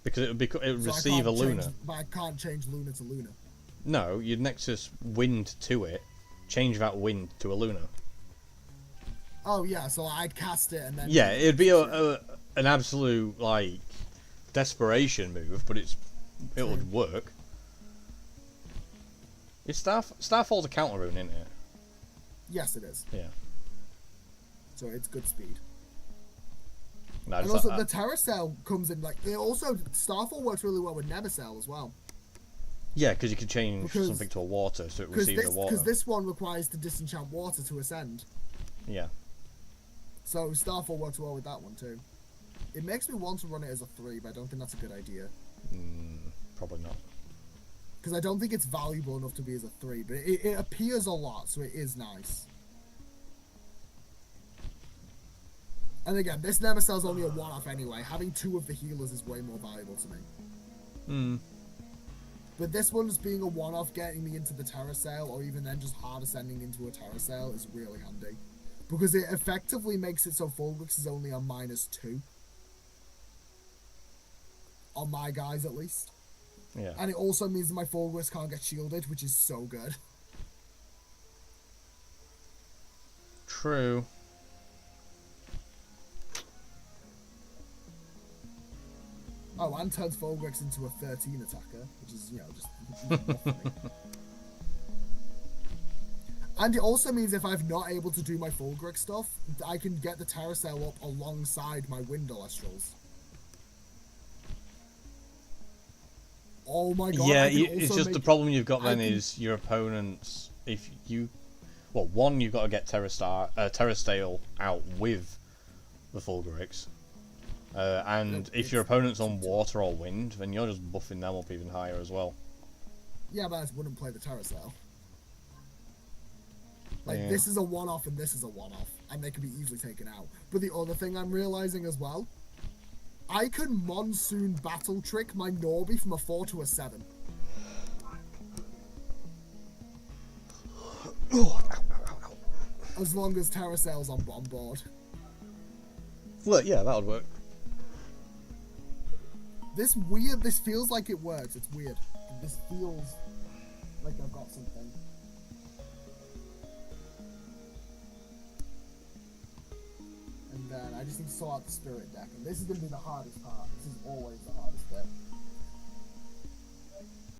Because it would So receive a Luna. But I can't change Luna to Luna. No, you'd Nexus Wind to it, change that Wind to a Luna. Oh yeah, so I'd cast it and then. Yeah, it'd be an absolute like desperation move, but it would work. Is Starfall's a counter rune, isn't it? Yes, it is. Yeah. So it's good speed. No, And just also, like the Terra Cell comes in like. It also, Starfall works really well with Nevercell as well. yeah, because you could change Because- something to a water, so it receives the water. Because this one requires to disenchant water to ascend. Yeah. So Starfall works well with that one too. It makes me want to run it as a 3, but I don't think that's a good idea. Probably not. Because I don't think it's valuable enough to be as a 3, but it appears a lot, so it is nice. And again, this Nemecel's only a one-off anyway. Having 2 of the healers is way more valuable to me. But this one, just being a one-off, getting me into the Terra Sail, or even then just hard ascending into a Terra Sail is really handy. Because it effectively makes it so Fulgrix is only on -2. On my guys, at least. Yeah. And it also means that my Fulgrix can't get shielded, which is so good. True. Oh, and turns Fulgrix into a 13 attacker, which is, just... And it also means if I'm not able to do my Fulgrix stuff, I can get the Terra Sail up alongside my Wind Elestrals. Oh my god. Yeah, I can it's also just make- the problem you've got I then can- is your opponents. If you, well, one you've got to get Terra Stale out with the Fulgurix, and if your opponent's on water or wind, then you're just buffing them up even higher as well. Yeah, but I just wouldn't play the Terra Sail. Like, Yeah. this is a one-off and this is a one-off, and they can be easily taken out. But the other thing I'm realizing as well, I can Monsoon Battle Trick my Norby from a 4 to a 7. As long as Terra Sail's on board. Well, yeah, that would work. This feels like it works. It's weird. This feels like I've got something. And then I just need to sort out the spirit deck. And this is going to be the hardest part. This is always the hardest bit.